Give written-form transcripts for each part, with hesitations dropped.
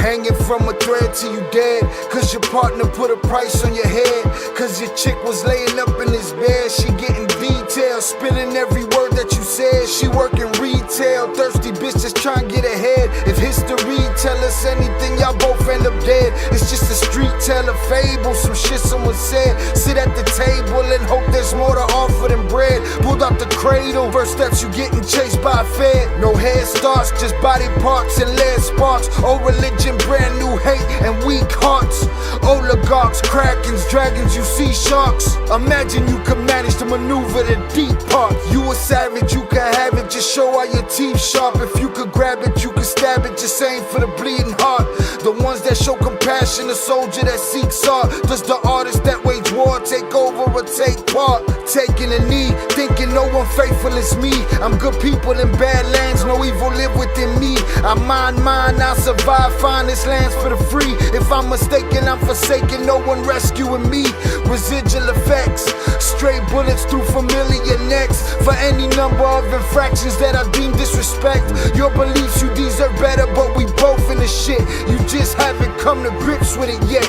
Hanging from a thread till you dead, cause your partner put a price on your head. Cause your chick was laying up in his bed. She getting details, spilling every word that you said. She working retail, thirsty bitch just trying to get ahead. If history tell us anything, y'all both end up dead. It's just a street tale, a fable, some shit someone said. Sit at the table and hope there's more to offer than bread. Pulled out the cradle, first steps you getting chased by a fed. No head starts, just body parts and lead sparks. Old religion, brand new hate and weak hearts. Oligarchs, krakens, dragons, you see sharks. Imagine you could manage to maneuver the deep part. You a savage, you can have it, just show all your teeth sharp. If you could grab it, you could stab it, just aim for the bleeding heart. The ones that show compassion, the soldier that seeks art. Does the artist that wage war take over or take part? Taking a knee, thinking no one faithful is me. I'm good people in bad lands, no evil live within me. I mind mine, I'll survive, find this lands for the free. If I'm mistaken, I'm forsaken, no one rescuing me. Residual effects, stray bullets through familiar necks. For any number of infractions that I deem disrespect. Your beliefs, you deserve better, but we both in the shit. You just haven't come to grips with it yet.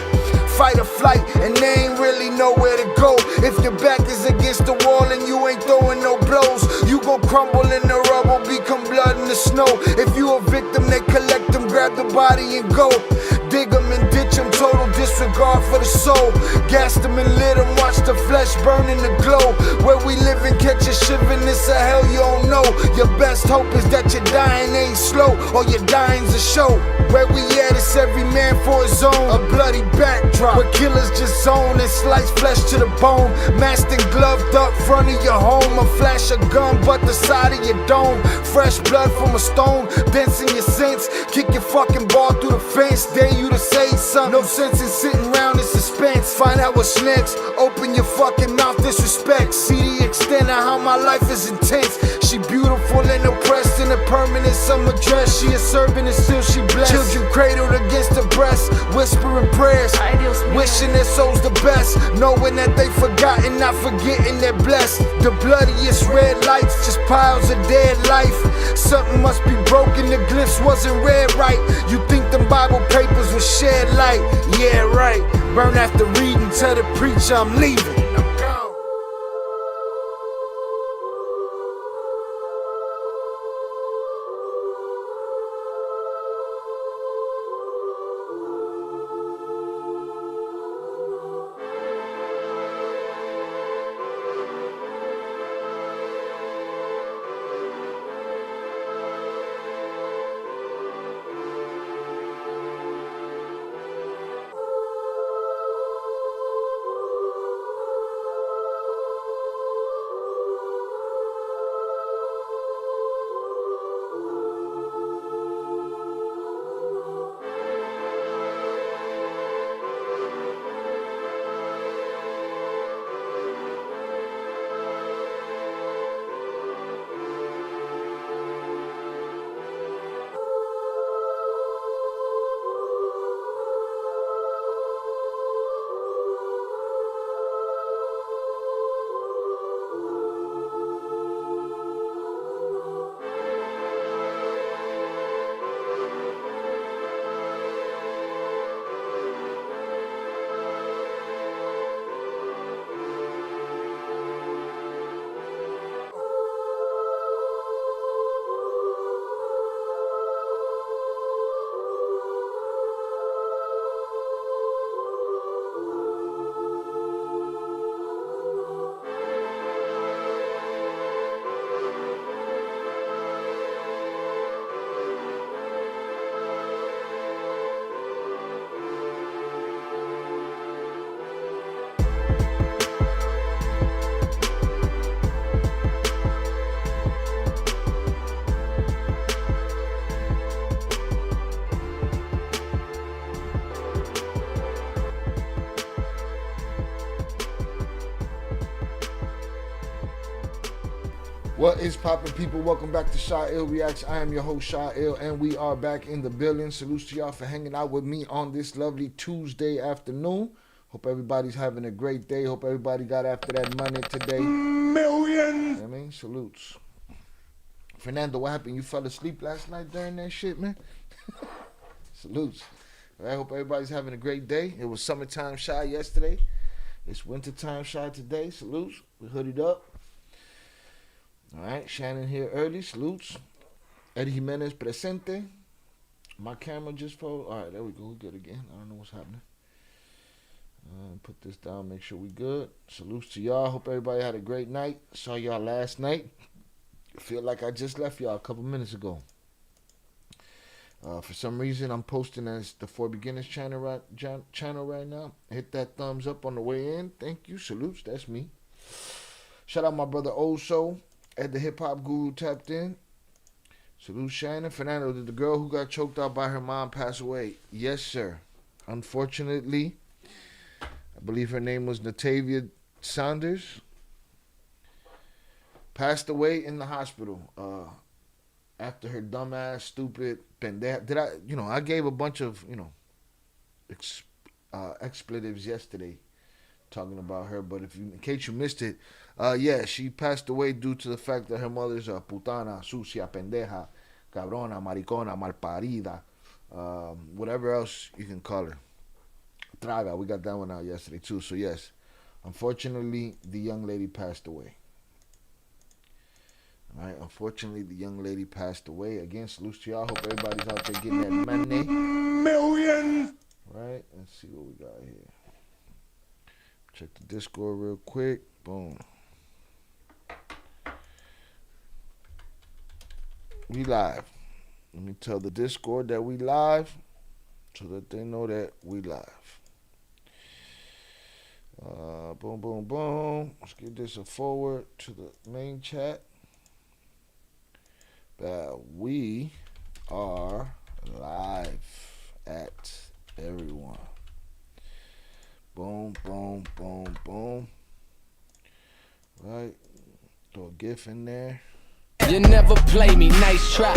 Fight or flight, and they ain't really nowhere to go. If your back is against the wall and you ain't throwing no blows, you gon' crumble in the rubble, become blood in the snow. If you a victim, they collect them, grab the body and go. Dig them and ditch them, total disregard for the soul. Gas them and lit them, watch the flesh burn in the glow. Where we live and catch a shiver, this a hell you don't know. Your best hope is that your dying ain't slow, or your dying's a show. Where we at, it's every man for his own. A bloody backdrop, where killers just zone and slice flesh to the bone. Masked and gloved up front of your home. A flash of gun, but the side of your dome. Fresh blood from a stone, dents in your sense. Kick your fucking ball through the fence, dare you to say something. No sense in sitting around in suspense. Find out what's next, open your fucking mouth, disrespect. See the extent of how my life is intense. She beautiful and oppressed in a permanent summer dress. She a servant and still she blessed. Children cradled against her breast, whispering prayers, wishing their souls the best, knowing that they forgotten, not forgetting they're blessed. The bloodiest red lights, just piles of dead life. Something must be broken, the glyphs wasn't read right. You think them Bible papers was shed light? Yeah, right. Burn after reading, tell the preacher I'm leaving. What is poppin', people? Welcome back to Shaw Ill Reacts. I am your host, Shaw Ill, and we are back in the building. Salutes to y'all for hanging out with me on this lovely Tuesday afternoon. Hope everybody's having a great day. Hope everybody got after that money today. Millions! I mean, salutes. Fernando, what happened? You fell asleep last night during that shit, man? Salutes. I hope everybody's having a great day. It was summertime shy yesterday. It's wintertime shy today. Salutes. We hooded up. All right, Shannon here early. Salutes. Eddie Jimenez presente. My camera just froze. All right, there we go. We're good again. I don't know what's happening. Put this down. Make sure we good. Salutes to y'all. Hope everybody had a great night. Saw y'all last night. Feel like I just left y'all a couple minutes ago. For some reason, I'm posting as the For Beginners channel right now. Hit that thumbs up on the way in. Thank you. Salutes. That's me. Shout out my brother Oso at the Hip Hop Guru tapped in. Salute Shannon. Fernando, did the girl who got choked out by her mom pass away? Yes, sir. Unfortunately, I believe her name was Natavia Saunders. Passed away in the hospital after her dumbass, stupid, pendeja. I gave a bunch of, expletives yesterday talking about her, but in case you missed it, yeah, she passed away due to the fact that her mother's a putana, sucia, pendeja, cabrona, maricona, malparida, whatever else you can call her. Traga, we got that one out yesterday too. So yes, unfortunately, the young lady passed away. All right, unfortunately, the young lady passed away. Again, salute to y'all. Hope everybody's out there getting that money. Million! Right, let's see what we got here. Check the Discord real quick. Boom. We live. Let me tell the Discord that we live so that they know that we live. Boom, boom, boom. Let's give this a forward to the main chat. That we are live at everyone. Boom, boom, boom, boom. Right. Throw a GIF in there. You never play me, nice try.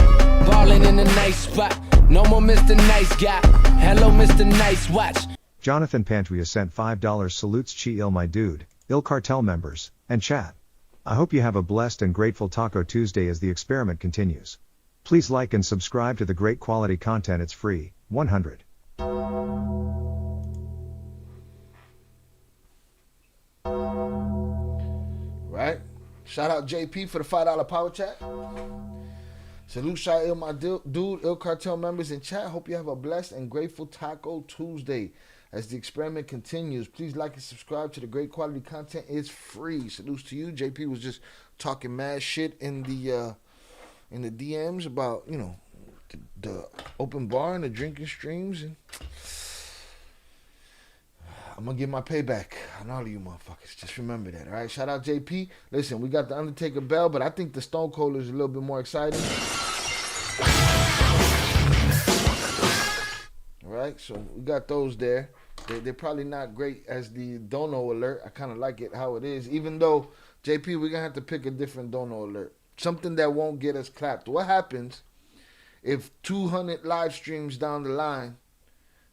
Ballin' in a nice spot. No more Mr. Nice Guy. Hello, Mr. Nice Watch. Jonathan Pantria sent $5 salutes Chi-Il my dude, Il Cartel members, and chat. I hope you have a blessed and grateful Taco Tuesday as the experiment continues. Please like and subscribe to the great quality content. It's free. 100. Right. Shout out JP for the $5 power chat. Salute Chi-Il my dude, Il Cartel members in chat. Hope you have a blessed and grateful Taco Tuesday. As the experiment continues, please like and subscribe to the great quality content. It's free. Salutes to you. JP was just talking mad shit in the DMs about the open bar and the drinking streams, and I'm gonna get my payback on all of you motherfuckers. Just remember that, all right? Shout out JP. Listen, we got the Undertaker bell, but I think the Stone Cold is a little bit more exciting. All right, so we got those there. They're probably not great as the dono alert. I kind of like it how it is, even though, JP, we're going to have to pick a different dono alert. Something that won't get us clapped. What happens if 200 live streams down the line,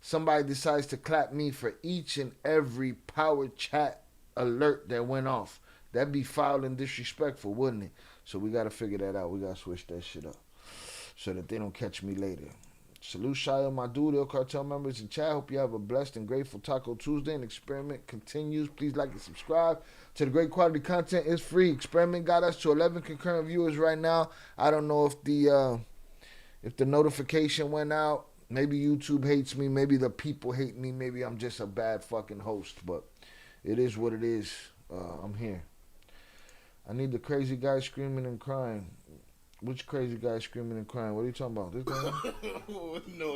somebody decides to clap me for each and every power chat alert that went off? That'd be foul and disrespectful, wouldn't it? So we got to figure that out. We got to switch that shit up so that they don't catch me later. Salute Chi-Il my dude, Il Cartel members in chat. Hope you have a blessed and grateful Taco Tuesday, and experiment continues. Please like and subscribe to the great quality content. It's free. Experiment got us to 11 concurrent viewers right now. I don't know if the notification went out. Maybe YouTube hates me. Maybe the people hate me. Maybe I'm just a bad fucking host. But it is what it is. I'm here. I need the crazy guy screaming and crying. Which crazy guy screaming and crying? What are you talking about? This guy? No.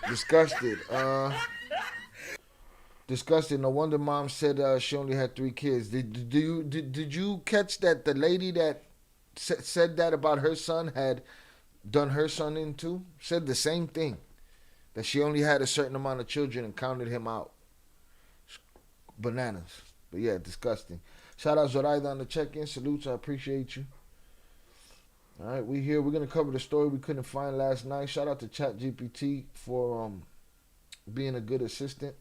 Disgusted. Disgusted. No wonder mom said she only had 3 kids. Did you catch that the lady that said that about her son had done her son in too? Said the same thing. That she only had a certain amount of children and counted him out. Bananas. But yeah, disgusting. Shout out Zoraida on the check-in. Salutes. I appreciate you. All right, we here. We're going to cover the story we couldn't find last night. Shout out to ChatGPT for being a good assistant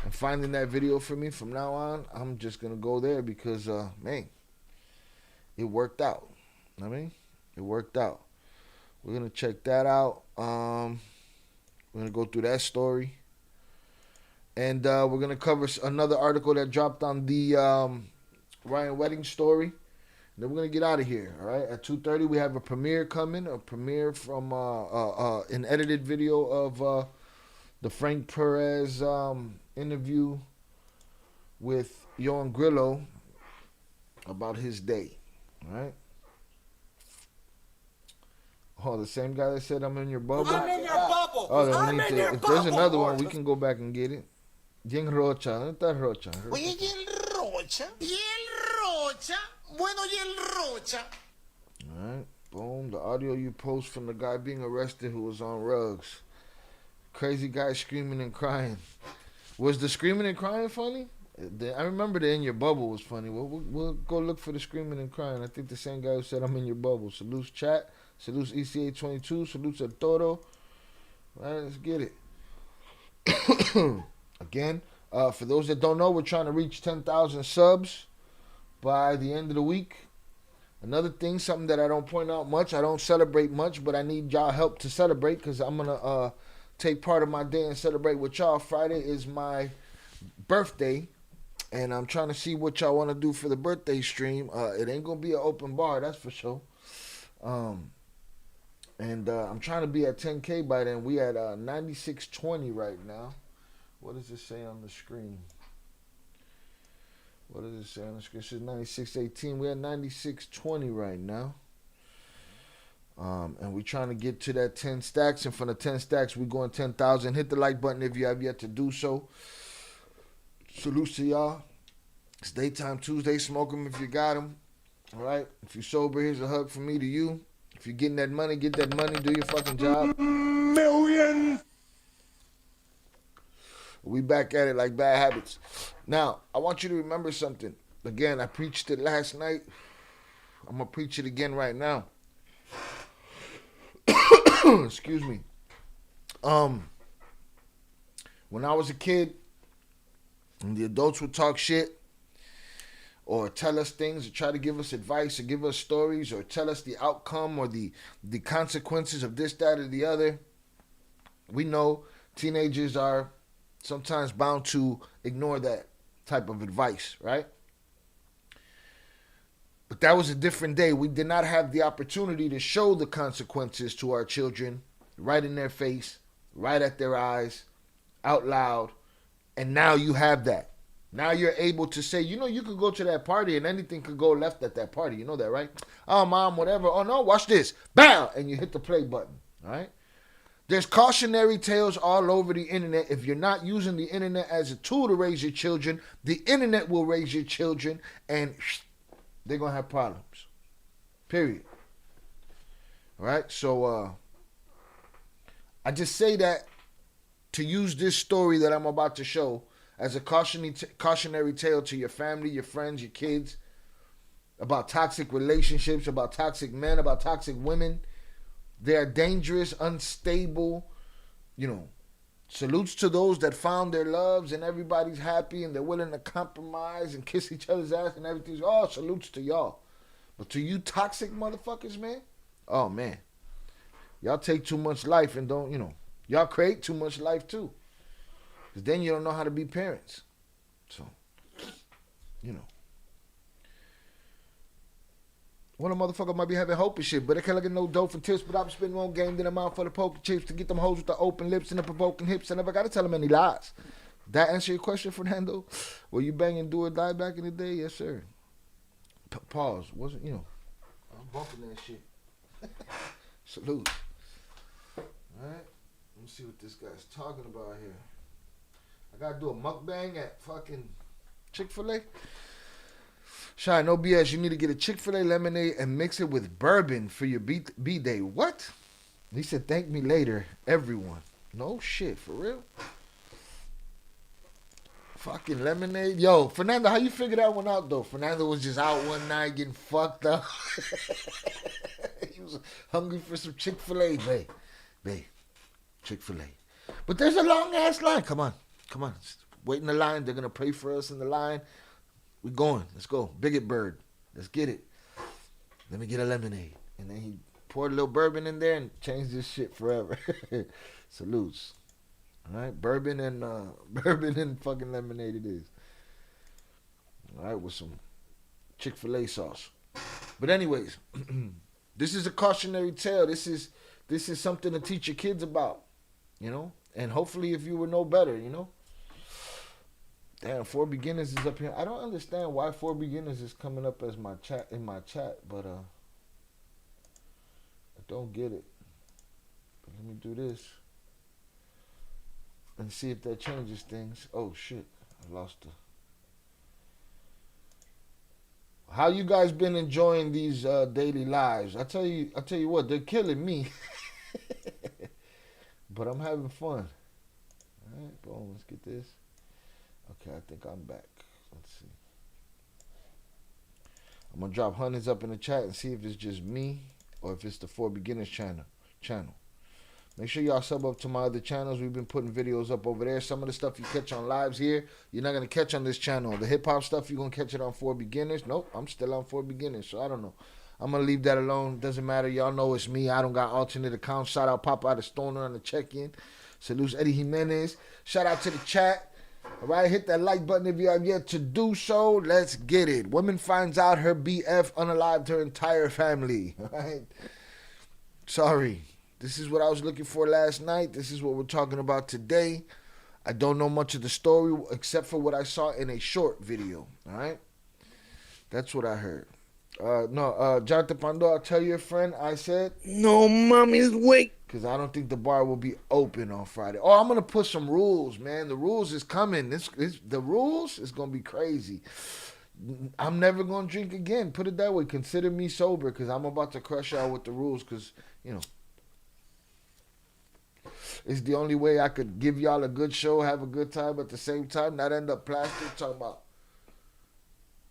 and finding that video for me. From now on, I'm just going to go there because, man, it worked out. I mean, it worked out. We're going to check that out. We're going to go through that story. And we're going to cover another article that dropped on the Ryan Wedding story. Then we're going to get out of here, all right? At 2:30, we have a premiere coming, a premiere from an edited video of the Frank Perez interview with Yohan Grillo about his day, all right? Oh, the same guy that said I'm in your bubble? I'm in your bubble. Oh, then I'm we need in to, your if there's bubble. another one, we can go back and get it. Yen Rocha, ¿dónde está Rocha? Oye, ¿y el Rocha? ¿Y el Rocha? Bueno, ¿y el Rocha? Alright, boom. The audio you post from the guy being arrested who was on rugs. Crazy guy screaming and crying. Was the screaming and crying funny? I remember the in your bubble was funny. We'll go look for the screaming and crying. I think the same guy who said I'm in your bubble. Salutes chat. Salutes ECA22. Salutes El Toro. Alright, let's get it. Again, for those that don't know, we're trying to reach 10,000 subs by the end of the week. Another thing, something that I don't point out much, I don't celebrate much, but I need y'all help to celebrate because I'm going to take part of my day and celebrate with y'all. Friday is my birthday, and I'm trying to see what y'all want to do for the birthday stream. It ain't going to be an open bar, that's for sure. I'm trying to be at 10K by then. We at 9620 right now. What does it say on the screen? What does it say on the screen? It says 9618. We're at 9620 right now. And we're trying to get to that 10 stacks. And from the 10 stacks, we're going 10,000. Hit the like button if you have yet to do so. Salutes to y'all. It's Daytime Tuesday. Smoke them if you got them. All right? If you're sober, here's a hug from me to you. If you're getting that money, get that money. Do your fucking job. Million. We back at it like bad habits. Now, I want you to remember something. Again, I preached it last night. I'm going to preach it again right now. Excuse me. When I was a kid, and the adults would talk shit, or tell us things, or try to give us advice, or give us stories, or tell us the outcome, or the consequences of this, that, or the other, we know teenagers are sometimes bound to ignore that type of advice, right? But that was a different day. We did not have the opportunity to show the consequences to our children right in their face, right at their eyes, out loud. And now you have that. Now you're able to say, you know, you could go to that party and anything could go left at that party. You know that, right? Oh, mom, whatever. Oh, no, watch this. Bam! And you hit the play button, all right? There's cautionary tales all over the internet. If you're not using the internet as a tool to raise your children, the internet will raise your children and they're going to have problems. Period. All right? So I just say that to use this story that I'm about to show as a cautionary tale to your family, your friends, your kids, about toxic relationships, about toxic men, about toxic women. They are dangerous, unstable, you know. Salutes to those that found their loves and everybody's happy and they're willing to compromise and kiss each other's ass and everything. Oh, salutes to y'all. But to you toxic motherfuckers, man, oh, man. Y'all take too much life and don't, you know, y'all create too much life too. Because then you don't know how to be parents. So, you know. One of the motherfuckers might be having hope and shit, but they can't look at no dope for tips, but I'm spending one game, then I'm out for the poker chips to get them hoes with the open lips and the provoking hips. I never got to tell them any lies. That answer your question, Fernando? Were you banging do or die back in the day? Yes, sir. Pause. Wasn't, you know, I'm bumping that shit. Salute. All right. Let me see what this guy's talking about here. I got to do a mukbang at fucking Chick-fil-A. Shy, no BS. You need to get a Chick-fil-A lemonade and mix it with bourbon for your B-Day. What? He said, thank me later, everyone. No shit, for real? Fucking lemonade. Yo, Fernando, how you figure that one out, though? Fernando was just out one night getting fucked up. He was hungry for some Chick-fil-A. Babe, Chick-fil-A. But there's a long-ass line. Come on. Wait in the line. They're going to pray for us in the line. We're going. Let's go. Bigot Bird. Let's get it. Let me get a lemonade. And then he poured a little bourbon in there and changed this shit forever. Salutes. All right, bourbon and fucking lemonade it is. All right, with some Chick-fil-A sauce. But anyways, this is a cautionary tale. This is something to teach your kids about, you know. And hopefully, if you would know better, you know. Damn, 4 Beginners is up here. I don't understand why 4 Beginners is coming up as my chat but I don't get it. But let me do this and see if that changes things. Oh shit, I lost the. How you guys been enjoying these daily lives? I tell you what, they're killing me. But I'm having fun. All right, boom, let's get this. Okay, I think I'm back. Let's see. I'm gonna drop hundreds up in the chat and see if it's just me or if it's the 4 Beginners channel. Make sure y'all sub up to my other channels. We've been putting videos up over there. Some of the stuff you catch on lives here, you're not gonna catch on this channel. The hip hop stuff, you're gonna catch it on 4 Beginners. Nope, I'm still on 4 Beginners, so I don't know. I'm gonna leave that alone. Doesn't matter. Y'all know it's me. I don't got alternate accounts. Shout out Papa the Stoner on the check-in. Salute Eddie Jimenez. Shout out to the chat. All right, hit that like button if you have yet to do so. Let's get it. Woman finds out her BF unalived her entire family. All right. Sorry. This is what I was looking for last night. This is what we're talking about today. I don't know much of the story except for what I saw in a short video. All right. That's what I heard. Jonathan Pando, I'll tell your friend, I said, No mommy's wait. because I don't think the bar will be open on Friday. Oh, I'm going to put some rules, man. The rules is coming. The rules is going to be crazy. I'm never going to drink again. Put it that way. Consider me sober because I'm about to crush y'all with the rules because, you know, it's the only way I could give y'all a good show, have a good time at the same time, not end up plastic talking about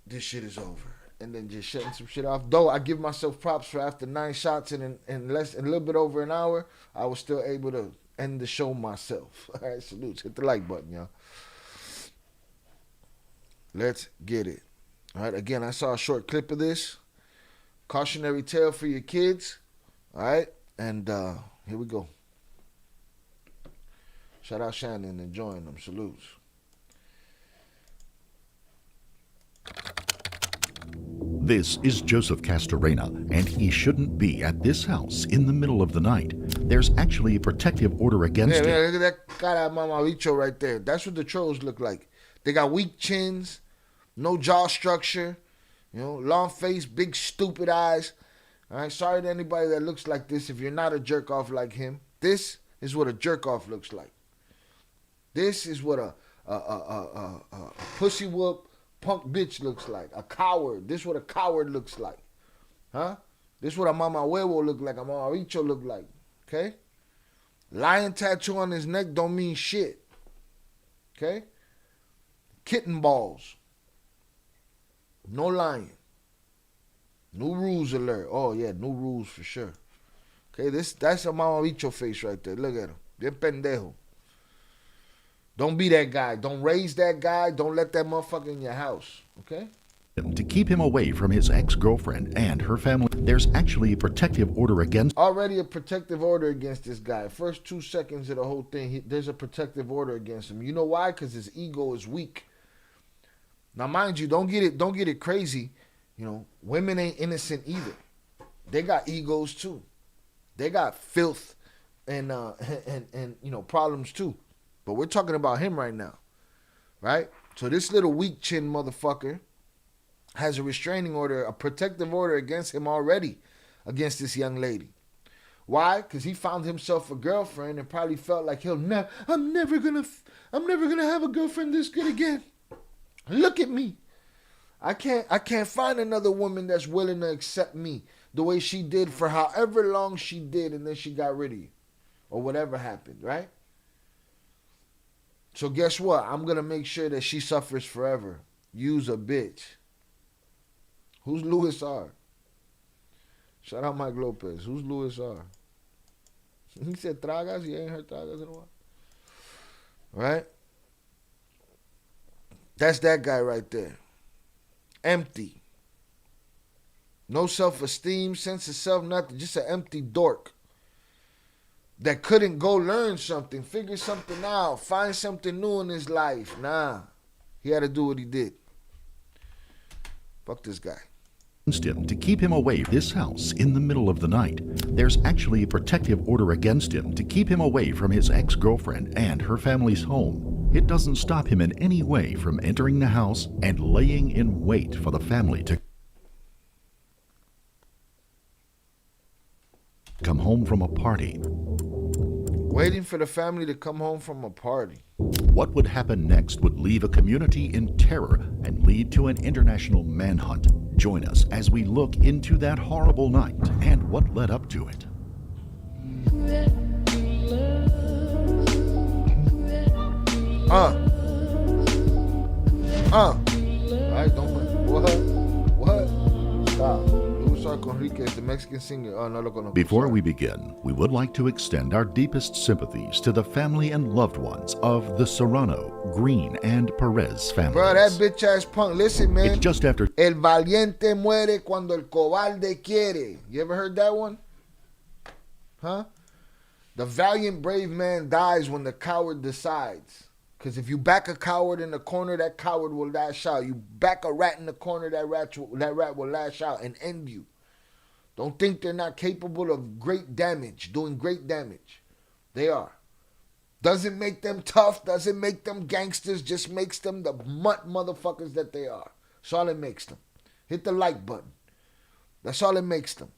this shit is over. And then just shutting some shit off. Though I give myself props for after 9 shots in a little bit over an hour, I was still able to end the show myself. All right, salutes. Hit the like button, y'all. Let's get it. All right, again, I saw a short clip of this. Cautionary tale for your kids. All right, and here we go. Shout out Shannon enjoying them. Salutes. This is Joseph Castorena, and he shouldn't be at this house in the middle of the night. There's actually a protective order against it. Look at that cara mamabicho right there. That's what the trolls look like. They got weak chins, no jaw structure, you know, long face, big stupid eyes. All right, sorry to anybody that looks like this if you're not a jerk off like him. This is what a jerk off looks like. This is what a pussy whoop punk bitch looks like. A coward. This is what a coward looks like. Huh? This is what a mama huevo look like. A mama bicho look like. Okay? Lion tattoo on his neck don't mean shit. Okay? Kitten balls. No lion. New rules alert. Oh yeah, new rules for sure. Okay, that's a mama bicho face right there. Look at him. Bien pendejo. Don't be that guy. Don't raise that guy. Don't let that motherfucker in your house. Okay? To keep him away from his ex-girlfriend and her family. There's actually a protective order against. Already a protective order against this guy. First 2 seconds of the whole thing, there's a protective order against him. You know why? Because his ego is weak. Now, mind you, don't get it crazy. You know, women ain't innocent either. They got egos too. They got filth and you know, problems too. But we're talking about him right now, right? So this little weak chin motherfucker has a restraining order, a protective order against him already, against this young lady. Why? Because he found himself a girlfriend and probably felt like I'm never gonna have a girlfriend this good again. Look at me. I can't find another woman that's willing to accept me the way she did for however long she did, and then she got rid of you, or whatever happened, right? So guess what? I'm going to make sure that she suffers forever. Use a bitch. Who's Louis R? Shout out Mike Lopez. Who's Louis R? He said tragas. You ain't heard tragas in a while. Right? That's that guy right there. Empty. No self-esteem, sense of self, nothing. Just an empty dork that couldn't go learn something, figure something out, find something new in his life. Nah, he had to do what he did. Fuck this guy. Him to keep him away from this house in the middle of the night. There's actually a protective order against him to keep him away from his ex-girlfriend and her family's home. It doesn't stop him in any way from entering the house and laying in wait for the family to come home from a party. Waiting for the family to come home from a party. What would happen next would leave a community in terror and lead to an international manhunt. Join us as we look into that horrible night and what led up to it. Alright, don't what? Stop. Enriquez, the Mexican singer. Oh, no, look. Before we begin, we would like to extend our deepest sympathies to the family and loved ones of the Serrano, Green, and Perez families. Bro, that bitch ass punk. Listen, man. It's just after El valiente muere cuando el cobarde quiere. You ever heard that one? Huh? The valiant brave man dies when the coward decides. Because if you back a coward in the corner, that coward will lash out. You back a rat in the corner, that rat will lash out and end you. Don't think they're not capable of great damage, doing great damage. They are. Doesn't make them tough, doesn't make them gangsters, just makes them the mutt motherfuckers that they are. That's all it makes them. Hit the like button. That's all it makes them.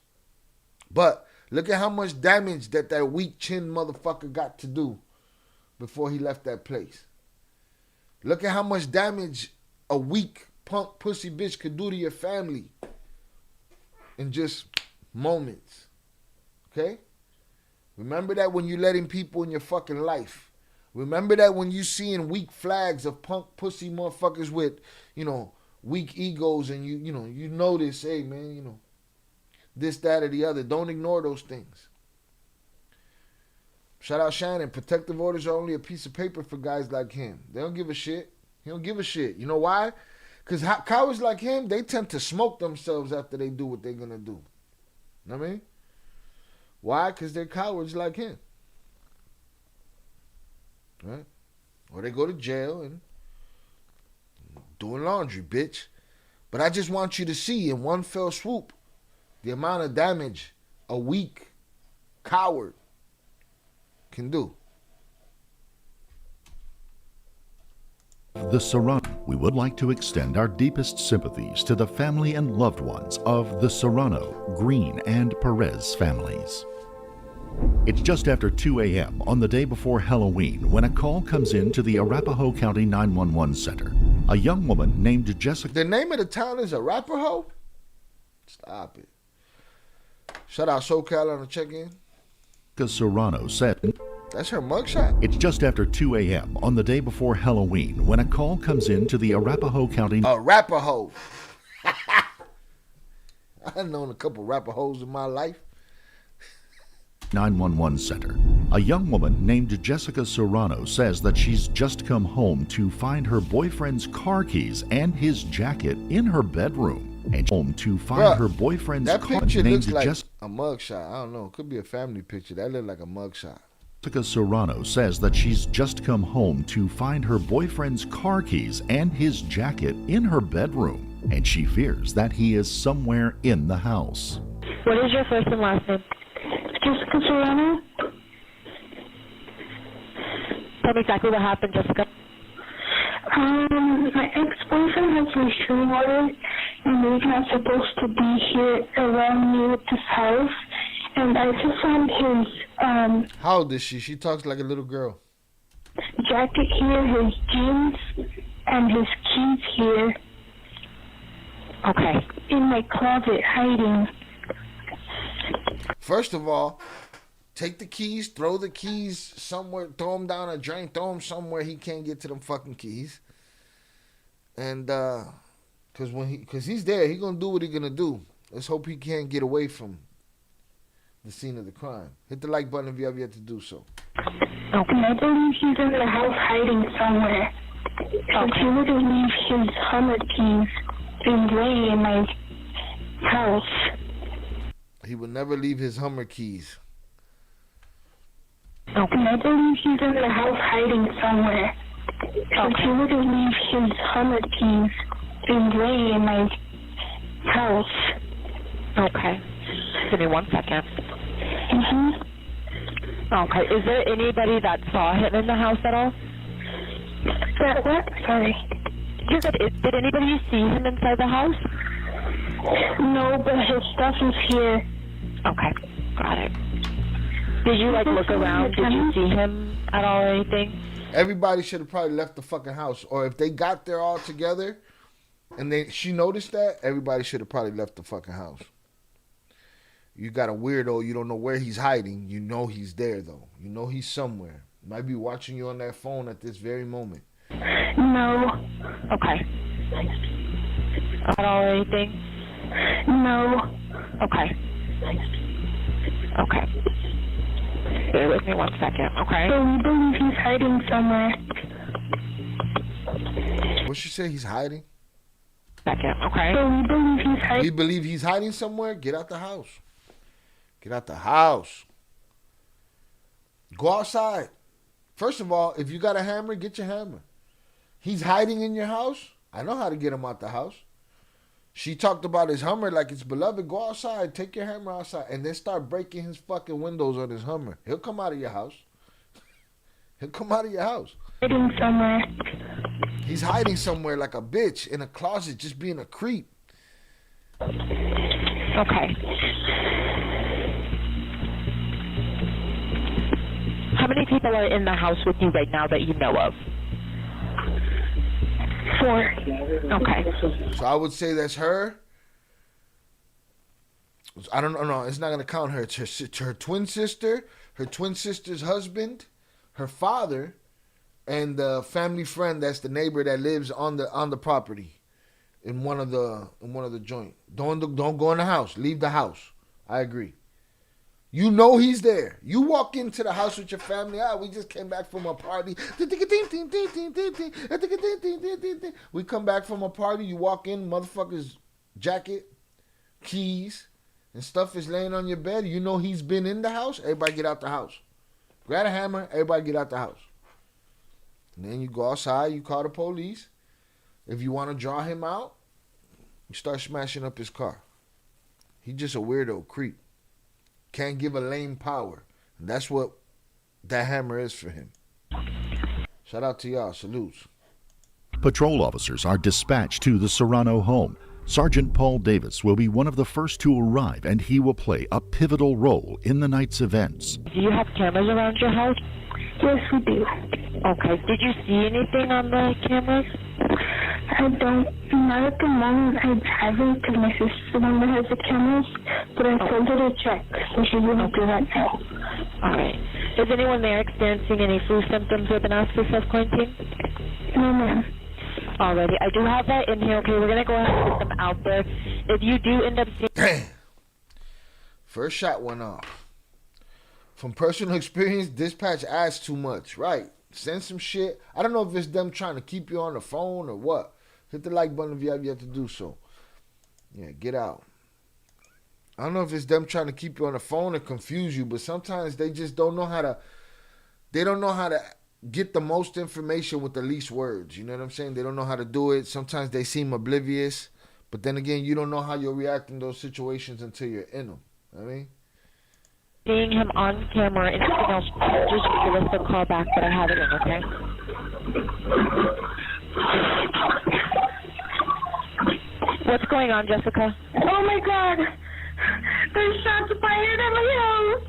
But look at how much damage that weak chin motherfucker got to do before he left that place. Look at how much damage a weak punk pussy bitch could do to your family in just moments. Okay? Remember that when you're letting people in your fucking life. Remember that when you seeing weak flags of punk pussy motherfuckers with, weak egos, and you notice, hey man, this, that, or the other. Don't ignore those things. Shout out Shannon. Protective orders are only a piece of paper for guys like him. They don't give a shit. He don't give a shit. You know why? Because cowards like him, they tend to smoke themselves after they do what they're going to do. You know what I mean? Why? Because they're cowards like him. Right? Or they go to jail and doing laundry, bitch. But I just want you to see in one fell swoop the amount of damage a weak coward can do. The Serrano. We would like to extend our deepest sympathies to the family and loved ones of the Serrano, Green, and Perez families. It's just after 2 a.m. on the day before Halloween when a call comes in to the Arapahoe County 911 Center. A young woman named Jessica. The name of the town is Arapahoe? Stop it. Shout out SoCal on the check-in. Serrano said. That's her mugshot? It's just after 2 a.m. on the day before Halloween when a call comes in to the Arapahoe County. Arapahoe. I've known a couple Arapahoes in my life. 911 Center. A young woman named Jessica Serrano says that she's just come home to find her boyfriend's car keys and his jacket in her bedroom. And home to find her boyfriend's car. That picture looks like a mugshot. I don't know. It could be a family picture. That looked like a mugshot. Jessica Serrano says that she's just come home to find her boyfriend's car keys and his jacket in her bedroom, and she fears that he is somewhere in the house. What is your first and last name? Jessica Serrano. Tell me exactly what happened, Jessica. My ex-boyfriend has a restraining order, and he's not supposed to be here around me with this house. And I just found his How old is she? She talks like a little girl. Jacket here, his jeans, and his keys here. Okay. In my closet, hiding. First of all, take the keys, throw the keys somewhere, throw them down a drain, throw them somewhere he can't get to them fucking keys. And cause he's there, he gonna do what he gonna do. Let's hope he can't get away from the scene of the crime. Hit the like button if you have yet to do so. Okay. I believe he's in the house hiding somewhere. Because he wouldn't leave his Hummer keys in way in my house. He would never leave his Hummer keys. Okay. And I believe he's in the house hiding somewhere. So he wouldn't leave his Hummer keys in my house. Okay. Give me 1 second. Mm-hmm. Okay. Is there anybody that saw him in the house at all? That what? Sorry. You said, did anybody see him inside the house? No, but his stuff is here. Okay. Got it. Did you, look around? Did you see him at all or anything? Everybody should have probably left the fucking house. Or if they got there all together and she noticed that, everybody should have probably left the fucking house. You got a weirdo, you don't know where he's hiding. You know he's there, though. You know he's somewhere. Might be watching you on that phone at this very moment. No. Okay. At all or anything? No. Okay. Okay. Bear with me 1 second, okay? So we believe he's hiding somewhere. What she say? He's hiding? Second, okay? So we believe he's hiding. We believe he's hiding somewhere? Get out the house. Get out the house. Go outside. First of all, if you got a hammer, get your hammer. He's hiding in your house? I know how to get him out the house. She talked about his Hummer like it's beloved. Go outside. Take your hammer outside. And then start breaking his fucking windows on his Hummer. He'll come out of your house. He'll come out of your house. Hiding somewhere. He's hiding somewhere like a bitch in a closet just being a creep. Okay. How many people are in the house with you right now that you know of? 4. Okay. So I would say that's her. I don't know. No, it's not going to count her. It's her twin sister, her twin sister's husband, her father, and the family friend that's the neighbor that lives on the property in one of the joint. Don't go in the house. Leave the house. I agree. You know he's there. You walk into the house with your family. We just came back from a party. We come back from a party. You walk in, motherfucker's jacket, keys, and stuff is laying on your bed. You know he's been in the house. Everybody get out the house. Grab a hammer. Everybody get out the house. And then you go outside. You call the police. If you want to draw him out, you start smashing up his car. He's just a weirdo creep. Can't give a lame power. And that's what that hammer is for him. Shout out to y'all. Salutes. Patrol officers are dispatched to the Serrano home. Sergeant Paul Davis will be one of the first to arrive, and he will play a pivotal role in the night's events. Do you have cameras around your house? Yes, we do. Okay. Did you see anything on the cameras? I don't. Not at the moment. I haven't, because my sister's the one that has the cameras. But I told her to check, so she wouldn't do that now. All right. Is anyone there experiencing any flu symptoms or been asked for self-quarantine? No, ma'am. Alrighty. I do have that in here. Okay, we're going to go ahead and put them out there. If you do end up seeing... Damn. First shot went off. From personal experience, dispatch asked too much. Right. Send some shit. I don't know if it's them trying to keep you on the phone or what. Hit the like button if you have yet to do so. Yeah, get out. I don't know if it's them trying to keep you on the phone or confuse you, but sometimes they just don't know how to... They don't know how to get the most information with the least words. You know what I'm saying? They don't know how to do it. Sometimes they seem oblivious. But then again, you don't know how you'll react in those situations until you're in them. I mean... Seeing him on camera, anything else, just give us a call back, but I have it in, okay? What's going on, Jessica? Oh my God! There's shots fired at my house!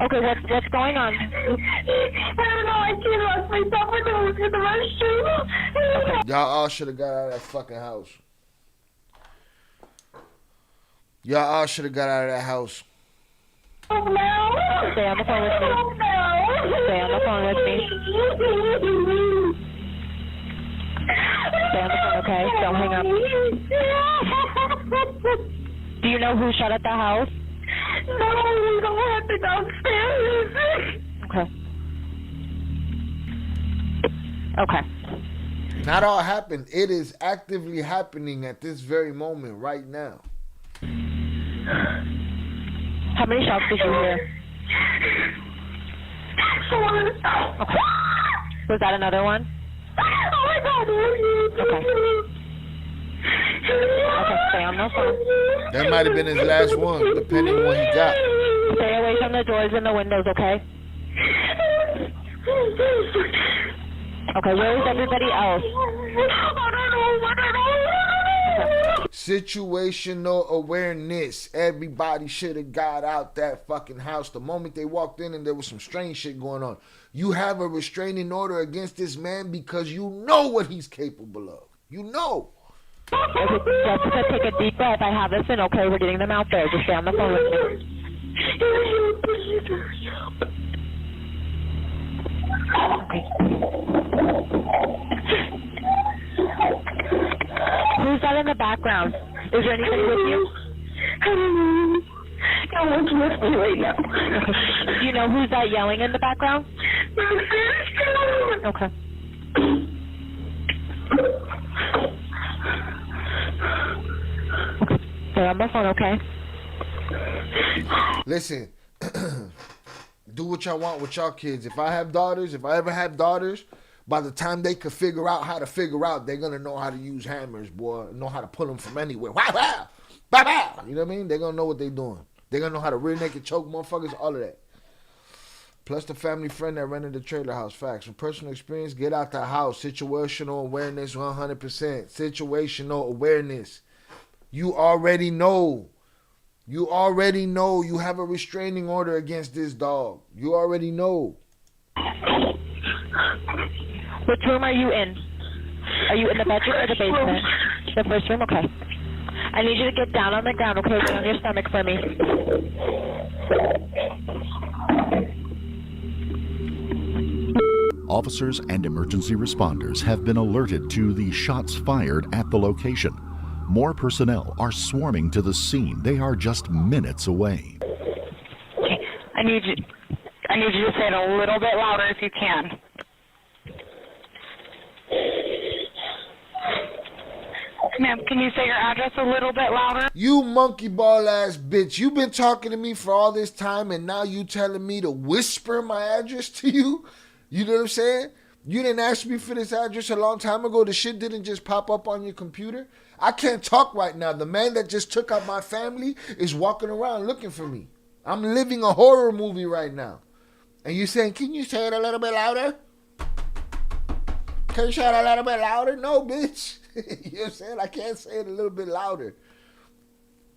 Okay, what's going on? I don't know, I can't lock myself in the restroom. Okay. Y'all all should have got out of that fucking house. Y'all all should have got out of that house. Oh no! Stay on the phone with me. Oh no! Stay on the phone with me. Stay on the phone, okay? Don't hang up. Do you know who shot at the house? No, we don't have to downstairs. Okay. Okay. Not all happened. It is actively happening at this very moment right now. How many shots did you hear? Okay. Was that another one? Oh my God. Okay. Okay, stay on the phone. That might have been his last one, depending on what he got. Stay away from the doors and the windows, okay? Okay, where is everybody else? Situational awareness. Everybody should have got out that fucking house the moment they walked in and there was some strange shit going on. You have a restraining order against this man because you know what he's capable of. You know. Jessica, take a deep breath. I have this in, okay? We're getting them out there. Just stay on the phone with me. Okay. Who's that in the background? Is there anybody with you? I don't know. No one's with me right now. Do you know who's that yelling in the background? Okay. Stay on the phone, okay? Listen, do what y'all want with y'all kids. If I have daughters, if I ever have daughters, by the time they could figure out how to figure out, they're going to know how to use hammers, boy. Know how to pull them from anywhere. Wow, wow, bow, bow. You know what I mean? They're going to know what they're doing. They're going to know how to rear naked choke motherfuckers, all of that. Plus the family friend that rented the trailer house. Facts. From personal experience, get out the house. Situational awareness, 100%. Situational awareness. You already know. You already know you have a restraining order against this dog. You already know. Which room are you in? Are you in the bedroom or the basement? The first room? Okay. I need you to get down on the ground, okay? Get on your stomach for me. Officers and emergency responders have been alerted to the shots fired at the location. More personnel are swarming to the scene. They are just minutes away. Okay. I need you to say it a little bit louder if you can. Ma'am, can you say your address a little bit louder? You monkey ball ass bitch. You been talking to me for all this time and now you telling me to whisper my address to you? You know what I'm saying? You didn't ask me for this address a long time ago. The shit didn't just pop up on your computer. I can't talk right now. The man that just took out my family is walking around looking for me. I'm living a horror movie right now. And you're saying, can you say it a little bit louder? Can you say it a little bit louder? No, bitch. You know what I'm saying? I can't say it a little bit louder.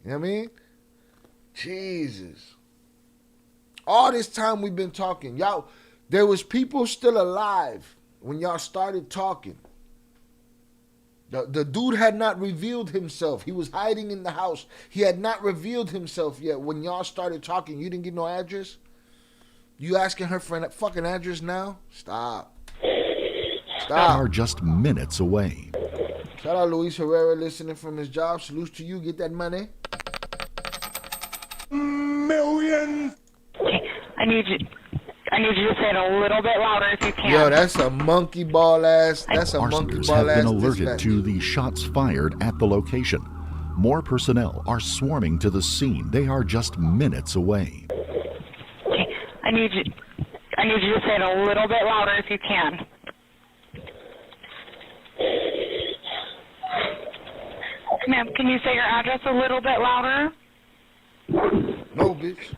You know what I mean? Jesus. All this time we've been talking. Y'all, there was people still alive when y'all started talking. The dude had not revealed himself. He was hiding in the house. He had not revealed himself yet. When y'all started talking, you didn't get no address? You asking her for a fucking address now? Stop. They are just minutes away. Shout out Luis Herrera listening from his job. Salute to you. Get that money. Millions. Okay. I need you to say it a little bit louder if you can. Yo, that's a monkey ball ass. That's a monkey Arsoners ball have ass. been alerted dispatch. to the shots fired at the location. More personnel are swarming to the scene. They are just minutes away. Okay. I need you to say it a little bit louder if you can. Ma'am, can you say your address a little bit louder? No, bitch.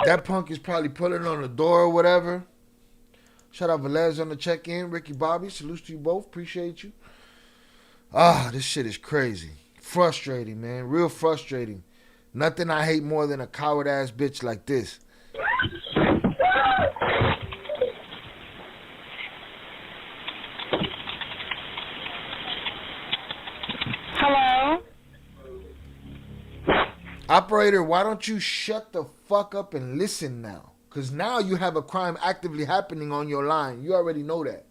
That punk is probably pulling on the door or whatever. Shout out Velez on the check-in. Ricky Bobby, salute to you both. Appreciate you. This shit is crazy. Frustrating, man. Real frustrating. Nothing I hate more than a coward-ass bitch like this. Hello? Operator, why don't you shut the fuck up and listen now? Because now you have a crime actively happening on your line. You already know that.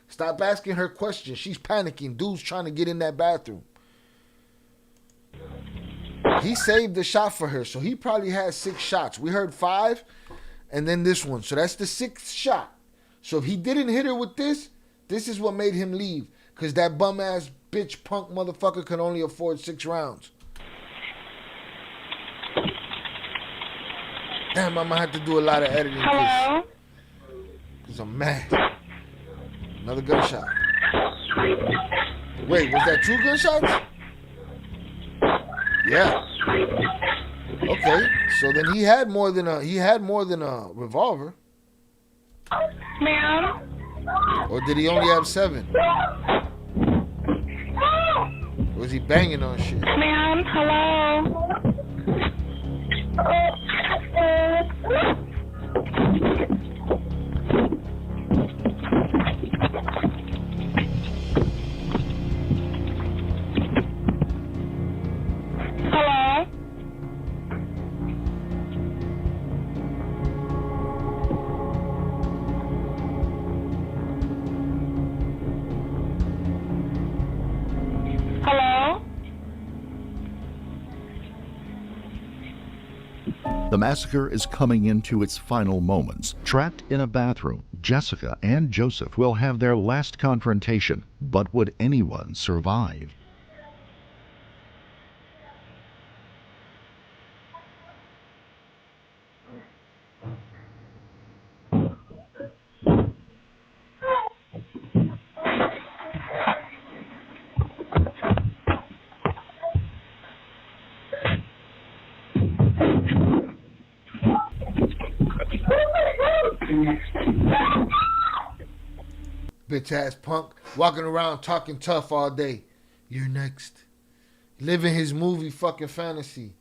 Stop asking her questions. She's panicking. Dude's trying to get in that bathroom. He saved the shot for her, so he probably had 6 shots. We heard 5, and then this one. So that's the 6th shot. So if he didn't hit her with this, This is what made him leave. Because that bum-ass bitch punk motherfucker could only afford 6 rounds. Damn, I'm going to have to do a lot of editing. Hello? Because I'm mad. Another gunshot. Wait, was that 2 gunshots? Yeah. Okay, so then he had more than a revolver. Ma'am? Or did he only have 7? Or was he banging on shit? Ma'am, hello? Hello? Hello? The massacre is coming into its final moments. Trapped in a bathroom, Jessica and Joseph will have their last confrontation. But would anyone survive? Bitch ass punk walking around talking tough all day. You're next. Living his movie fucking fantasy.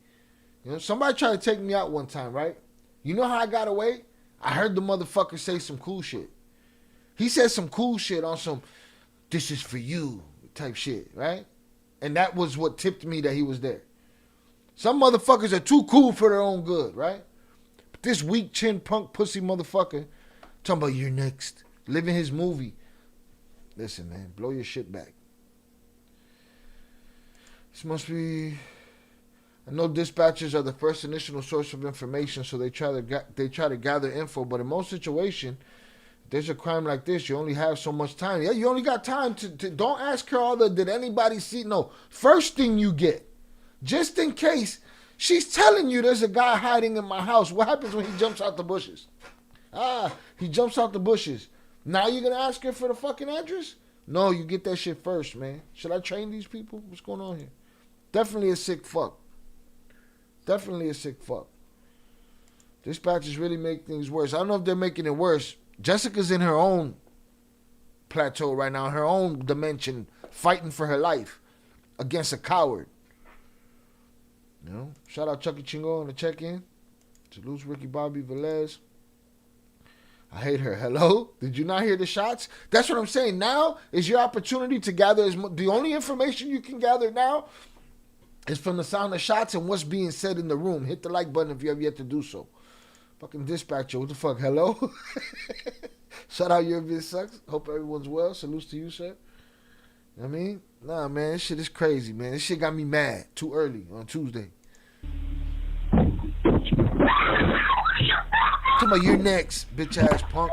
You know, somebody tried to take me out one time, right? You know how I got away? I heard the motherfucker say some cool shit. He said some cool shit on some "this is for you" type shit, right? And that was what tipped me that he was there. Some motherfuckers are too cool for their own good, right? But this weak chin punk pussy motherfucker talking about you're next. Living his movie. Listen, man, blow your shit back. This must be. I know dispatchers are the first initial source of information, so they try to gather info. But in most situations, if there's a crime like this, you only have so much time. Yeah, you only got time to don't ask her all the did anybody see. No, first thing you get, just in case she's telling you there's a guy hiding in my house. What happens when he jumps out the bushes? He jumps out the bushes. Now you're going to ask her for the fucking address? No, you get that shit first, man. Should I train these people? What's going on here? Definitely a sick fuck. Definitely a sick fuck. Dispatchers really make things worse. I don't know if they're making it worse. Jessica's in her own plateau right now, her own dimension, fighting for her life against a coward. You know? Shout out Chucky Chingo on the check-in. Salute Ricky Bobby Velez. I hate her. Hello? Did you not hear the shots? That's what I'm saying. Now is your opportunity to gather the only information you can gather now is from the sound of shots and what's being said in the room. Hit the like button if you have yet to do so. Fucking dispatcher. What the fuck? Hello? Shout out your vid sucks. Hope everyone's well. Salutes to you, sir. You know what I mean? Nah, man. This shit is crazy, man. This shit got me mad too early on Tuesday. Come on, you're next, bitch ass punk.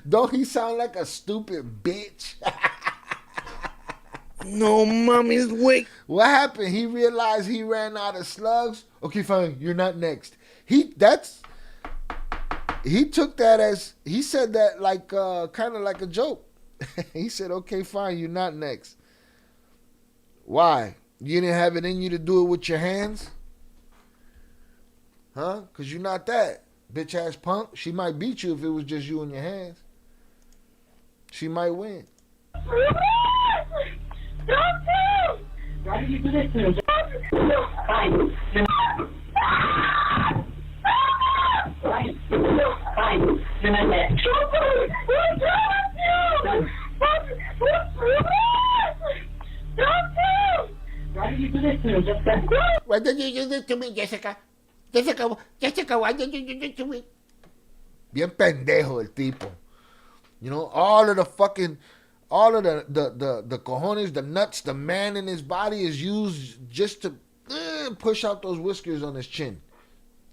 Don't he sound like a stupid bitch? No, mommy's weak. What happened? He realized he ran out of slugs. Okay, fine. You're not next. He took that as, he said that like kind of like a joke. He said, okay, fine. You're not next. Why? You didn't have it in you to do it with your hands? Huh? Because you're not that. Bitch ass punk. She might beat you if it was just you and your hands. She might win. Why did you do this to me? Fine. Fine. You're not that. Why did you you do this to me, Jessica? Why did you do this to me, Jessica? Jessica, why did you do this to me? Bien pendejo el tipo. You know, all of the cojones, the nuts, the man in his body is used just to push out those whiskers on his chin.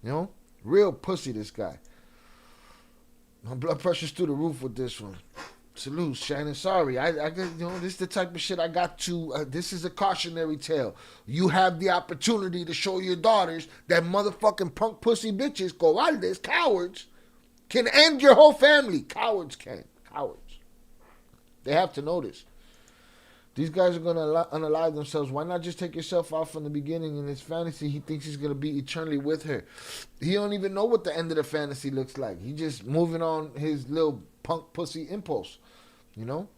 You know? Real pussy, this guy. My blood pressure's through the roof with this one. Salute, Shannon. Sorry, I this is the type of shit I got to. This is a cautionary tale. You have the opportunity to show your daughters that motherfucking punk pussy bitches, cobardes, cowards, can end your whole family. Cowards can. Cowards. They have to know this. These guys are going to unalive themselves. Why not just take yourself out from the beginning? In his fantasy, he thinks he's going to be eternally with her. He don't even know what the end of the fantasy looks like. He just moving on his little punk pussy impulse. You know?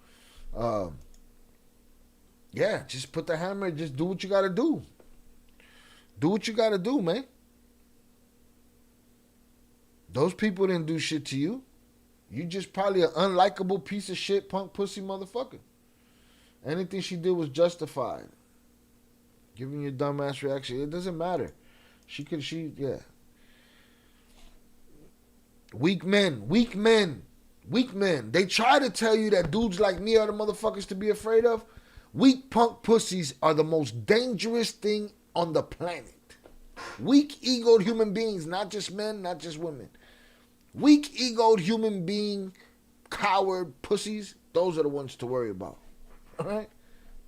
Yeah, just put the hammer. Just do what you got to do. Do what you got to do, man. Those people didn't do shit to you. You just probably an unlikable piece of shit punk pussy motherfucker. Anything she did was justified. Giving you a dumbass reaction, it doesn't matter. Yeah. Weak men. They try to tell you that dudes like me are the motherfuckers to be afraid of. Weak punk pussies are the most dangerous thing on the planet. Weak-egoed human beings, not just men, not just women. Weak-egoed human being, coward pussies, those are the ones to worry about. All right?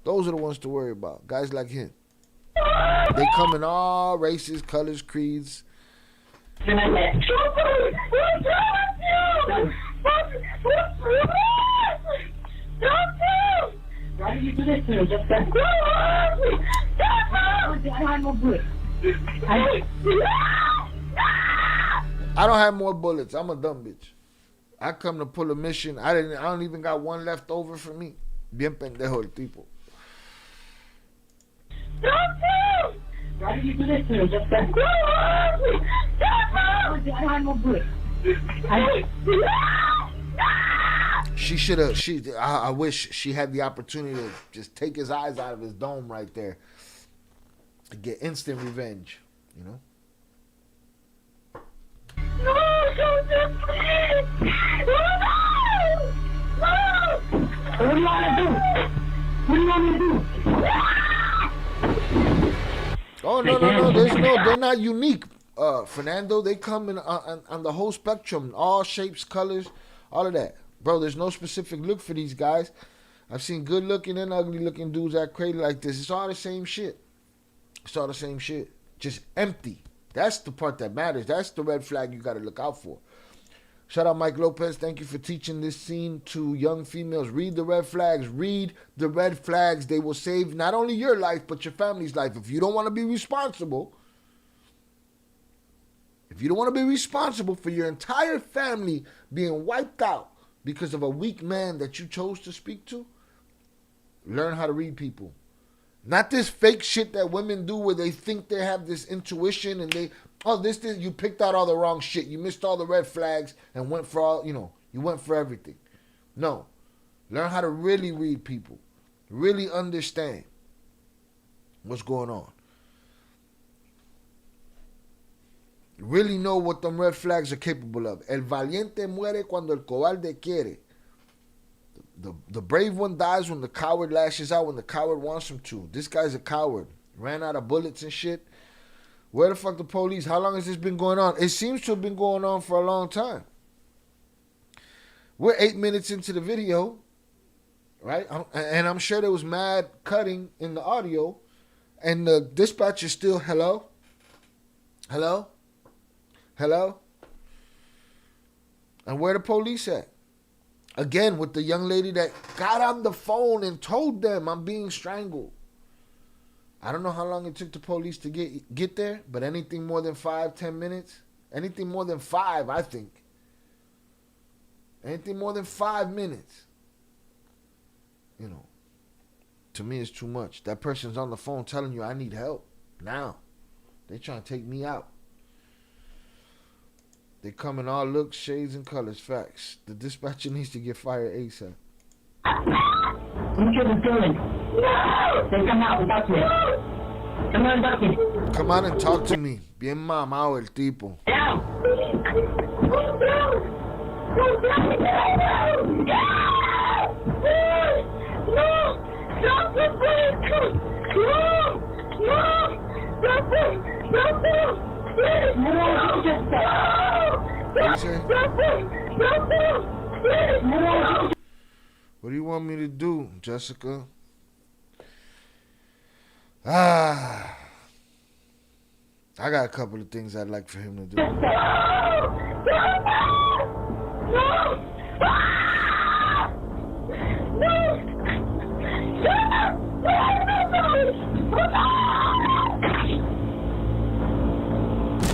Those are the ones to worry about. Guys like him. They come in all races, colors, creeds. Why did you do this to me, Jessica? I don't have more bullets. I'm a dumb bitch. I come to pull a mission. I don't even got one left over for me. Bien pendejo el tipo. Why did you do this to me, Jessica? I don't have more bullets. She should have. I wish she had the opportunity to just take his eyes out of his dome right there. To get instant revenge, you know. No, don't do it, please. No. What do you want to do? What do you want me to do? Oh no! They're not unique, Fernando. They come in on the whole spectrum, all shapes, colors, all of that. Bro, there's no specific look for these guys. I've seen good looking and ugly looking dudes act crazy like this. It's all the same shit. It's all the same shit. Just empty. That's the part that matters. That's the red flag you got to look out for. Shout out Mike Lopez. Thank you for teaching this scene to young females. Read the red flags. Read the red flags. They will save not only your life, but your family's life. If you don't want to be responsible, for your entire family being wiped out because of a weak man that you chose to speak to, learn how to read people. Not this fake shit that women do where they think they have this intuition and you picked out all the wrong shit. You missed all the red flags and went for all, you went for everything. No. Learn how to really read people. Really understand what's going on. Really know what them red flags are capable of. El valiente muere cuando el cobarde quiere. The brave one dies when the coward lashes out, when the coward wants him to. This guy's a coward. Ran out of bullets and shit. Where the fuck the police? How long has this been going on? It seems to have been going on for a long time. We're 8 minutes into the video, right? And I'm sure there was mad cutting in the audio. And the dispatcher is still, hello? Hello? Hello? And where the police at? Again, with the young lady that got on the phone and told them I'm being strangled. I don't know how long it took the police to get there, but anything more than 5-10 minutes, anything more than 5, I think. Anything more than 5 minutes, to me it's too much. That person's on the phone telling you I need help now. They trying to take me out. They come in all looks, shades, and colors. Facts. The dispatcher needs to get fired ASAP. What you doing? No! They come out without me. Come on, talking. Come on and talk to me. Bien mamado el tipo. Yeah. What do you want me to do, Jessica? I got a couple of things I'd like for him to do.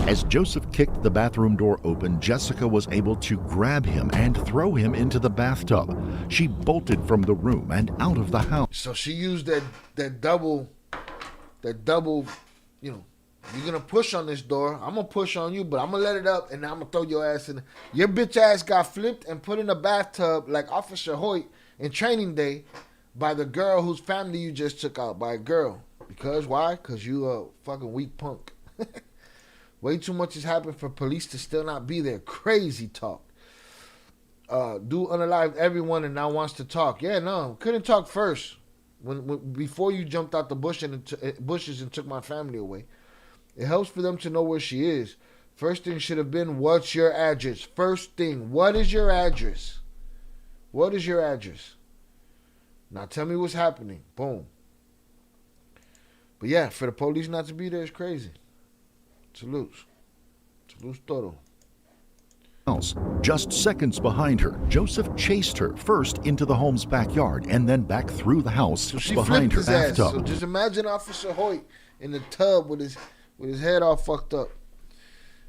As Joseph kicked the bathroom door open, Jessica was able to grab him and throw him into the bathtub. She bolted from the room and out of the house. So she used that double, you know, you're going to push on this door. I'm going to push on you, but I'm going to let it up, and I'm going to throw your ass in. Your bitch ass got flipped and put in a bathtub like Officer Hoyt in Training Day by the girl whose family you just took out, by a girl. Because why? Because you a fucking weak punk. Way too much has happened for police to still not be there. Crazy talk. Do unalive everyone and now wants to talk. Yeah, no, couldn't talk first. When before you jumped out the bushes and took my family away. It helps for them to know where she is. First thing should have been, what's your address? First thing, what is your address? What is your address? Now tell me what's happening. Boom. But yeah, for the police not to be there is crazy. Salutes. Salutes todo. Just seconds behind her, Joseph chased her first into the home's backyard and then back through the house so she behind her his ass. bathtub. So just imagine Officer Hoyt in the tub with his head all fucked up.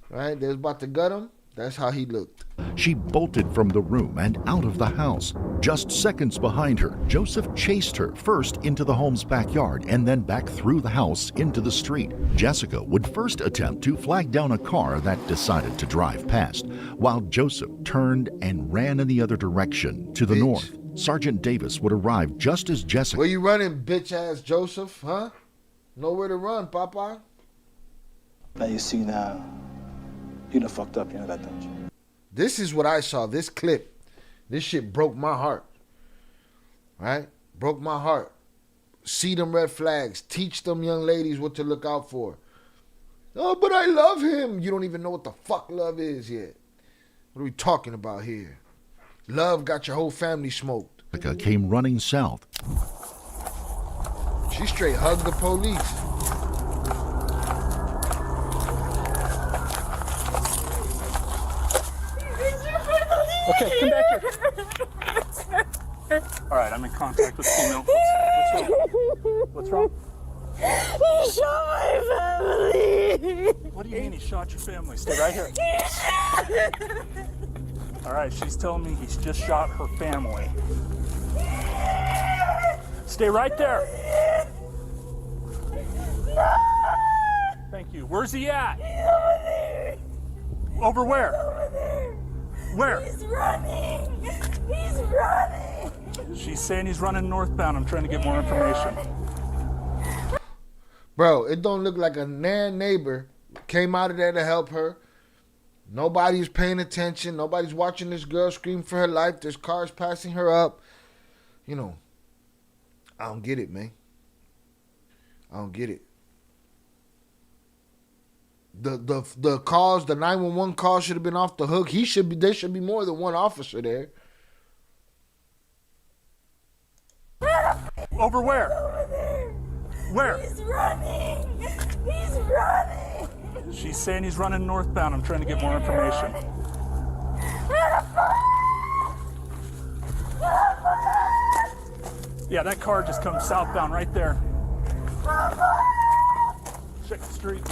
Right? They was about to gut him. That's how he looked. She bolted from the room and out of the house. Just seconds behind her, Joseph chased her first into the home's backyard and then back through the house into the street. Jessica would first attempt to flag down a car that decided to drive past, while Joseph turned and ran in the other direction to the north. Sergeant Davis would arrive just as Jessica... Where you running, bitch-ass Joseph, huh? Nowhere to run, Papa. Now you see now, you done fucked up, you know that, don't you? This is what I saw, this clip. This shit broke my heart. Right? Broke my heart. See them red flags. Teach them young ladies what to look out for. Oh, but I love him. You don't even know what the fuck love is yet. What are we talking about here? Love got your whole family smoked. Jessica came running south. She straight hugged the police. Okay, come back here. All right, I'm in contact with female. What's wrong? He shot my family. What do you mean he shot your family? Stay right here. All right, she's telling me he's just shot her family. Stay right there. Thank you. Where's he at? Over where? Where? He's running. He's running. She's saying he's running northbound. I'm trying to get more information. Bro, it don't look like a neighbor came out of there to help her. Nobody's paying attention. Nobody's watching this girl scream for her life. There's cars passing her up. You know, I don't get it, man. I don't get it. The calls, the 911 call should have been off the hook. There should be more than one officer there. Over where? Where? He's running. He's running. She's saying he's running northbound. I'm trying to get more information. Yeah, that car just comes southbound right there. Check the street.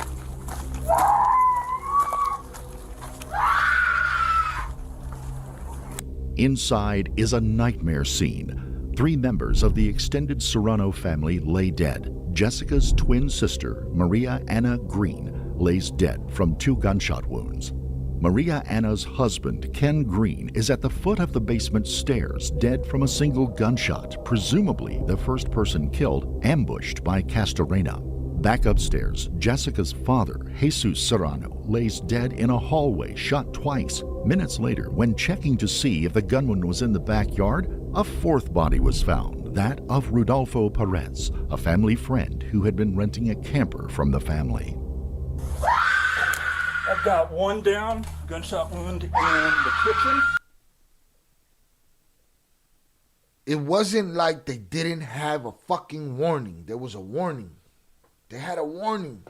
Inside is a nightmare scene. 3 members of the extended Serrano family lay dead. Jessica's twin sister, Maria Anna Green, lays dead from 2 gunshot wounds. Maria Anna's husband, Ken Green, is at the foot of the basement stairs, dead from a single gunshot, presumably the first person killed, ambushed by Castorena. Back upstairs, Jessica's father, Jesus Serrano, lays dead in a hallway, shot twice. Minutes later, when checking to see if the gunman was in the backyard, a fourth body was found, that of Rudolfo Perez, a family friend who had been renting a camper from the family. I've got one down, gunshot wound in the kitchen. It wasn't like they didn't have a fucking warning. There was a warning. They had a warning.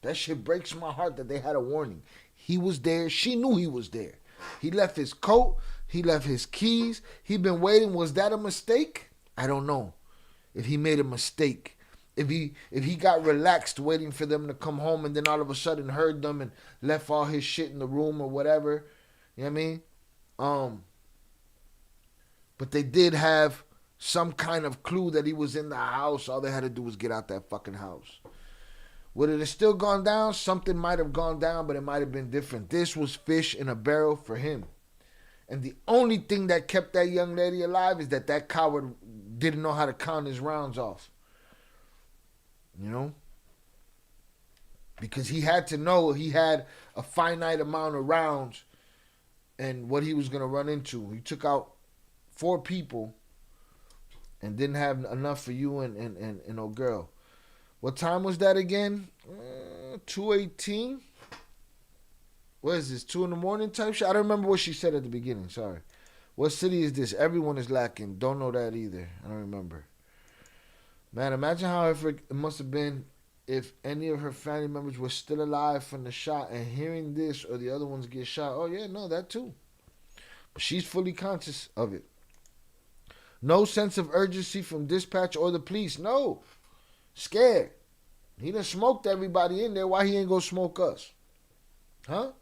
That shit breaks my heart that they had a warning. He was there. She knew he was there. He left his coat. He left his keys. He'd been waiting. Was that a mistake? I don't know. If he made a mistake. If he got relaxed waiting for them to come home and then all of a sudden heard them and left all his shit in the room or whatever. You know what I mean? But they did have some kind of clue that he was in the house. All they had to do was get out that fucking house. Would it have still gone down? Something might have gone down, but it might have been different. This was fish in a barrel for him. And the only thing that kept that young lady alive is that coward didn't know how to count his rounds off. You know? Because he had to know he had a finite amount of rounds and what he was going to run into. He took out 4 people and didn't have enough for you and old girl. What time was that again? 2:18? What is this, 2 in the morning type shit? I don't remember what she said at the beginning, sorry. What city is this? Everyone is lacking. Don't know that either. I don't remember. Man, imagine how it must have been if any of her family members were still alive from the shot and hearing this or the other ones get shot. Oh, yeah, no, that too. But she's fully conscious of it. No sense of urgency from dispatch or the police. No. Scared. He done smoked everybody in there. Why he ain't gonna smoke us? Huh?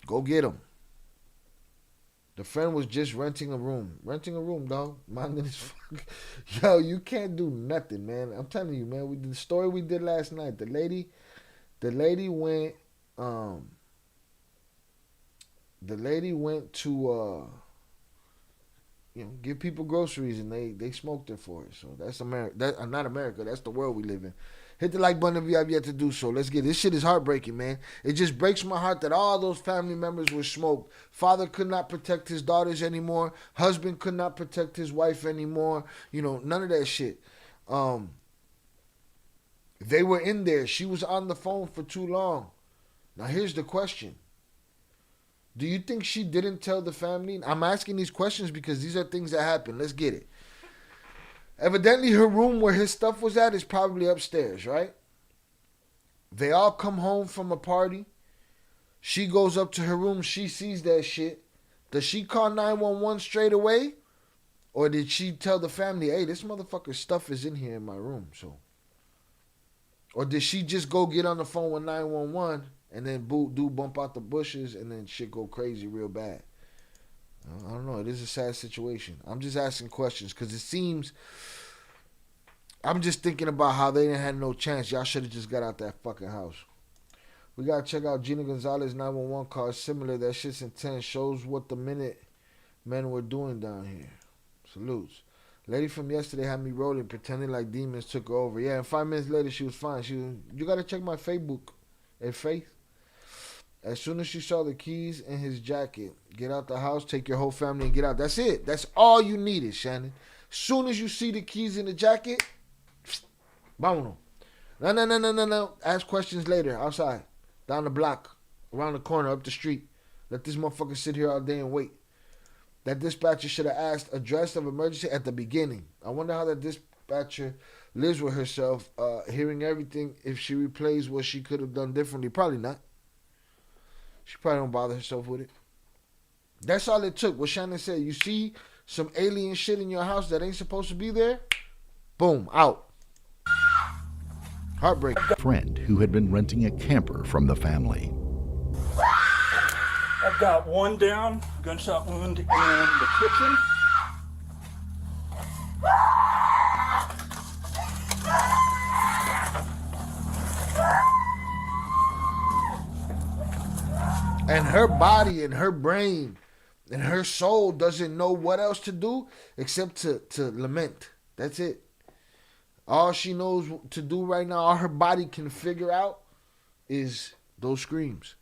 Go get him. The friend was just renting a room. Renting a room, dog. Minding his fuck. Yo, you can't do nothing, man. I'm telling you, man. The story we did last night. The lady went. The lady went to give people groceries and they smoked her for it. So that's America. That not America. That's the world we live in. Hit the like button if you have yet to do so. Let's get it. This shit is heartbreaking, man. It just breaks my heart that all those family members were smoked. Father could not protect his daughters anymore. Husband could not protect his wife anymore. None of that shit. They were in there. She was on the phone for too long. Now here's the question. Do you think she didn't tell the family? I'm asking these questions because these are things that happen. Let's get it. Evidently, her room where his stuff was at is probably upstairs, right? They all come home from a party. She goes up to her room. She sees that shit. Does she call 911 straight away? Or did she tell the family, hey, this motherfucker's stuff is in here in my room, so. Or did she just go get on the phone with 911 and then bump out the bushes and then shit go crazy real bad? I don't know. It is a sad situation. I'm just asking questions because it seems... I'm just thinking about how they didn't have no chance. Y'all should have just got out that fucking house. We got to check out Gina Gonzalez 911 call. It's similar. That shit's intense. Shows what the minute men were doing down here. Salutes. Lady from yesterday had me rolling, pretending like demons took her over. Yeah, and 5 minutes later, she was fine. You got to check my Facebook at Faith. As soon as she saw the keys in his jacket, get out the house, take your whole family and get out. That's it. That's all you needed, Shannon. As soon as you see the keys in the jacket, vámonos. No. Ask questions later, outside, down the block, around the corner, up the street. Let this motherfucker sit here all day and wait. That dispatcher should have asked address of emergency at the beginning. I wonder how that dispatcher lives with herself, hearing everything, if she replays what she could have done differently. Probably not. She probably don't bother herself with it. That's all it took. What Shannon said. You see some alien shit in your house that ain't supposed to be there? Boom, out. Heartbreak. Friend who had been renting a camper from the family. I've got one down, gunshot wound in the kitchen. And her body and her brain and her soul doesn't know what else to do except to lament. That's it. All she knows to do right now, all her body can figure out, is those screams.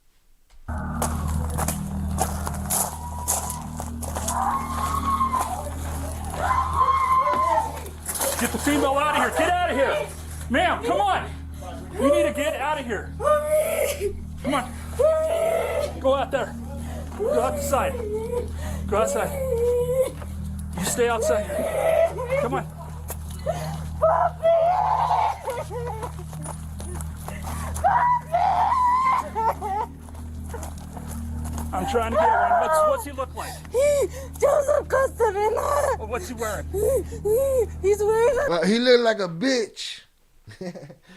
Get the female out of here. Get out of here. Ma'am, come on. You need to get out of here. Come on. Go out there. Go outside. Go outside. You stay outside. Come on. I'm trying to get one. What's he look like? Joseph Castorena. Well, what's he wearing? He's wearing He look like a bitch.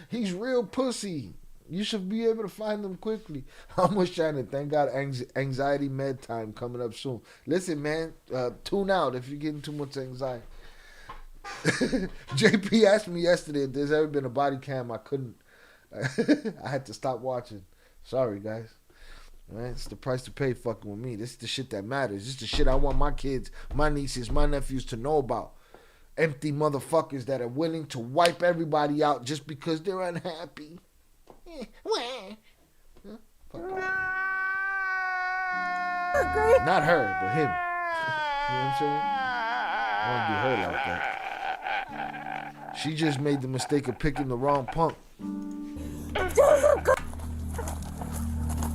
He's real pussy. You should be able to find him quickly. Almost trying to thank God anxiety med time coming up soon. Listen, man, tune out if you're getting too much anxiety. JP asked me yesterday if there's ever been a body cam. I couldn't. I had to stop watching. Sorry, guys. Right? It's the price to pay fucking with me. This is the shit that matters. This is the shit I want my kids, my nieces, my nephews to know about. Empty motherfuckers that are willing to wipe everybody out just because they're unhappy. Not her, but him. You know what I'm saying? I don't do her like that. She just made the mistake of picking the wrong punk.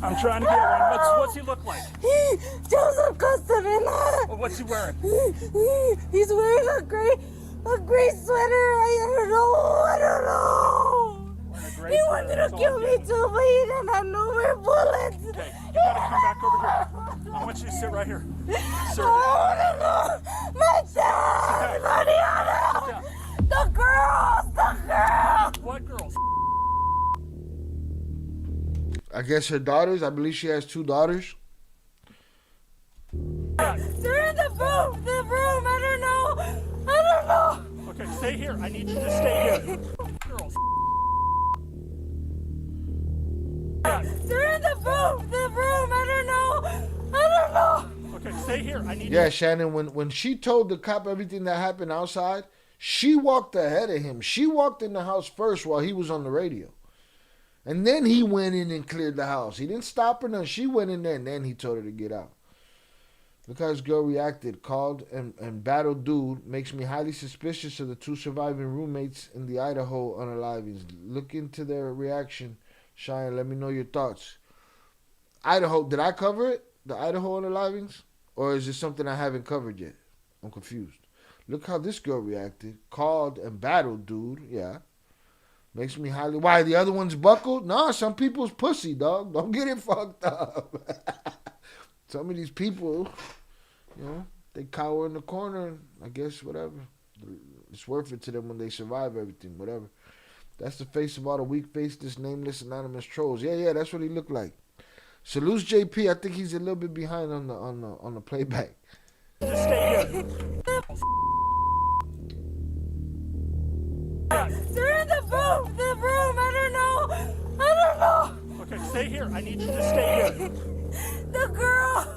I'm trying to get one. What's he look like? Joseph Castorena. Well, what's he wearing? He's wearing a gray sweater. I don't know. He wanted to kill me too, but he didn't have no more bullets. Okay, you gotta come back over here. I want you to sit right here. Sir. Oh, no. My dad, Mariana. The girls. What girls? I guess her daughters. I believe she has 2 daughters. They're in the room. I don't know. Okay, stay here. I need you to stay here. Girls. They're in the room. I don't know. Okay, stay here. I need Yeah, Shannon, when she told the cop everything that happened outside, she walked ahead of him. She walked in the house first while he was on the radio. And then he went in and cleared the house. He didn't stop her, no. She went in there, and then he told her to get out. Look how this girl reacted. Called and battled dude. Makes me highly suspicious of the 2 surviving roommates in the Idaho unalivings. Look into their reaction. Cheyenne, let me know your thoughts. Idaho, did I cover it? The Idaho unalivings? Or is it something I haven't covered yet? I'm confused. Look how this girl reacted. Called and battled dude. Yeah. Makes me highly... Why, the other one's buckled? Nah, some people's pussy, dog. Don't get it fucked up. Some of these people, you know, they cower in the corner and I guess whatever. It's worth it to them when they survive everything, whatever. That's the face of all the weak faceless, nameless, anonymous trolls. Yeah, that's what he looked like. Salutes JP. I think he's a little bit behind on the playback. Just stay here. They're in the room. I don't know. Okay, stay here. I need you to stay here. The girls.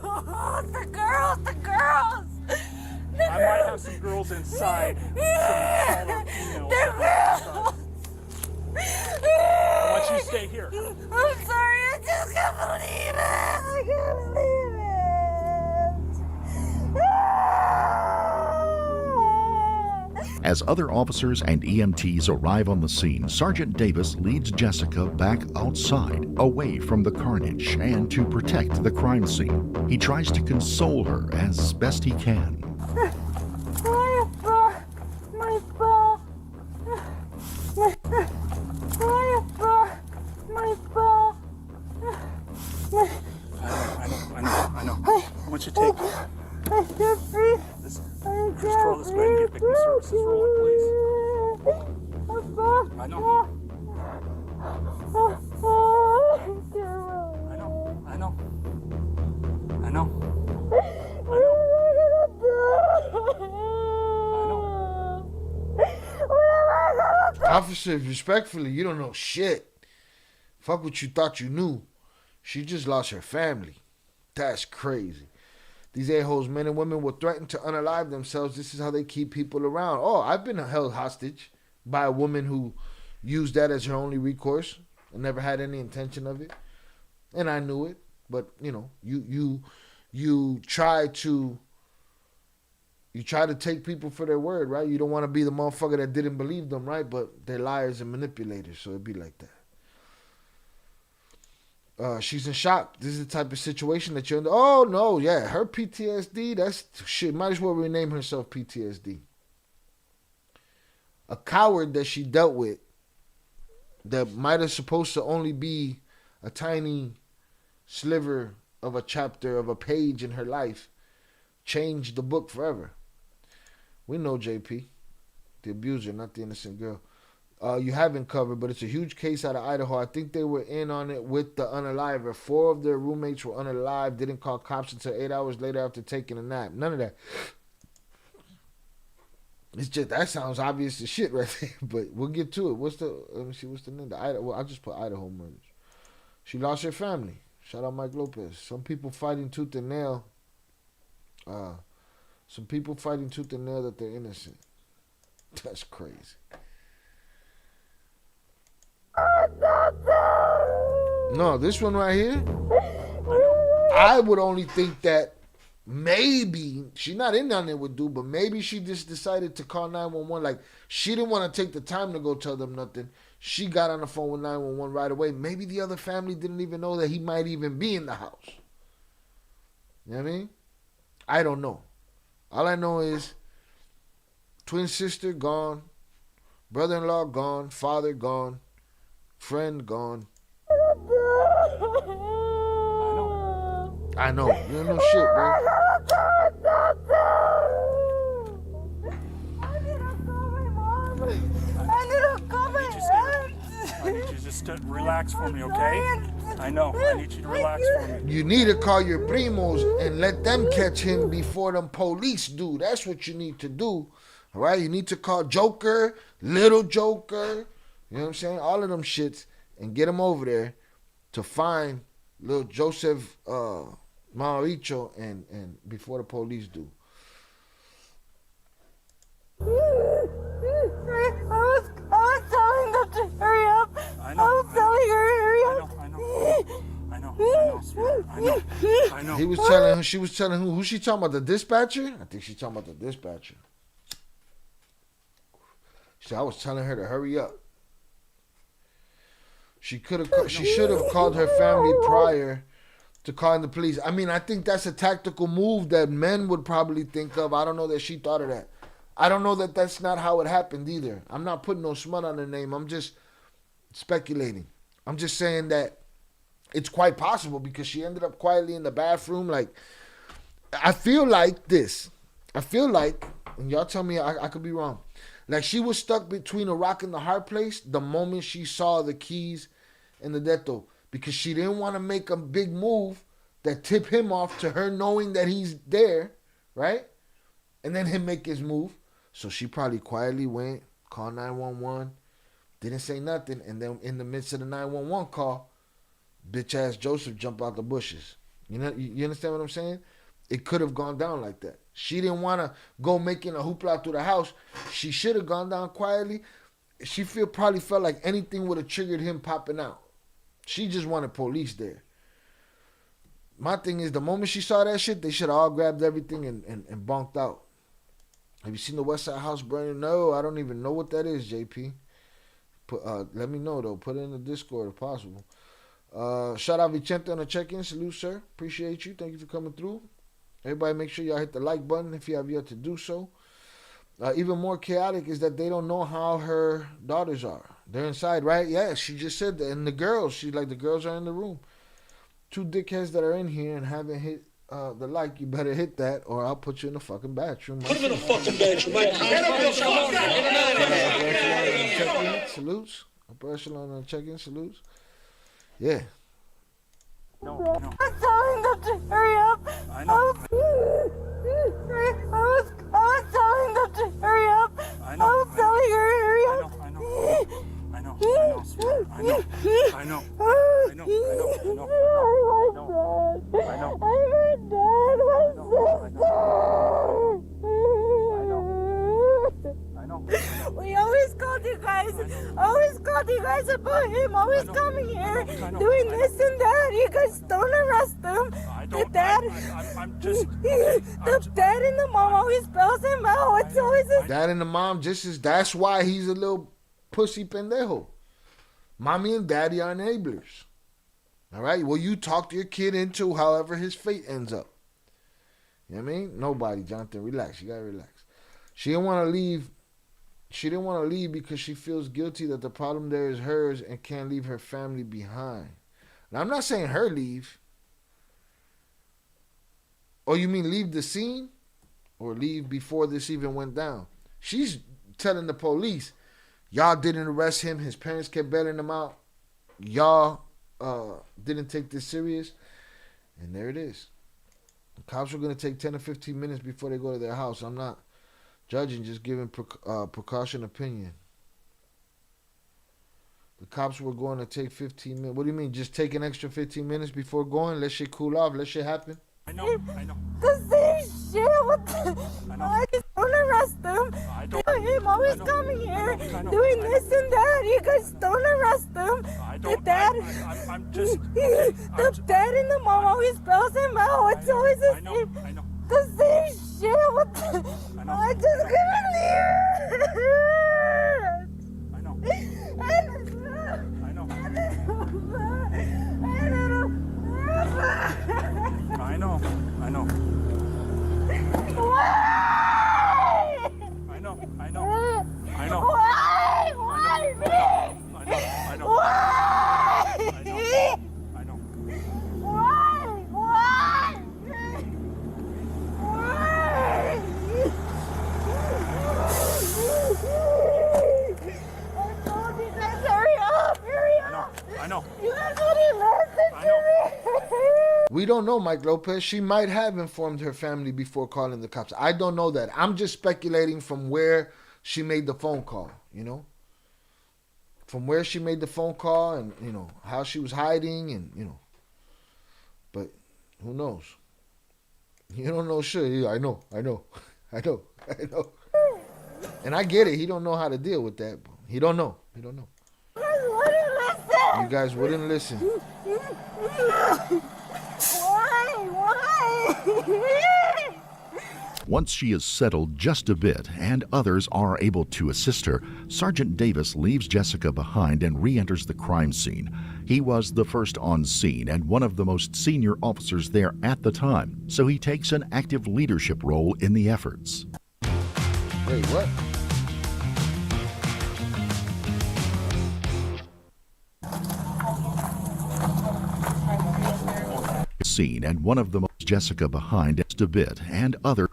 I might have some girls inside. Some They're girls. I want you to stay here. I'm sorry, I just can't believe it. I can't believe it. As other officers and EMTs arrive on the scene, Sergeant Davis leads Jessica back outside, away from the carnage, and to protect the crime scene. He tries to console her as best he can. I know. I want you to take this. Just throw this way and get victim services rolling, please. I know. Officer, respectfully, you don't know shit. Fuck what you thought you knew. She just lost her family. That's crazy. These a-holes, men and women, will threaten to unalive themselves. This is how they keep people around. Oh, I've been held hostage. by a woman who used that as her only recourse and never had any intention of it. And I knew it, but you know, you try to take people for their word, right? You don't want to be the motherfucker that didn't believe them, right? But they're liars and manipulators, so it'd be like that. She's in shock. This is the type of situation that you're in. Oh, no, yeah. Her PTSD, that's shit. Might as well rename herself PTSD. A coward that she dealt with that might have supposed to only be a tiny sliver of a chapter of a page in her life changed the book forever. We know JP, the abuser, not the innocent girl. You haven't covered, but it's a huge case out of Idaho. I think they were in on it with the unaliver. 4 of their roommates were unalive, didn't call cops until 8 hours later after taking a nap. None of that. It's just, that sounds obvious as shit right there, but we'll get to it. Let me see, what's the name? Well, I'll just put Idaho murders. She lost her family. Shout out Mike Lopez. Some people fighting tooth and nail. Some people fighting tooth and nail that they're innocent. That's crazy. No, this one right here, I would only think that maybe, she's not in on it with dude, but maybe she just decided to call 911. Like, she didn't want to take the time to go tell them nothing. She got on the phone with 911 right away. Maybe the other family didn't even know that he might even be in the house. You know what I mean? I don't know. All I know is twin sister gone, brother-in-law gone, father gone, friend gone. I know. You don't know shit, bro. I need you just to relax for me, okay? I know. I need you to relax for me. You need to call your primos and let them catch him before them police do. That's what you need to do. All right? You need to call Joker, Little Joker, you know what I'm saying? All of them shits, and get them over there to find little Joseph Mauricio and before the police do. I was telling them to hurry up. I was telling her hurry up. I know. He was telling her, she was telling who she talking about, the dispatcher? I think she's talking about the dispatcher. She said, I was telling her to hurry up. She should have called her family prior to calling the police. I mean, I think that's a tactical move that men would probably think of. I don't know that she thought of that. I don't know that that's not how it happened either. I'm not putting no smut on her name. I'm just speculating. I'm just saying that it's quite possible because she ended up quietly in the bathroom. Like, I feel like this. I feel like, and y'all tell me I could be wrong, like she was stuck between a rock and the hard place the moment she saw the keys and the death, because she didn't want to make a big move that tip him off to her knowing that he's there, right? And then him make his move. So she probably quietly went, called 911, didn't say nothing, and then in the midst of the 911 call, bitch ass Joseph jump out the bushes. You know, you understand what I'm saying? It could have gone down like that. She didn't want to go making a hoopla through the house. She should have gone down quietly. She probably felt like anything would have triggered him popping out. She just wanted police there. My thing is, the moment she saw that shit, they should have all grabbed everything and bonked out. Have you seen the West Side House burning? No, I don't even know what that is, JP. Let me know, though. Put it in the Discord if possible. Shout out Vicente on the check-in. Salute, sir. Appreciate you. Thank you for coming through. Everybody make sure y'all hit the like button if you have yet to do so. Even more chaotic is that they don't know how her daughters are. They're inside, right? Yeah, she just said that. And the girls, she's like, the girls are in the room. 2 dickheads that are in here and haven't hit the like, you better hit that or I'll put you in the fucking bathroom. Put him in the fucking bathroom. Salutes. Upper echelon on check-in. Salutes. Yeah. No. I was telling them to hurry up. I know. I was telling them to hurry up. I was telling her hurry up. I know. We always called you guys. Always called you guys about him. Always coming here, doing this and that. You guys don't arrest him. The dad, the dad and the mom always spells him out. It's always his Dad and the mom that's why he's a little pussy pendejo. Mommy and daddy are enablers. All right? Well, you talk your kid into however his fate ends up. You know what I mean? Nobody, Jonathan. Relax. You got to relax. She didn't want to leave. She didn't want to leave because she feels guilty that the problem there is hers and can't leave her family behind. Now, I'm not saying her leave. Oh, you mean leave the scene? Or leave before this even went down? She's telling the police, y'all didn't arrest him. His parents kept bailing him out. Y'all didn't take this serious. And there it is. The cops were going to take 10 or 15 minutes before they go to their house. I'm not judging, just giving precaution opinion. The cops were going to take 15 minutes. What do you mean? Just take an extra 15 minutes before going? Let shit cool off. Let shit happen? I know. the same shit. What the? I just don't arrest him. Him always coming here, doing this and that. You guys don't arrest him. The dad, the dad and the mom always spells him out. It's always the same shit. What the? I just couldn't leave. I know. Why? I know. Why? I know. Why me? I know. Why? I know. Why? Why? I told you guys, hurry up. I know. You guys wouldn't listen to me. We don't know, Mike Lopez. She might have informed her family before calling the cops. I don't know that. I'm just speculating from where she made the phone call, you know? From where she made the phone call and, you know, how she was hiding and, you know. But who knows? You don't know shit. I know. And I get it. He don't know how to deal with that. He don't know. You guys wouldn't listen. Why? Once she is settled just a bit and others are able to assist her, Sergeant Davis leaves Jessica behind and re-enters the crime scene. He was the first on scene and one of the most senior officers there at the time, so he takes an active leadership role in the efforts. Wait, what? Scene and one of the most Jessica behind just a bit and other.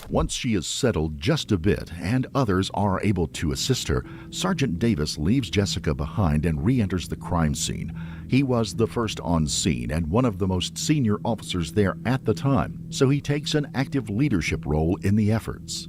Once she is settled just a bit and others are able to assist her, Sergeant Davis leaves Jessica behind and re-enters the crime scene. He was the first on scene and one of the most senior officers there at the time, so he takes an active leadership role in the efforts.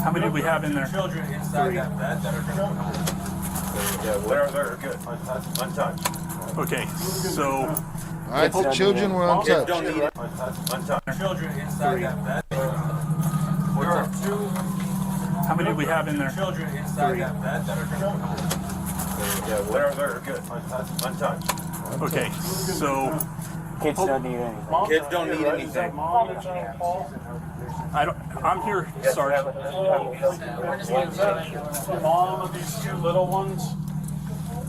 How many do we have in there? Children inside that bed that are going to they're good. Untouched. Okay, so. All right, the children were untouched. Untouched. Children inside that bed. How many do we have in there? Children inside that bed that are going to they're good. Untouched. Okay, so. Kids don't need anything. Kids don't need anything. I'm here, Sergeant. Mom of these two little ones?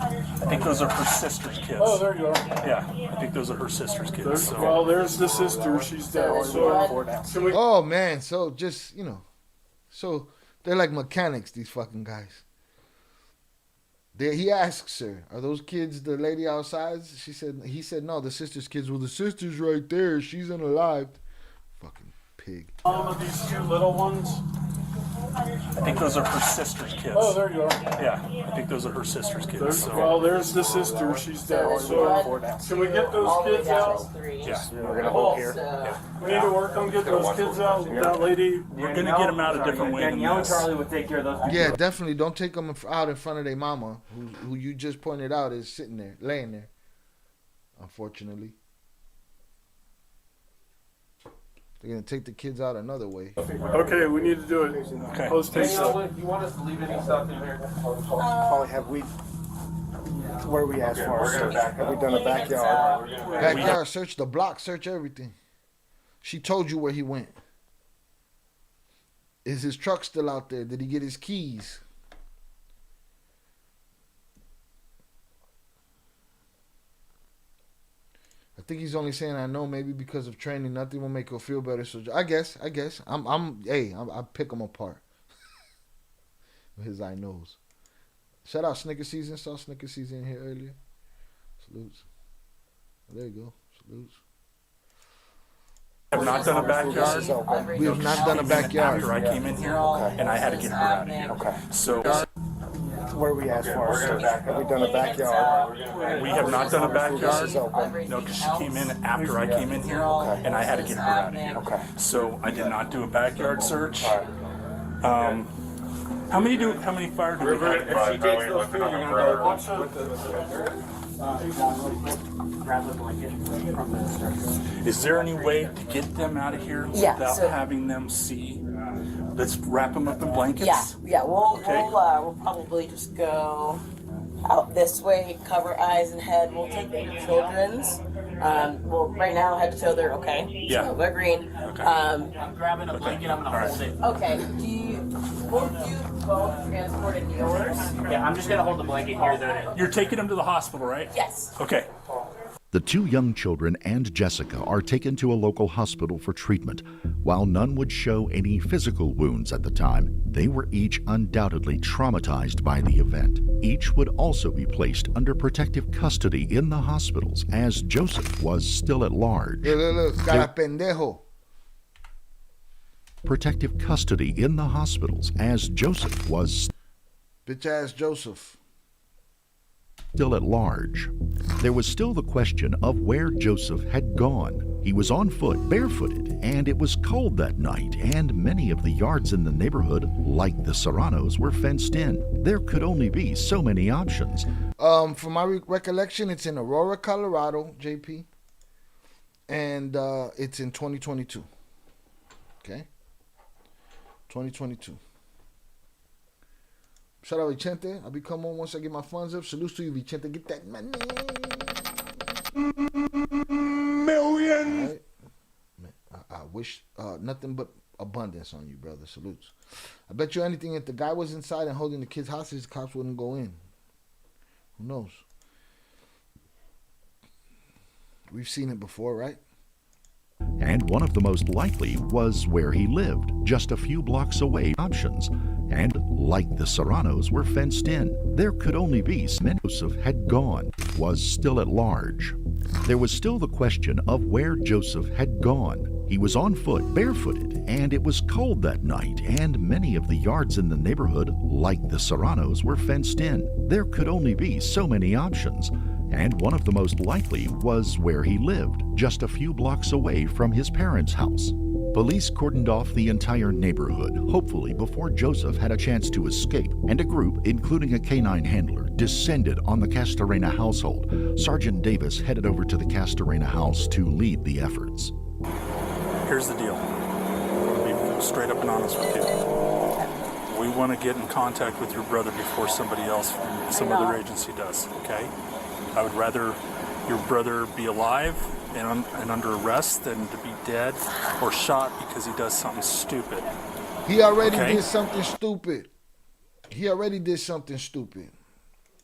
I think those are her sister's kids. Oh, there you are. Yeah, I think those are her sister's kids. So. Well, there's the sister. She's dead. So, oh, man. So just, you know. So they're like mechanics, these fucking guys. He asks her, are those kids the lady outside? He said, no, the sister's kids. Well, the sister's right there. She's unalived. Fucking pig. Mom of these two little ones? I think those are her sister's kids. Oh, there you are. Yeah, I think those are her sister's kids. So. Well, there's the sister. She's dead. So, can we get those kids out? Yeah, we're gonna hold here. Yeah. We need to work on getting those kids out. That lady. We're gonna get them out a different way than this. Charlie would take care of those. Yeah, definitely. Don't take them out in front of their mama, who you just pointed out is sitting there, laying there. Unfortunately. They're going to take the kids out another way. Okay, we need to do it. Okay. Post haste. You want us to leave any stuff in here? Polly, have we, where we asked for our search? Have we done a backyard? Backyard, search the block, search everything. She told you where he went. Is his truck still out there? Did he get his keys? I think he's only saying I know, maybe because of training, nothing will make her feel better. So I guess, I pick him apart. His I knows. Shout out Snicker Season. Saw Snicker Season here earlier. Salutes. There you go. Salutes. I have not done a backyard. We have not done a backyard. After I came in here, and I had to get her out of here. Okay. So. Where we asked for our search? Have we done a backyard? We have not done a backyard. No, because she came in after I came in here, and I had to get her out of here. Okay. So I did not do a backyard search. How many fire do we have? If she takes those two, you're gonna grab the blanket from the structure. Is there any way to get them out of here without having them see? Let's wrap them up in blankets. Yeah. We'll probably just go out this way, cover eyes and head. We'll take the children's. Well, right now, head to toe, they're okay. Yeah. So they're green. Okay. I'm grabbing a blanket. I'm gonna hold it. Okay. Will you both transport in yours? Yeah, I'm just gonna hold the blanket here. You're taking them to the hospital, right? Yes. Okay. The two young children and Jessica are taken to a local hospital for treatment. While none would show any physical wounds at the time, they were each undoubtedly traumatized by the event. Each would also be placed under protective custody in the hospitals as Joseph was still at large. Cara pendejo. Protective custody in the hospitals as Joseph was Bitch ass Joseph. Still at large. There was still the question of where Joseph had gone. He was on foot, barefooted, and it was cold that night, and many of the yards in the neighborhood, like the Serranos, were fenced in. There could only be so many options. From my recollection, it's in Aurora, Colorado, JP. And it's in 2022. Okay? 2022. Shout out Vicente. I'll be coming on once I get my funds up. Salute to you, Vicente. Get that money. Million. Right? Man, I wish nothing but abundance on you, brother. Salutes. I bet you anything, if the guy was inside and holding the kids hostage, the cops wouldn't go in. Who knows? We've seen it before, right? And one of the most likely was where he lived, just a few blocks away. Options. And like the Serranos were fenced in, there could only be Joseph had gone, was still at large. There was still the question of where Joseph had gone. He was on foot, barefooted, and it was cold that night, and many of the yards in the neighborhood, like the Serranos, were fenced in. There could only be so many options. And one of the most likely was where he lived, just a few blocks away from his parents' house. Police cordoned off the entire neighborhood, hopefully before Joseph had a chance to escape, and a group, including a canine handler, descended on the Castorena household. Sergeant Davis headed over to the Castorena house to lead the efforts. Here's the deal. I'll be straight up and honest with you. We want to get in contact with your brother before somebody else from some other agency does, okay? I would rather your brother be alive and under arrest than to be dead or shot because he does something stupid. He already did something stupid.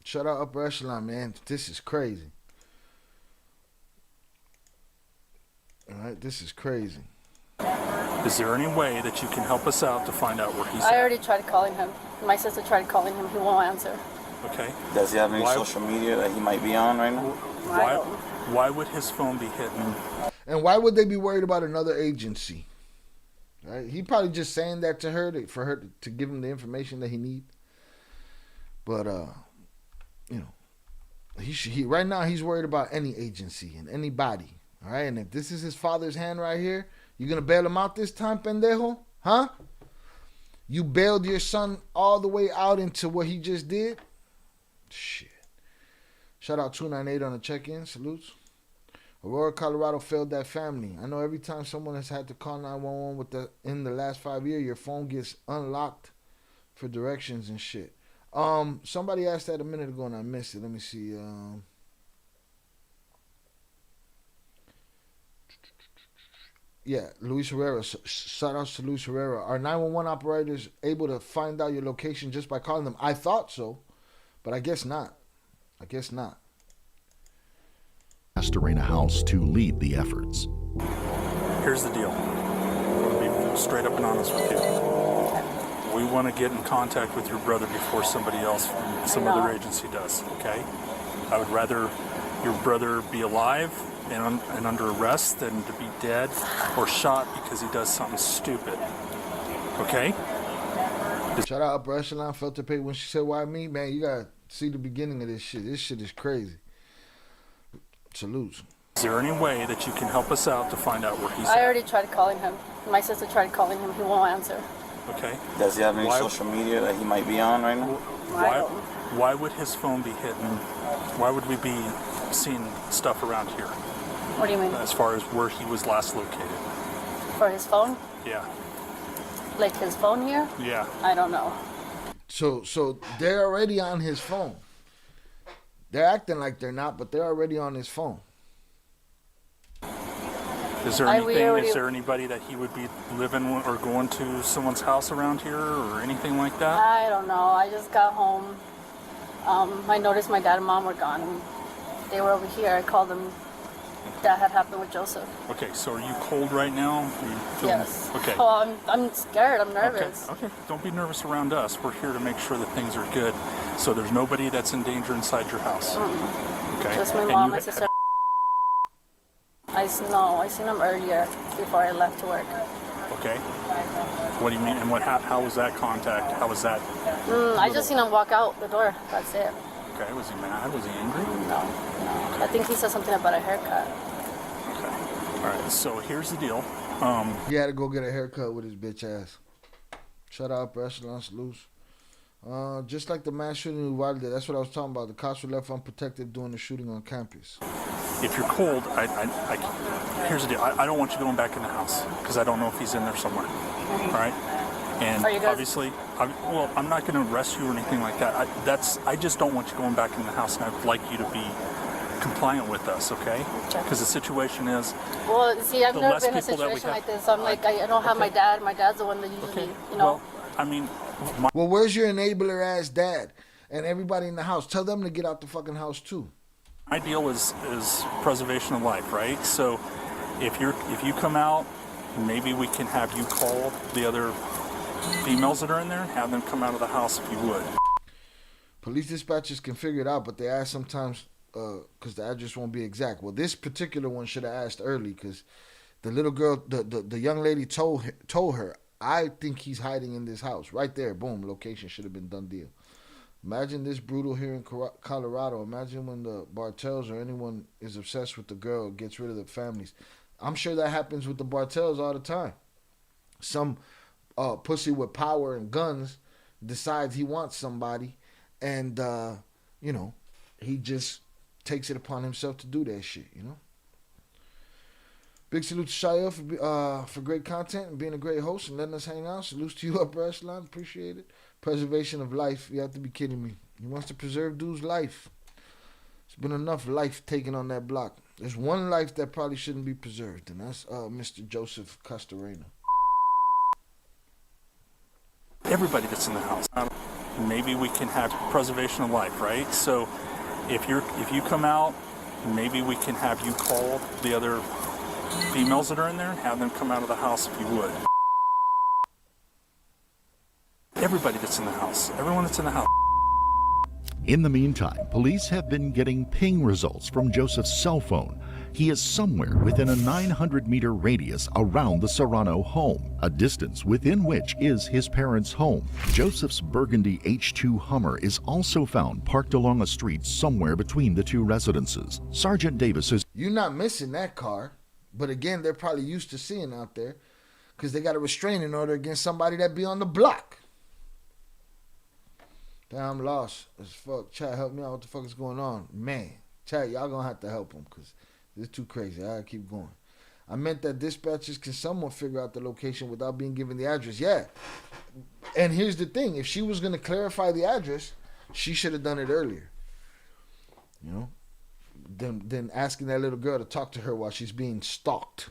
Shout out Upper Echelon, man. This is crazy. All right, this is crazy. Is there any way that you can help us out to find out where he's at? I already tried calling him. My sister tried calling him. He won't answer. Okay. Does he have any social media that he might be on right now? Why would his phone be hidden? And why would they be worried about another agency? Right? He probably just saying that to her for her to give him the information that he need. But you know, he right now he's worried about any agency and anybody. All right, and if this is his father's hand right here, you gonna bail him out this time, pendejo? Huh? You bailed your son all the way out into what he just did? Shit. Shout out 298 on the check-in. Salutes. Aurora, Colorado failed that family. I know every time someone has had to call 911 in the last 5 years, your phone gets unlocked for directions and shit. Somebody asked that a minute ago and I missed it. Let me see. Yeah, Luis Herrera. Shout out to Luis Herrera. Are 911 operators able to find out your location just by calling them? I thought so, but I guess not. I guess not. Castorena House to lead the efforts. Here's the deal. I'm going to be straight up and honest with you. We want to get in contact with your brother before somebody else from some other agency does, okay? I would rather your brother be alive and under arrest than to be dead or shot because he does something stupid, okay? Shout out Upper Echelon, felt the pain when she said, why me? Man, you got to see the beginning of this shit. This shit is crazy. Salute. Is there any way that you can help us out to find out where he's I at? already tried calling him. My sister tried calling him. He won't answer. Okay. Does he have any social media that he might be on right now? Why would his phone be hidden? Why would we be seeing stuff around here? What do you mean? As far as where he was last located. For his phone? Yeah. Like his phone here? Yeah. I don't know. So they're already on his phone. They're acting like they're not, but they're already on his phone. Is there anything? Is there anybody that he would be living or going to someone's house around here or anything like that? I don't know. I just got home. I noticed my dad and mom were gone. They were over here. I called them. That had happened with Joseph. Okay, so are you cold right now? Yes. Okay. Oh, I'm scared. I'm nervous. Okay. Don't be nervous around us. We're here to make sure that things are good. So there's nobody that's in danger inside your house. Okay. Just my mom, my sister. I seen him earlier before I left to work. Okay. What do you mean? And how was that contact? How was that? I just seen him walk out the door. That's it. Okay. Was he mad? Was he angry? No. I think he said something about a haircut. Okay. All right. So here's the deal. He had to go get a haircut with his bitch ass. Shout out Upper Echelon, salutes. Just like the mass shooting in Uvalde, that's what I was talking about. The cops were left unprotected during the shooting on campus. If you're cold, here's the deal. I don't want you going back in the house because I don't know if he's in there somewhere. All right? And obviously, I'm not going to arrest you or anything like that. I just don't want you going back in the house, and I'd like you to be compliant with us, okay? Because the situation is... Well, see, I've never been in a situation like this. I'm like, I don't have my dad. My dad's the one that usually, you know... Well, I mean... Well, where's your enabler ass dad and everybody in the house? Tell them to get out the fucking house too. My deal is preservation of life, right? So if you come out, maybe we can have you call the other females that are in there and have them come out of the house if you would. Police dispatchers can figure it out, but they ask sometimes because the address won't be exact. Well, this particular one should have asked early because the little girl, the young lady told her, I think he's hiding in this house. Right there, boom, location should have been done deal. Imagine this brutal here in Colorado. Imagine when the Bartels or anyone is obsessed with the girl, gets rid of the families. I'm sure that happens with the Bartels all the time. Some pussy with power and guns decides he wants somebody, and he just takes it upon himself to do that shit, you know? Big salute to Shia for great content and being a great host and letting us hang out. Salutes to you, Upper Echelon. Appreciate it. Preservation of life. You have to be kidding me. He wants to preserve dude's life. There's been enough life taken on that block. There's one life that probably shouldn't be preserved, and that's Mr. Joseph Castorena. Everybody that's in the house. Maybe we can have preservation of life, right? So if you come out, maybe we can have you call the other females that are in there and have them come out of the house if you would. Everybody that's in the house. Everyone that's in the house. In the meantime, police have been getting ping results from Joseph's cell phone, He is somewhere within a 900-meter radius around the Serrano home, a distance within which is his parents' home. Joseph's burgundy H2 Hummer is also found parked along a street somewhere between the two residences. Sergeant Davis is... You're not missing that car, but again, they're probably used to seeing out there because they got a restraining order against somebody that be on the block. Damn, I'm lost as fuck. Chat, help me out. What the fuck is going on? Man, chat, y'all gonna have to help him because this is too crazy. I gotta keep going. I meant that dispatchers can somewhat figure out the location without being given the address. Yeah. And here's the thing. If she was gonna clarify the address, she should have done it earlier. You know? Than asking that little girl to talk to her while she's being stalked.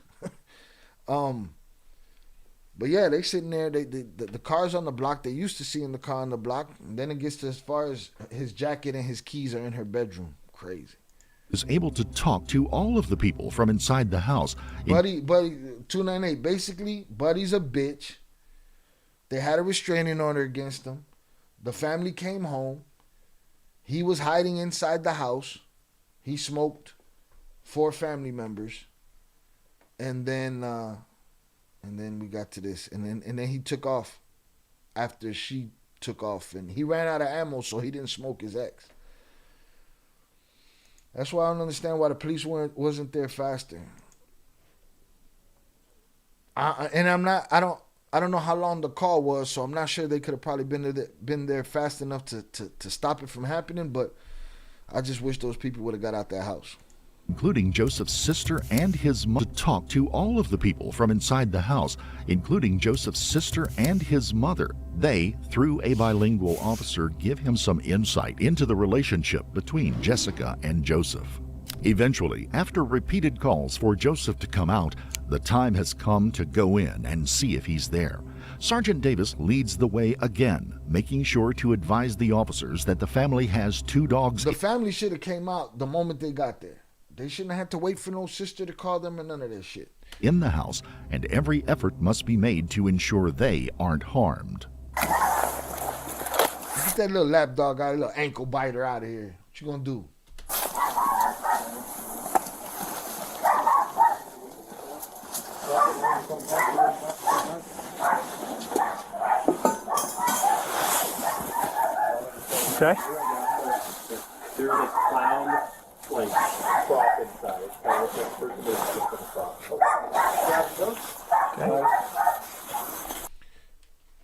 But yeah, they sitting there. The car's on the block. They used to seeing the car on the block. And then it gets to as far as his jacket and his keys are in her bedroom. Crazy. Is able to talk to all of the people from inside the house. Buddy, 298. Basically, Buddy's a bitch. They had a restraining order against him. The family came home. He was hiding inside the house. He smoked 4 family members. And then we got to this. And then he took off after she took off. And he ran out of ammo, so he didn't smoke his ex. That's why I don't understand why the police wasn't there faster. I don't know how long the call was, so I'm not sure they could have probably been there fast enough to stop it from happening, but I just wish those people would have got out that house. Including Joseph's sister and his mother, to talk to all of the people from inside the house, including Joseph's sister and his mother. They, through a bilingual officer, give him some insight into the relationship between Jessica and Joseph. Eventually, after repeated calls for Joseph to come out, the time has come to go in and see if he's there. Sergeant Davis leads the way again, making sure to advise the officers that the family has 2 dogs. The family should have came out the moment they got there. They shouldn't have had to wait for no sister to call them or none of that shit. In the house, and every effort must be made to ensure they aren't harmed. Get that little lap dog out, little ankle biter out of here. What you gonna do? Okay. There's a clown like prop inside. Okay.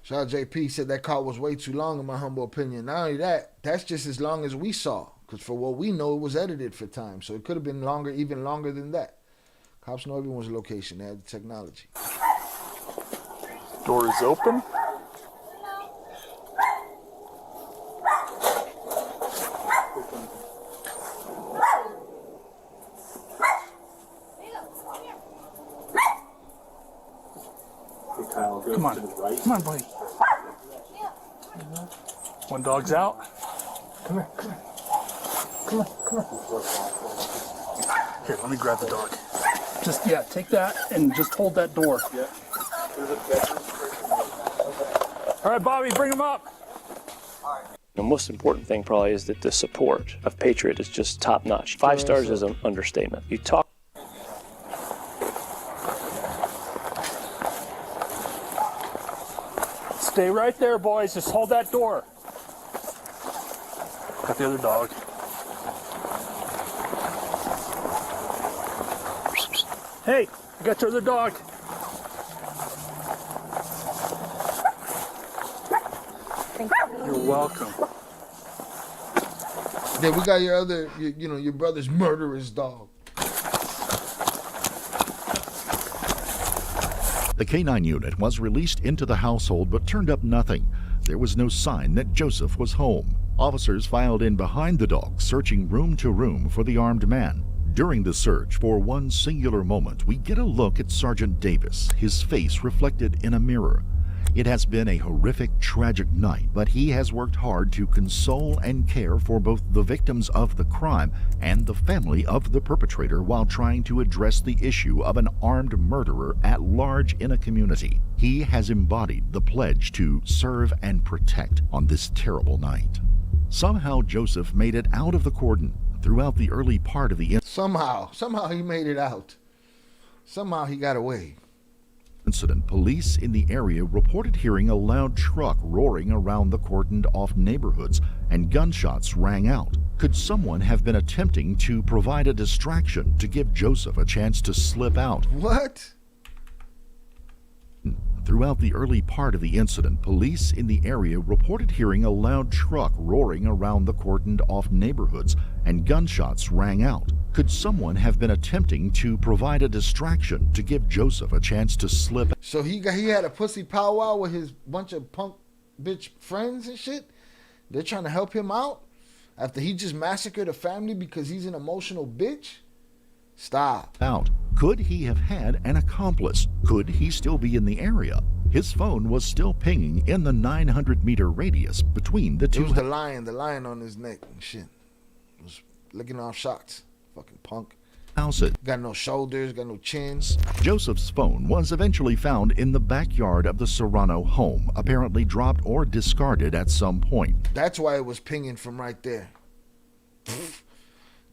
Shout out JP said that call was way too long in my humble opinion. Not only that, that's just as long as we saw. Because for what we know, it was edited for time. So it could have been longer, even longer than that. Cops know everyone's location. They have the technology. Door is open. Come on. Come on, buddy. One dog's out. Come here. Come here. Come on. Come on. Here, let me grab the dog. Just, yeah, take that and just hold that door. Yeah. All right, Bobby, bring him up. The most important thing probably is that the support of Patriot is just top notch. 5 stars is an understatement. You talk. Stay right there, boys. Just hold that door. Got the other dog. Hey, I got your other dog. You're welcome. Yeah, we got your other, your brother's murderous dog. The K-9 unit was released into the household but turned up nothing. There was no sign that Joseph was home. Officers filed in behind the dog, searching room to room for the armed man. During the search, for one singular moment, we get a look at Sergeant Davis, his face reflected in a mirror. It has been a horrific, tragic night, but he has worked hard to console and care for both the victims of the crime and the family of the perpetrator while trying to address the issue of an armed murderer at large in a community. He has embodied the pledge to serve and protect on this terrible night. Somehow Joseph made it out of the cordon. Throughout the early part of the Somehow he made it out. Somehow he got away. incident, police in the area reported hearing a loud truck roaring around the cordoned-off neighborhoods, and gunshots rang out. Could someone have been attempting to provide a distraction to give Joseph a chance to slip out? What? Throughout the early part of the incident, police in the area reported hearing a loud truck roaring around the cordoned-off neighborhoods, and gunshots rang out. Could someone have been attempting to provide a distraction to give Joseph a chance to slip out? So he had a pussy powwow with his bunch of punk bitch friends and shit? They're trying to help him out? After he just massacred a family because he's an emotional bitch? Stop. Out. Could he have had an accomplice? Could he still be in the area? His phone was still pinging in the 900-meter radius between the two. It was the lion on his neck and shit. It was licking off shots. Fucking punk. Houses. Got no shoulders, got no chins. Joseph's phone was eventually found in the backyard of the Serrano home, apparently dropped or discarded at some point. That's why it was pinging from right there.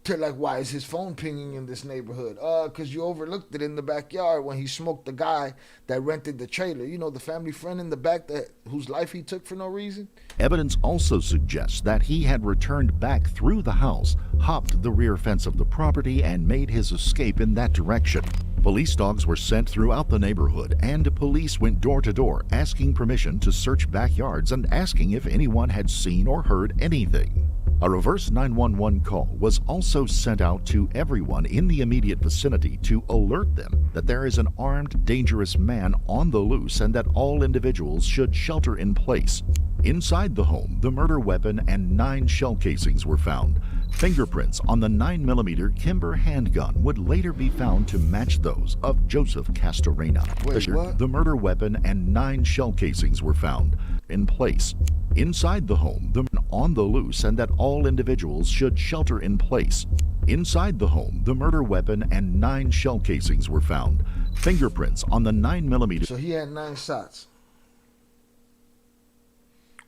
They're like, why is his phone pinging in this neighborhood? Because you overlooked it in the backyard when he smoked the guy that rented the trailer. You know, the family friend in the back whose life he took for no reason? Evidence also suggests that he had returned back through the house, hopped the rear fence of the property, and made his escape in that direction. Police dogs were sent throughout the neighborhood, and police went door to door asking permission to search backyards and asking if anyone had seen or heard anything. A reverse 911 call was also sent out to everyone in the immediate vicinity to alert them that there is an armed, dangerous man on the loose and that all individuals should shelter in place. Inside the home, the murder weapon and 9 shell casings were found. Fingerprints on the 9mm Kimber handgun would later be found to match those of Joseph Castorena. The murder weapon and 9 shell casings were found in place. Inside the home, the man on the loose and that all individuals should shelter in place. Inside the home, the murder weapon and 9 shell casings were found. Fingerprints on the 9mm. So he had 9 shots.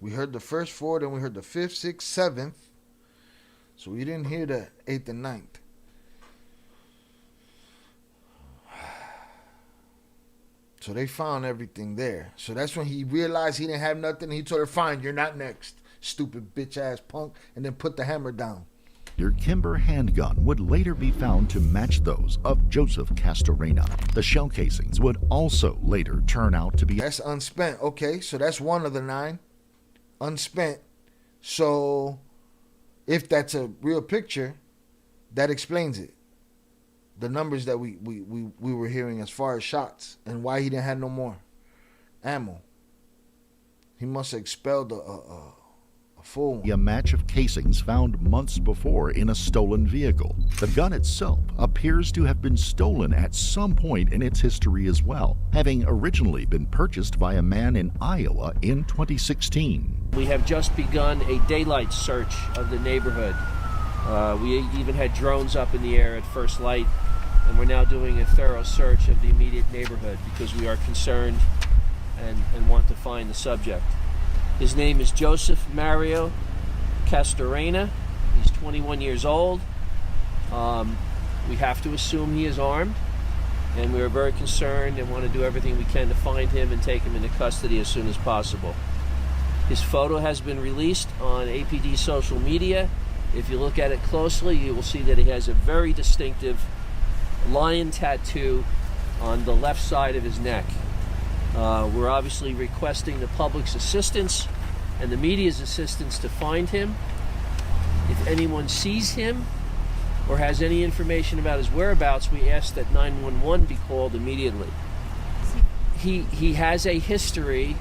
We heard the first 4, then we heard the 5th, 6th, 7th. So we didn't hear the 8th and 9th. So they found everything there. So that's when he realized he didn't have nothing. He told her, fine, you're not next, stupid bitch-ass punk, and then put the hammer down. Your Kimber handgun would later be found to match those of Joseph Castorena. The shell casings would also later turn out to be... That's unspent. Okay, so that's one of the 9. Unspent. So if that's a real picture, that explains it. The numbers that we were hearing as far as shots and why he didn't have no more ammo. He must have expelled a full one. A match of casings found months before in a stolen vehicle. The gun itself appears to have been stolen at some point in its history as well, having originally been purchased by a man in Iowa in 2016. We have just begun a daylight search of the neighborhood. We even had drones up in the air at first light, and we're now doing a thorough search of the immediate neighborhood because we are concerned and want to find the subject. His name is Joseph Mario Castorena. He's 21 years old. We have to assume he is armed, and we are very concerned and want to do everything we can to find him and take him into custody as soon as possible. His photo has been released on APD social media. If you look at it closely, you will see that he has a very distinctive lion tattoo on the left side of his neck. We're obviously requesting the public's assistance and the media's assistance to find him. If anyone sees him or has any information about his whereabouts, we ask that 911 be called immediately. He has a history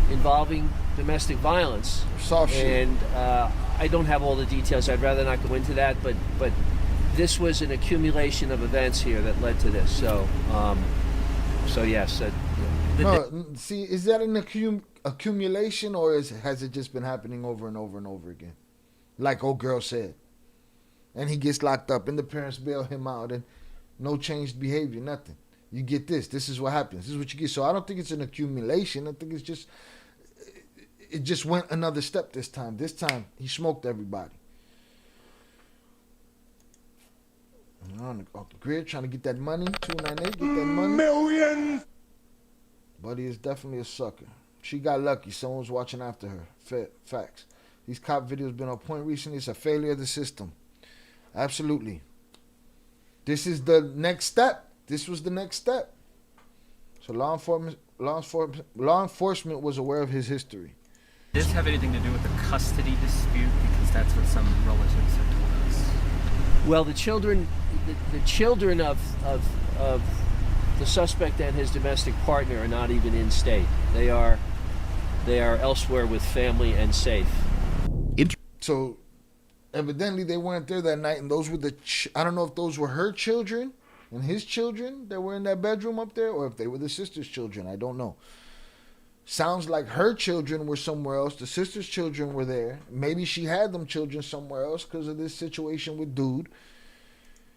involving domestic violence. Soft shit. And I don't have all the details. I'd rather not go into that, but this was an accumulation of events here that led to this. So yes. See, is that an accumulation, or has it just been happening over and over and over again? Like old girl said. And he gets locked up, and the parents bail him out, and no changed behavior, nothing. You get this. This is what happens. This is what you get. So I don't think it's an accumulation. I think it's just, it just went another step this time. This time, he smoked everybody. On the grid, trying to get that money. 298, get that money. Millions. Buddy is definitely a sucker. She got lucky. Someone was watching after her. Facts. These cop videos been on point recently. It's a failure of the system. Absolutely. This is the next step. This was the next step. So law enforcement was aware of his history. Does this have anything to do with the custody dispute? Because that's what some relatives have told us. Well, the children of the suspect and his domestic partner are not even in state. They are elsewhere with family and safe. So evidently they weren't there that night, and those were I don't know if those were her children and his children that were in that bedroom up there, or if they were the sister's children. I don't know. Sounds like her children were somewhere else. The sister's children were there. Maybe she had them children somewhere else because of this situation with dude.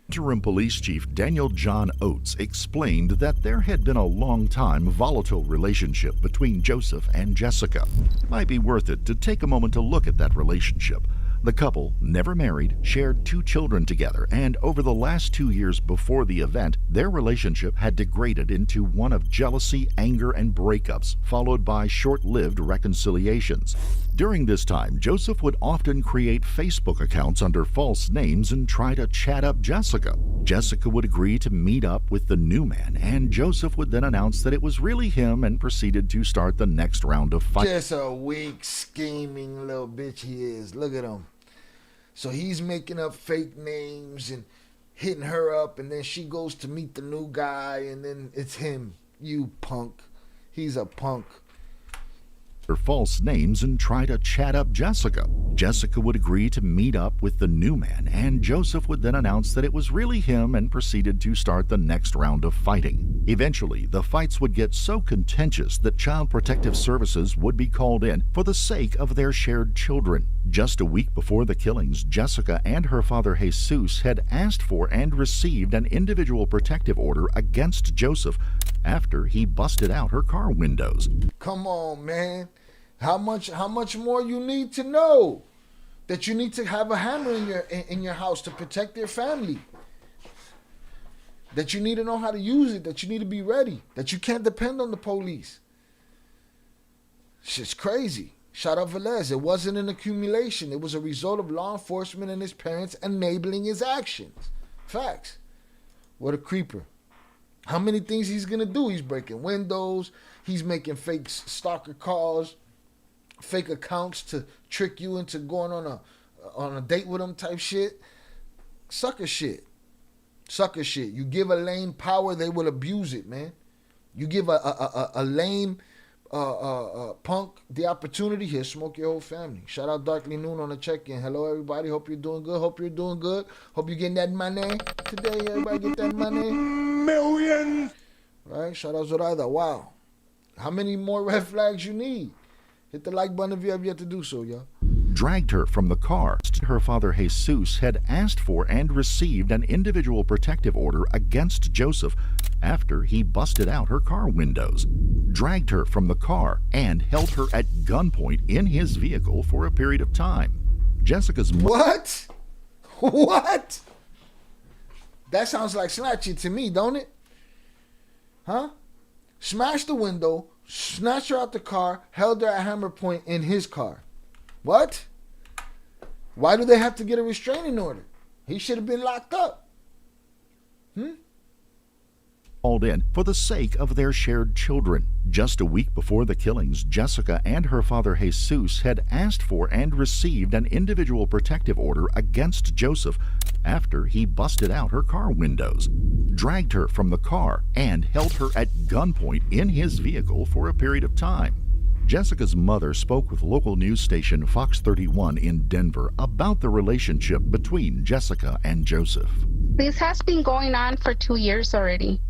Interim Police Chief Daniel John Oates explained that there had been a long-time volatile relationship between Joseph and Jessica. It might be worth it to take a moment to look at that relationship. The couple, never married, shared 2 children together, and over the last 2 years before the event, their relationship had degraded into one of jealousy, anger, and breakups, followed by short-lived reconciliations. During this time, Joseph would often create Facebook accounts under false names and try to chat up Jessica. Jessica would agree to meet up with the new man, and Joseph would then announce that it was really him and proceeded to start the next round of fights. Just a weak, scheming little bitch he is. Look at him. So he's making up fake names and hitting her up, and then she goes to meet the new guy, and then it's him. You punk. He's a punk. False names and try to chat up Jessica. Jessica would agree to meet up with the new man, and Joseph would then announce that it was really him and proceeded to start the next round of fighting. Eventually, the fights would get so contentious that Child Protective Services would be called in for the sake of their shared children. Just a week before the killings, Jessica and her father Jesus had asked for and received an individual protective order against Joseph after he busted out her car windows. Come on, man. How much more you need to know? That you need to have a hammer in your house to protect your family. That you need to know how to use it. That you need to be ready. That you can't depend on the police. Shit's crazy. Shout out Velez. It wasn't an accumulation. It was a result of law enforcement and his parents enabling his actions. Facts. What a creeper. How many things he's gonna do? He's breaking windows. He's making fake stalker calls. Fake accounts to trick you into going on a date with him type shit. Sucker shit. Sucker shit. You give a lame power, they will abuse it, man. You give a lame punk the opportunity, he'll smoke your whole family. Shout out Darkly Noon on the check-in. Hello, everybody. Hope you're doing good. Hope you're doing good. Hope you're getting that money today. Everybody get that money. Millions. Right? Shout out Zoraida. Wow. How many more red flags you need? Hit the like button if you have yet to do so, y'all. Dragged her from the car. Her father Jesus had asked for and received an individual protective order against Joseph after he busted out her car windows. Dragged her from the car and held her at gunpoint in his vehicle for a period of time. Jessica's What? What? That sounds like snatching to me, don't it? Huh? Smashed the window, snatched her out the car, held her at hammer point in his car. What? Why do they have to get a restraining order? He should have been locked up. Called in for the sake of their shared children. Just a week before the killings, Jessica and her father Jesus had asked for and received an individual protective order against Joseph after he busted out her car windows, dragged her from the car, and held her at gunpoint in his vehicle for a period of time. Jessica's mother spoke with local news station Fox 31 in Denver about the relationship between Jessica and Joseph. This has been going on for 2 years already.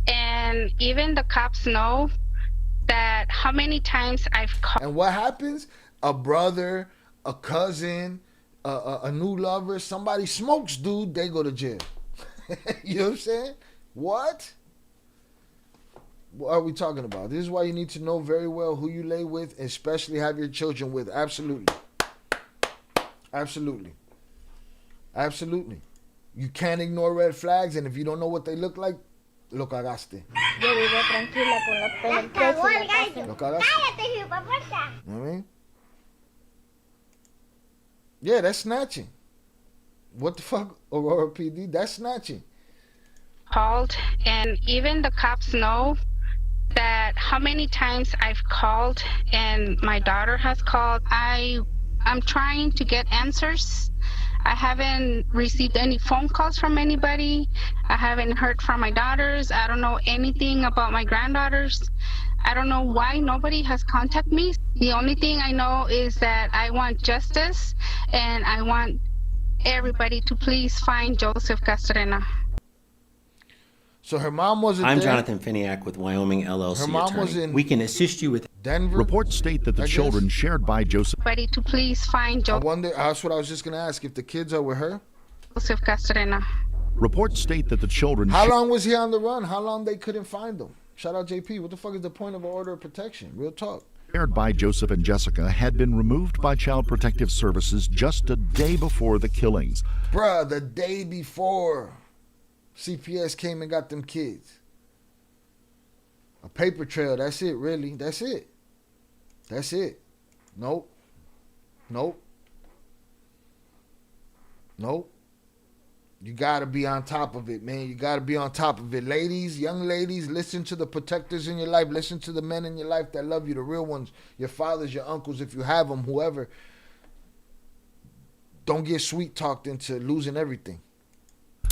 And even the cops know that how many times I've called. And what happens? A brother, a cousin, a new lover, somebody smokes, dude, they go to jail. You know what I'm saying? What are we talking about? This is why you need to know very well who you lay with, especially have your children with. Absolutely. Absolutely. Absolutely. You can't ignore red flags, and if you don't know what they look like, lo cagaste. Yo vivo tranquila con los pelos en la casa. Lo cagaste. You know what I mean? Yeah, that's snatching. What the fuck, Aurora PD? That's snatching. Called, and even the cops know that how many times I've called and my daughter has called. I'm trying to get answers. I haven't received any phone calls from anybody. I haven't heard from my daughters. I don't know anything about my granddaughters. I don't know why nobody has contacted me. The only thing I know is that I want justice, and I want everybody to please find Joseph Castorena. So her mom wasn't I'm there. Jonathan Finiak with Wyoming LLC Her mom attorney. was in We can assist you with Denver. Reports state that the children shared by Joseph. Everybody to please find I wonder, that's what I was just going to ask, if the kids are with her. Joseph Castorena. Reports state that the children. How long was he on the run? How long they couldn't find him? Shout out JP. What the fuck is the point of an order of protection? Real talk. Shared by Joseph and Jessica had been removed by Child Protective Services just a day before the killings. Bruh, the day before CPS came and got them kids. A paper trail, that's it, really. That's it. That's it. Nope. Nope. Nope. You gotta be on top of it, man. You gotta be on top of it. Ladies, young ladies, listen to the protectors in your life. Listen to the men in your life that love you, the real ones. Your fathers, your uncles, if you have them, whoever. Don't get sweet talked into losing everything.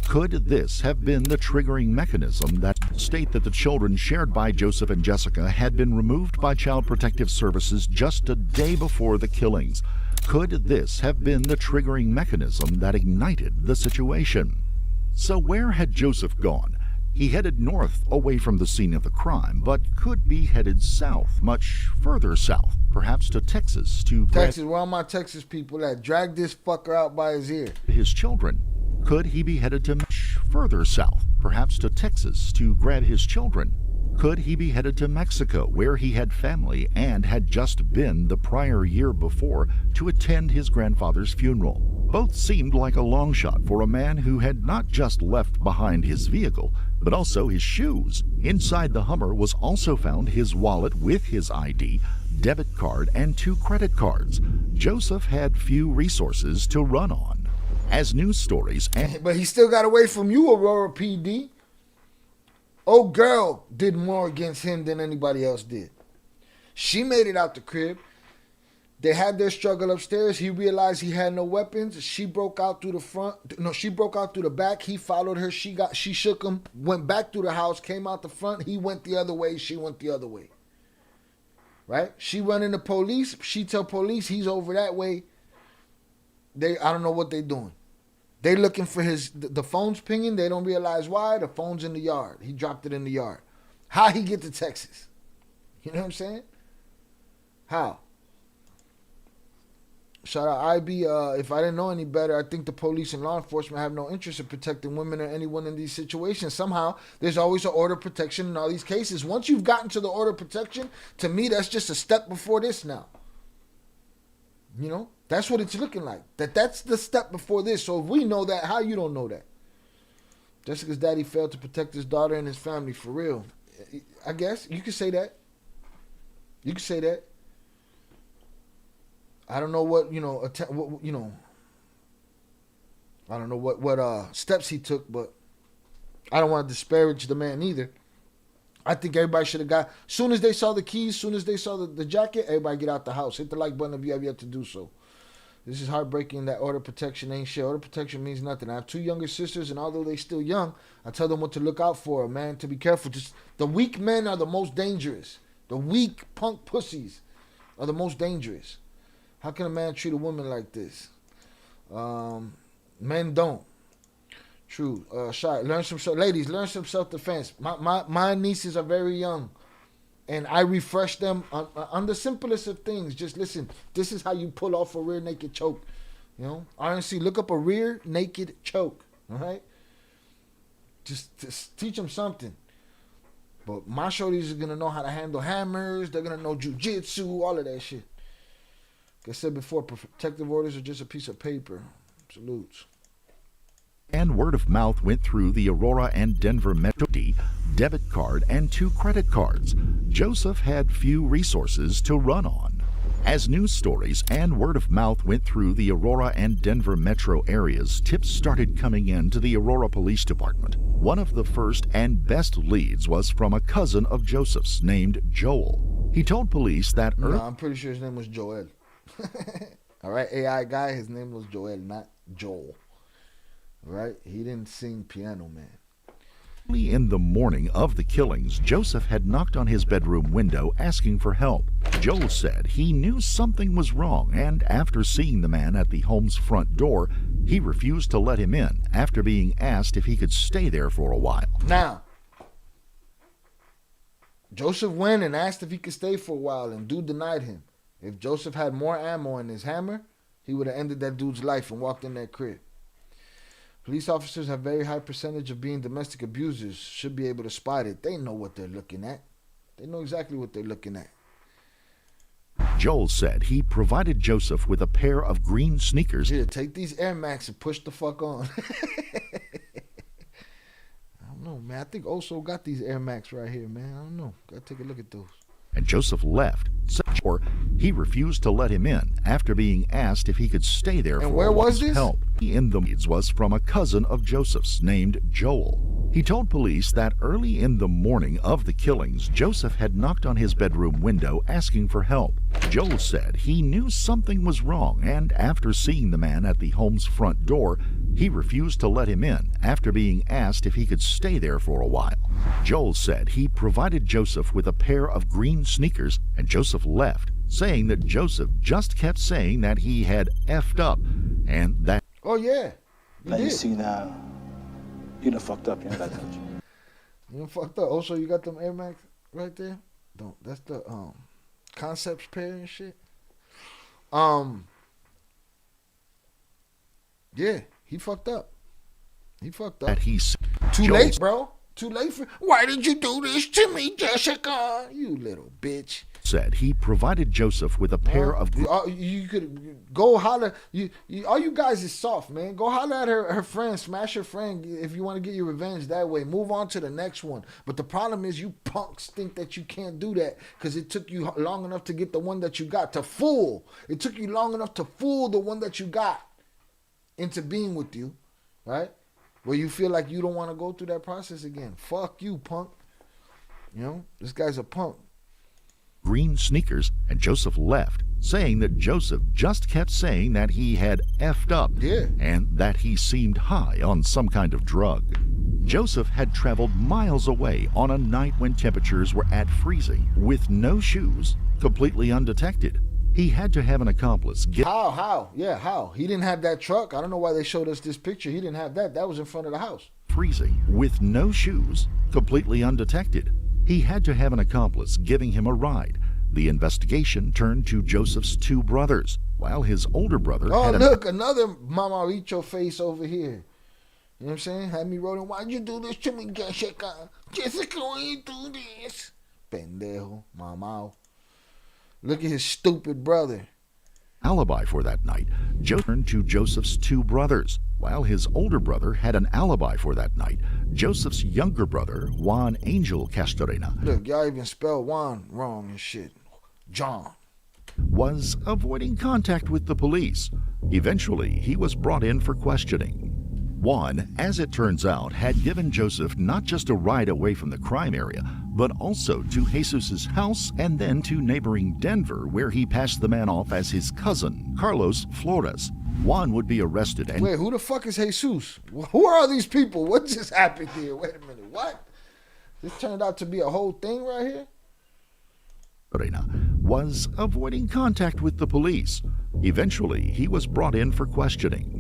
Could this have been the triggering mechanism that state that the children shared by Joseph and Jessica had been removed by Child Protective Services just a day before the killings? Could this have been the triggering mechanism that ignited the situation? So where had Joseph gone? He headed north away from the scene of the crime, but could be headed south, much further south, perhaps to Texas to Texas, where are my Texas people at? Drag this fucker out by his ear. His children. Could he be headed to much further south, perhaps to Texas, to grab his children? Could he be headed to Mexico, where he had family and had just been the prior year before to attend his grandfather's funeral? Both seemed like a long shot for a man who had not just left behind his vehicle, but also his shoes. Inside the Hummer was also found his wallet with his ID, debit card, and 2 credit cards. Joseph had few resources to run on. As news stories but he still got away from you, Aurora PD. Old girl did more against him than anybody else did. She made it out the crib. They had their struggle upstairs. He realized he had no weapons. She broke out through the front. No, she broke out through the back. He followed her. She shook him, went back through the house, came out the front. He went the other way. She went the other way. Right? She running the police. She tell police he's over that way. I don't know what they doing. They looking for the phone's pinging. They don't realize why. The phone's in the yard. He dropped it in the yard. How he get to Texas? You know what I'm saying? How? Shout out IB. If I didn't know any better, I think the police and law enforcement have no interest in protecting women or anyone in these situations. Somehow, there's always an order of protection in all these cases. Once you've gotten to the order of protection, to me, that's just a step before this now. You know? That's what it's looking like. That's the step before this. So if we know that, how you don't know that? Jessica's daddy failed to protect his daughter and his family for real. I guess you could say that. You could say that. I don't know what I don't know what steps he took, but I don't want to disparage the man either. I think everybody should have got. Soon as they saw the keys, soon as they saw the jacket, everybody get out the house. Hit the like button if you have yet to do so. This is heartbreaking that order protection ain't shit. Order protection means nothing. I have 2 younger sisters, and although they still young, I tell them what to look out for, man, to be careful. Just the weak men are the most dangerous. The weak punk pussies are the most dangerous. How can a man treat a woman like this? Men don't. True. Shy. Ladies, learn some self-defense. My nieces are very young. And I refresh them on the simplest of things. Just listen, this is how you pull off a rear naked choke. You know, RNC, look up a rear naked choke. All right? Just teach them something. But my shorties are going to know how to handle hammers. They're going to know jujitsu, all of that shit. Like I said before, protective orders are just a piece of paper. Salutes. and word of mouth went through the Aurora and Denver Metro debit card and 2 credit cards. Joseph had few resources to run on. As news stories and word of mouth went through the Aurora and Denver metro areas, tips started coming in to the Aurora Police Department. One of the first and best leads was from a cousin of Joseph's named Joel. He told police that No, I'm pretty sure his name was Joel. All right, AI guy, his name was Joel, not Joel. All right, he didn't sing Piano Man. early in the morning of the killings, Joseph had knocked on his bedroom window asking for help. Joel said he knew something was wrong, and after seeing the man at the home's front door, he refused to let him in after being asked if he could stay there for a while. Now, Joseph went and asked if he could stay for a while, and dude denied him. If Joseph had more ammo in his hammer, he would have ended that dude's life and walked in that crib. Police officers have very high percentage of being domestic abusers. Should be able to spot it. They know what they're looking at. They know exactly what they're looking at. Joel said he provided Joseph with a pair of green sneakers. Here, take these Air Max and push the fuck on. I don't know, man. I think Oso got these Air Max right here, man. I don't know. Gotta take a look at those. And Joseph left. Or he refused to let him in after being asked if he could stay there for where was this? help. In the leads was from a cousin of Joseph's named Joel. He told police that early in the morning of the killings, Joseph had knocked on his bedroom window asking for help. Joel said he knew something was wrong, and after seeing the man at the home's front door, he refused to let him in after being asked if he could stay there for a while. Joel said he provided Joseph with a pair of green sneakers, and Joseph left, saying that Joseph just kept saying that he had effed up, and that... Oh, yeah. Now you see now, you done fucked up, you know that, don't you? You done fucked up. Also, you got them Air Max right there? Don't. That's the Concepts pair and shit. Yeah, he fucked up. He fucked up. That he's too late, bro. Too late for... Why did you do this to me, Jessica? You little bitch. Said he provided Joseph with a pair of... You could go holler. All you guys is soft, man. Go holler at her friend. Smash her friend if you want to get your revenge that way. Move on to the next one. But the problem is you punks think that you can't do that because it took you long enough to get the one that you got. To fool. It took you long enough to fool the one that you got into being with you, right? Where you feel like you don't want to go through that process again. Fuck you, punk. You know, this guy's a punk. Green sneakers, and Joseph left, saying that Joseph just kept saying that he had effed up, and that he seemed high on some kind of drug. Joseph had traveled miles away on a night when temperatures were at freezing, with no shoes, completely undetected. He had to have an accomplice. How? Yeah, how? He didn't have that truck. I don't know why they showed us this picture. He didn't have that. That was in front of the house. Freezing, with no shoes, completely undetected. He had to have an accomplice giving him a ride. The investigation turned to Joseph's two brothers, while his older brother had look, another Mamarito face over here. You know what I'm saying? Had me rolling, why'd you do this to me, Jessica? Jessica, why you do this? Pendejo, mamao. Look at his stupid brother. Alibi for that night. Joe turned to Joseph's two brothers. While his older brother had an alibi for that night, Joseph's younger brother, Juan Angel Castorena, look, y'all even spelled Juan wrong and shit. John. Was avoiding contact with the police. Eventually, he was brought in for questioning. Juan, as it turns out, had given Joseph not just a ride away from the crime area, but also to Jesus's house and then to neighboring Denver, where he passed the man off as his cousin, Carlos Flores. Juan would be arrested and... Wait, who the fuck is Jesus? Who are all these people? What just happened here? Wait a minute, what? This turned out to be a whole thing right here? Was avoiding contact with the police. Eventually, he was brought in for questioning.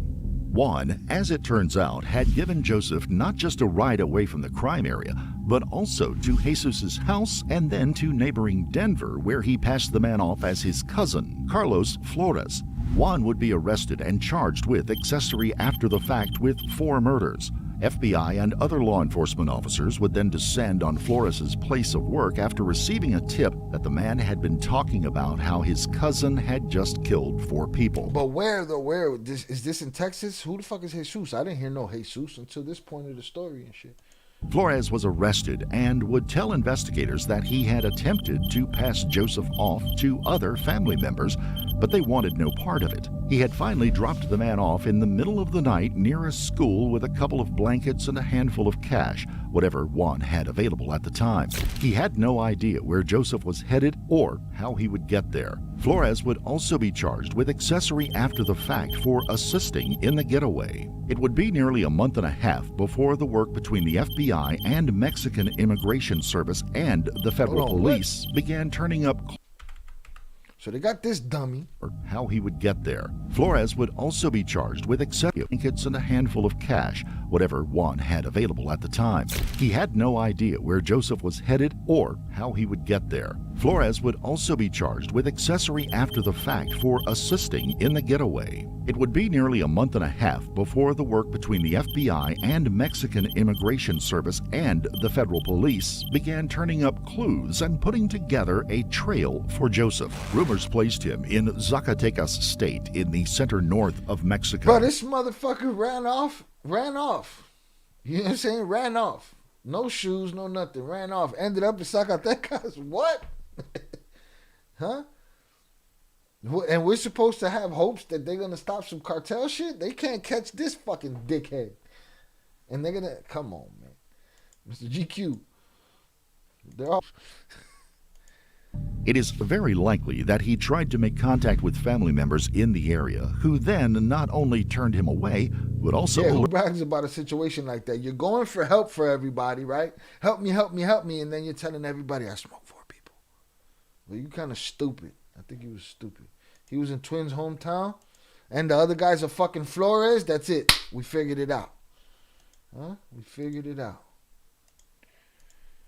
Juan, as it turns out, had given Joseph not just a ride away from the crime area, but also to Jesus's house and then to neighboring Denver, where he passed the man off as his cousin, Carlos Flores. Juan would be arrested and charged with accessory after the fact with 4 murders. FBI and other law enforcement officers would then descend on Flores's place of work after receiving a tip that the man had been talking about how his cousin had just killed 4 people. But where though? Where? Is this in Texas? Who the fuck is Jesus? I didn't hear no Jesus until this point of the story and shit. Flores was arrested and would tell investigators that he had attempted to pass Joseph off to other family members, but they wanted no part of it. He had finally dropped the man off in the middle of the night near a school with a couple of blankets and a handful of cash, whatever Juan had available at the time. He had no idea where Joseph was headed or how he would get there. Flores would also be charged with accessory after the fact for assisting in the getaway. It would be nearly a month and a half before the work between the FBI and Mexican Immigration Service and the federal police began turning up. So they got this dummy. Or how he would get there. Flores would also be charged with accessory blankets and a handful of cash, whatever Juan had available at the time. He had no idea where Joseph was headed or how he would get there. Flores would also be charged with accessory after the fact for assisting in the getaway. It would be nearly a month and a half before the work between the FBI and Mexican Immigration Service and the federal police began turning up clues and putting together a trail for Joseph. Rumors placed him in Zacatecas state in the center north of Mexico. Bro, this motherfucker ran off. You know what I'm saying? Ran off. No shoes, no nothing. Ran off. Ended up in Zacatecas. What? Huh? And we're supposed to have hopes that they're going to stop some cartel shit? They can't catch this fucking dickhead. And they're going to... Come on, man. Mr. GQ. They're all... It is very likely that he tried to make contact with family members in the area, who then not only turned him away, but also... Yeah, who brags about a situation like that? You're going for help for everybody, right? Help me, help me, help me. And then you're telling everybody, I smoke 4 people. Well, you kind of stupid. I think he was stupid. He was in Twins' hometown, and the other guy's a fucking Flores. That's it. We figured it out. Huh? We figured it out.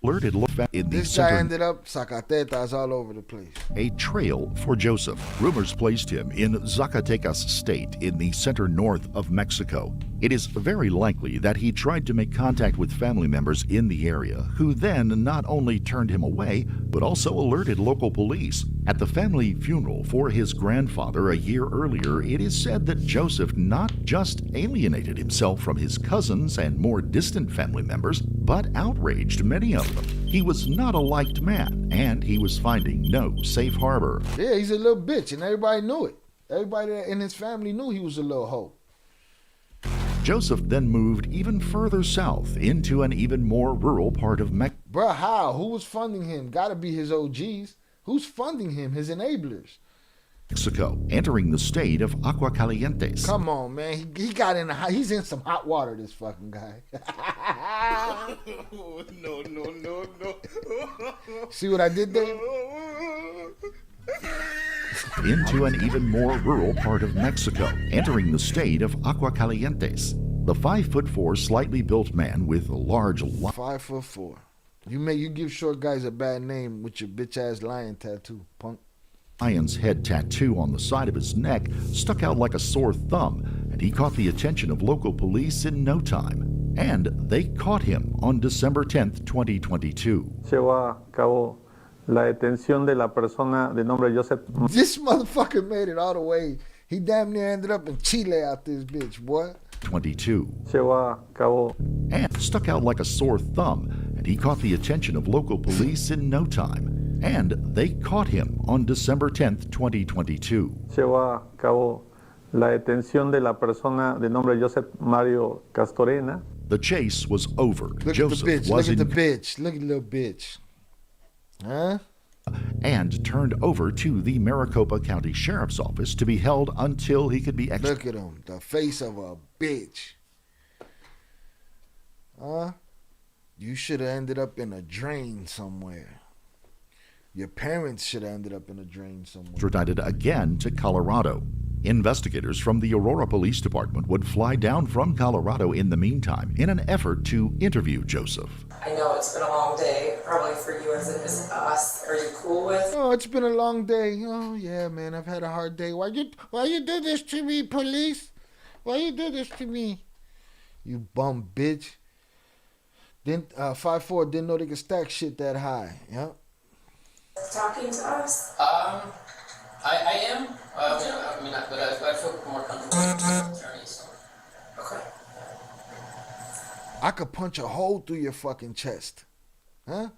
Alerted in the this guy ended up Zacatetas all over the place. A trail for Joseph. Rumors placed him in Zacatecas state in the center north of Mexico. It is very likely that he tried to make contact with family members in the area, who then not only turned him away, but also alerted local police. At the family funeral for his grandfather a year earlier, it is said that Joseph not just alienated himself from his cousins and more distant family members, but outraged many of them. He was not a liked man, and he was finding no safe harbor. Yeah, he's a little bitch, and everybody knew it. Everybody in his family knew he was a little hoe. Joseph then moved even further south into an even more rural part of Mexico. Bruh, how? Who was funding him? Gotta be his OGs. Who's funding him? His enablers. Mexico, entering the state of Aguascalientes. Come on, man. He got in he's in some hot water, this fucking guy. No. See what I did there? Into an even more rural part of Mexico, entering the state of Aguascalientes. The 5'4", slightly built man with a large 5'4". You give short guys a bad name with your bitch ass lion tattoo, punk. Lion's head tattoo on the side of his neck stuck out like a sore thumb, and he caught the attention of local police in no time. And they caught him on December 10th, 2022. Llevó a cabo la detención de la persona de nombre Joseph. This motherfucker made it all the way. He damn near ended up in Chile out this bitch, boy. 22. Llevó a cabo. And stuck out like a sore thumb, and he caught the attention of local police in no time. And they caught him on December 10th, 2022. Llevó a cabo la detención de la persona de nombre Joseph Mario Castorena. The chase was over. Look Joseph at the bitch. was Look at the bitch. Look at the little bitch. Huh? And turned over to the Maricopa County Sheriff's Office to be held until he could be Look at him. The face of a bitch. Huh? You should have ended up in a drain somewhere. Your parents should have ended up in a drain somewhere. Extradited again to Colorado. Investigators from the Aurora Police Department would fly down from Colorado in the meantime in an effort to interview Joseph. I know it's been a long day, probably for you as it is us. Are you cool with? Oh, it's been a long day. Oh, yeah, man, I've had a hard day. Why you do this to me, police? Why you do this to me? You bum bitch. Then 5'4" didn't know they could stack shit that high. Yeah. Talking to us? I am. But I feel more comfortable with the attorney. So. Okay. I could punch a hole through your fucking chest. Huh?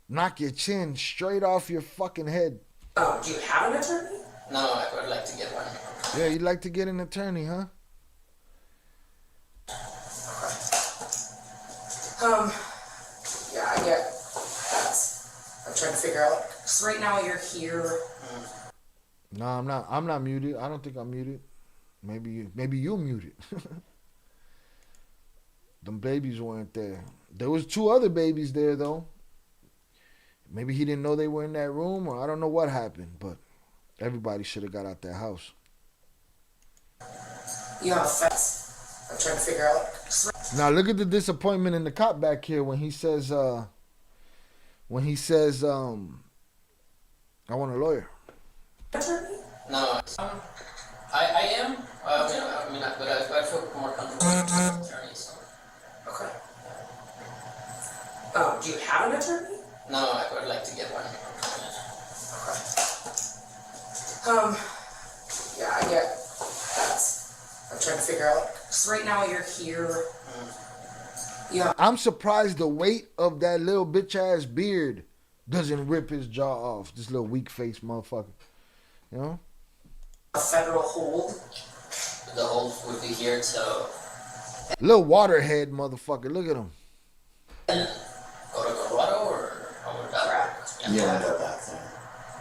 Knock your chin straight off your fucking head. Oh, do you have an attorney? No, I would like to get one. Yeah, you'd like to get an attorney, huh? Yeah, I get that. I'm trying to figure out. So right now you're here. No, I'm not. I'm not muted. I don't think I'm muted. Maybe you're muted. Them babies weren't there. There was 2 other babies there though. Maybe he didn't know they were in that room, or I don't know what happened, but everybody should have got out their house. You have facts. I'm trying to figure out. Now look at the disappointment in the cop back here when he says I want a lawyer. Attorney? No, I am. But I feel more comfortable with the attorney. So. Okay. Do you have an attorney? No, I would like to get one. Okay. Yeah, I get that. I'm trying to figure out. So right now you're here. Yeah. I'm surprised the weight of that little bitch ass beard doesn't rip his jaw off. This little weak faced motherfucker. You know? A federal hold. The hold would be here to. Little waterhead motherfucker. Look at him. Go to Colorado or Yeah, back there.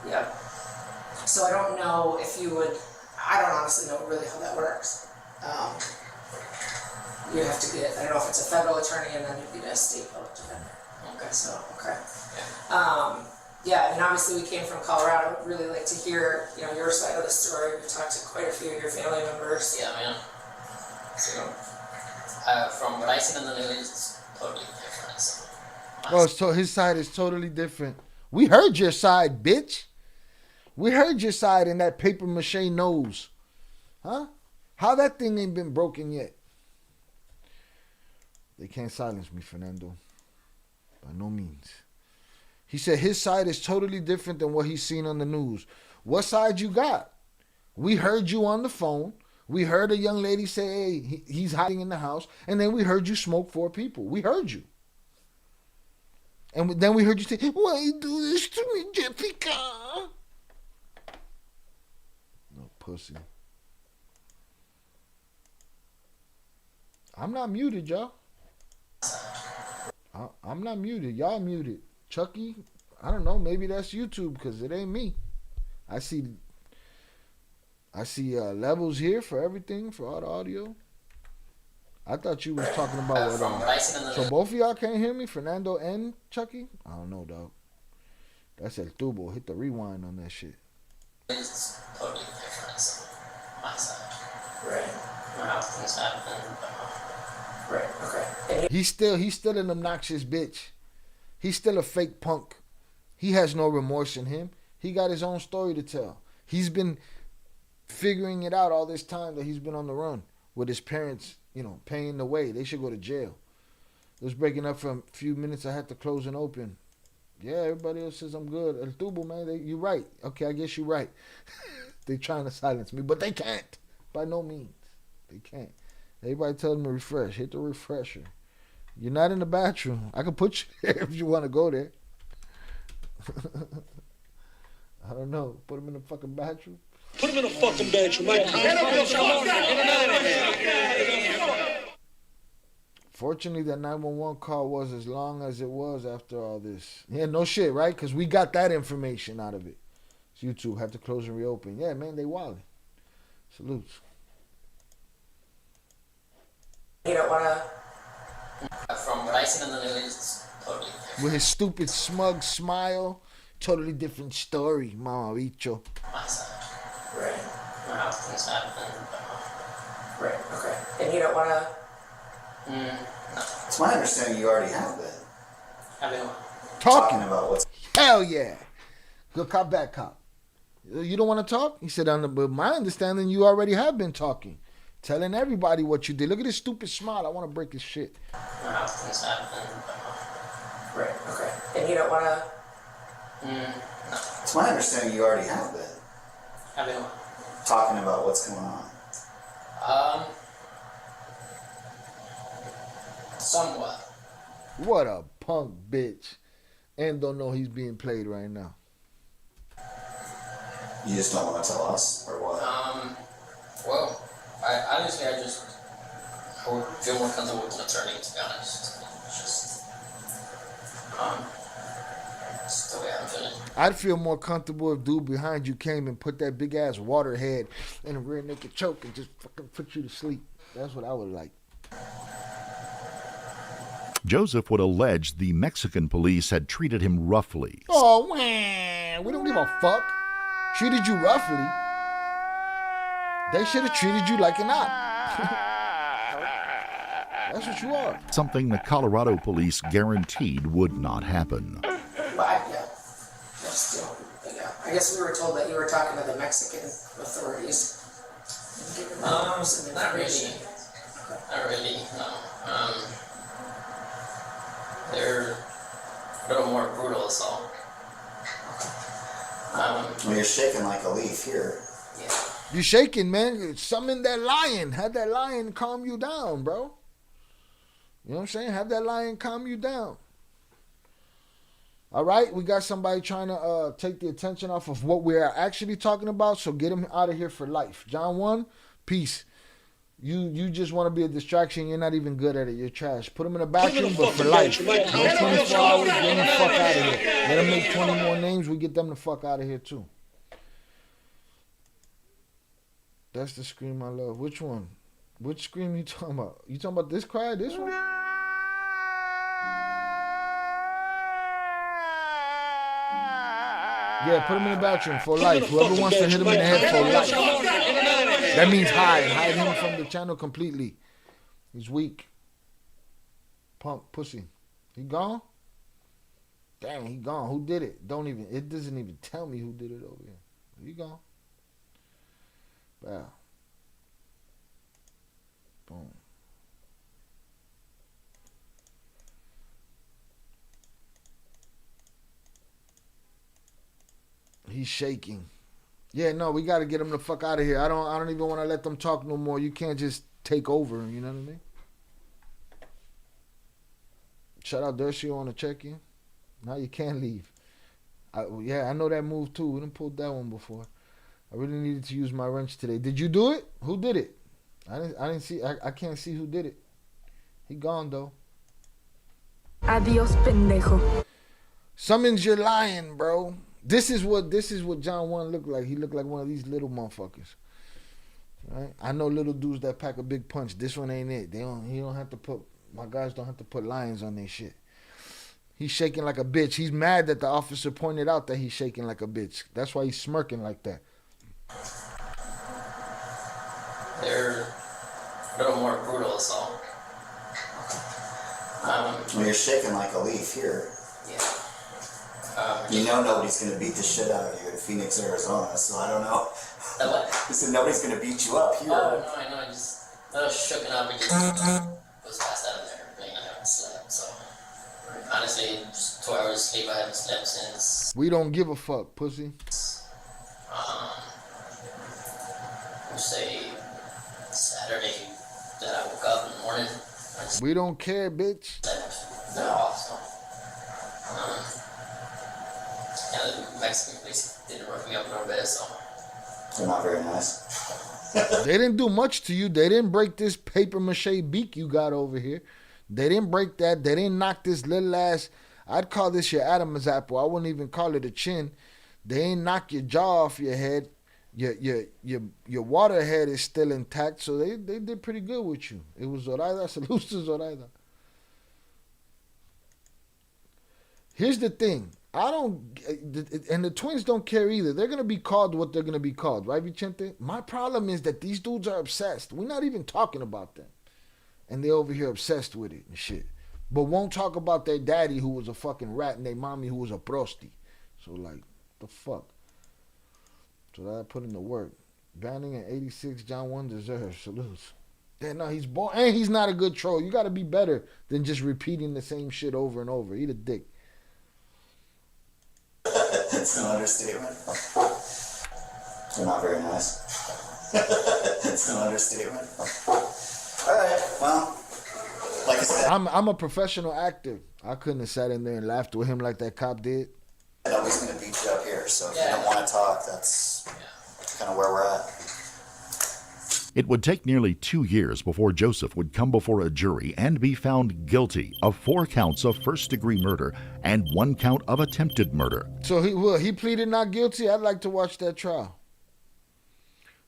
Yeah. So I don't know if you would. I don't honestly know really how that works. You have to get. I don't know if it's a federal attorney and then you'd be a state public defender. Okay. So okay. Yeah. I mean, obviously we came from Colorado. I'd really like to hear, your side of the story. We've talked to quite a few of your family members. Yeah, man. So, from what I seen in the news, it's totally different. So. Well, so his side is totally different. We heard your side, bitch. We heard your side in that paper mache nose. Huh? How that thing ain't been broken yet? They can't silence me, Fernando. By no means. He said his side is totally different than what he's seen on the news. What side you got? We heard you on the phone. We heard a young lady say, hey, he's hiding in the house. And then we heard you smoke 4 people. We heard you. And then we heard you say, why you do this to me, Jessica? No pussy. I'm not muted, y'all. I'm not muted. Y'all muted. Chucky, I don't know. Maybe that's YouTube because it ain't me. I see levels here for everything, for all the audio. I thought you was talking about what. So both of y'all can't hear me, Fernando and Chucky? I don't know, dog. That's El Tubo. Hit the rewind on that shit. It's totally different. So, my side. Right. How things happen. Right. Okay. He's still an obnoxious bitch. He's still a fake punk. He has no remorse in him. He got his own story to tell. He's been figuring it out all this time that he's been on the run with his parents, paying the way. They should go to jail. It was breaking up for a few minutes. I had to close and open. Yeah, everybody else says I'm good. El Tubo, man, you're right. Okay, I guess you're right. They trying to silence me, but they can't. By no means. They can't. Everybody tell them to refresh. Hit the refresher. You're not in the bathroom. I can put you there if you want to go there. I don't know. Put him in the fucking bathroom. Put him in the fucking bathroom. Fortunately, that 911 call was as long as it was after all this. Yeah, no shit, right? Because we got that information out of it. So YouTube had to close and reopen. Yeah, man, they wildin'. Salutes. You don't want to... From what I seen in the news, it's totally different. With his stupid smug smile, totally different story, mama bicho. My side. Right. How things happen. Right. Okay. And you don't want to... No. It's my understanding you already have been. Talking about what's... Hell yeah. Good cop, bad cop. You don't want to talk? He said, but my understanding, you already have been talking. Telling everybody what you did. Look at this stupid smile. I want to break his shit. How things happen. Right, okay. And you don't want to... No. It's my understanding you already have been. I've been Talking about what's going on. Somewhat. What a punk bitch. And don't know he's being played right now. You just don't want to tell us, or what? Well, I honestly, I would feel more comfortable with an attorney, to be honest. It's the way I'm feeling. I'd feel more comfortable if dude behind you came and put that big ass water head in a rear naked choke and just fucking put you to sleep. That's what I would like. Joseph would allege the Mexican police had treated him roughly. Oh, man. We don't give a fuck. Treated you roughly. They should have treated you like an op. That's what you are. Something the Colorado police guaranteed would not happen. But I guess we were told that you were talking to the Mexican authorities. Not really. Not really, no. They're a little more brutal, so. Well, you're shaking like a leaf here. Yeah. You shaking, man. Summon that lion. Have that lion calm you down, bro. You know what I'm saying? Have that lion calm you down. All right, we got somebody trying to take the attention off of what we're actually talking about, so get him out of here for life. John 1, peace. You just want to be a distraction. You're not even good at it. You're trash. Put him in the bathroom, but for life. No 24 hours, get him the fuck out of here. Let him make 20 more names. We get them the fuck out of here, too. That's the scream I love. Which one? Which scream you talking about? You talking about this cry? This one? Yeah, put him in the bathroom for life. Whoever wants to hit him in the head for life. That means hide. Hide him from the channel completely. He's weak. Punk pussy. He gone? Dang, he gone. Who did it? It doesn't even tell me who did it over here. He gone. Wow. Boom. He's shaking. Yeah, no, we got to get him the fuck out of here. I don't even want to let them talk no more. You can't just take over, you know what I mean? Shout out Dershio on the check-in. Now you can't leave. I know that move too. We done pulled that one before. I really needed to use my wrench today. Did you do it? Who did it? I didn't see. I can't see who did it. He gone though. Adios, pendejo. Summons your lion, bro. This is what John 1 looked like. He looked like one of these little motherfuckers. Right? I know little dudes that pack a big punch. This one ain't it. My guys don't have to put lions on their shit. He's shaking like a bitch. He's mad that the officer pointed out that he's shaking like a bitch. That's why he's smirking like that. They're a little more brutal, so. Well, you're shaking like a leaf here. Yeah. You know nobody's going to beat the shit out of you in Phoenix, Arizona, so I don't know. What? I said nobody's going to beat you up here. Oh, no, I know. I was shooken up and just was passed out of there. I haven't slept, so. Honestly, just 2 hours sleep. I haven't slept since. We don't give a fuck, pussy. Say Saturday that I woke up in the morning. We don't care, bitch. They're awesome. The Mexican police didn't rough me up a little bit, so. They're not very nice. They didn't do much to you. They didn't break this paper mache beak you got over here. They didn't break that. They didn't knock this little ass. I'd call this your Adam's apple. I wouldn't even call it a chin. They ain't knock your jaw off your head. Your water head is still intact, so they did pretty good with you. It was Zoraida. Salute to Zoraida. Here's the thing. And the twins don't care either. They're going to be called what they're going to be called, right, Vicente? My problem is that these dudes are obsessed. We're not even talking about them. And they're over here obsessed with it and shit. But won't talk about their daddy who was a fucking rat and their mommy who was a prosti. So, like, the fuck? So that I put in the work. Banning an 86 John 1 deserves salutes. Yeah, no, he's born, and he's not a good troll. You got to be better than just repeating the same shit over and over. Eat a dick. It's no understatement. They're not very nice. It's no understatement. All right, well, like I said, I'm a professional actor. I couldn't have sat in there and laughed with him like that cop did. nobody's going to beat you up here, so if you don't want to talk, that's kind of where we're at. It would take nearly 2 years before Joseph would come before a jury and be found guilty of 4 counts of first-degree murder and 1 count of attempted murder. So he pleaded not guilty? I'd like to watch that trial.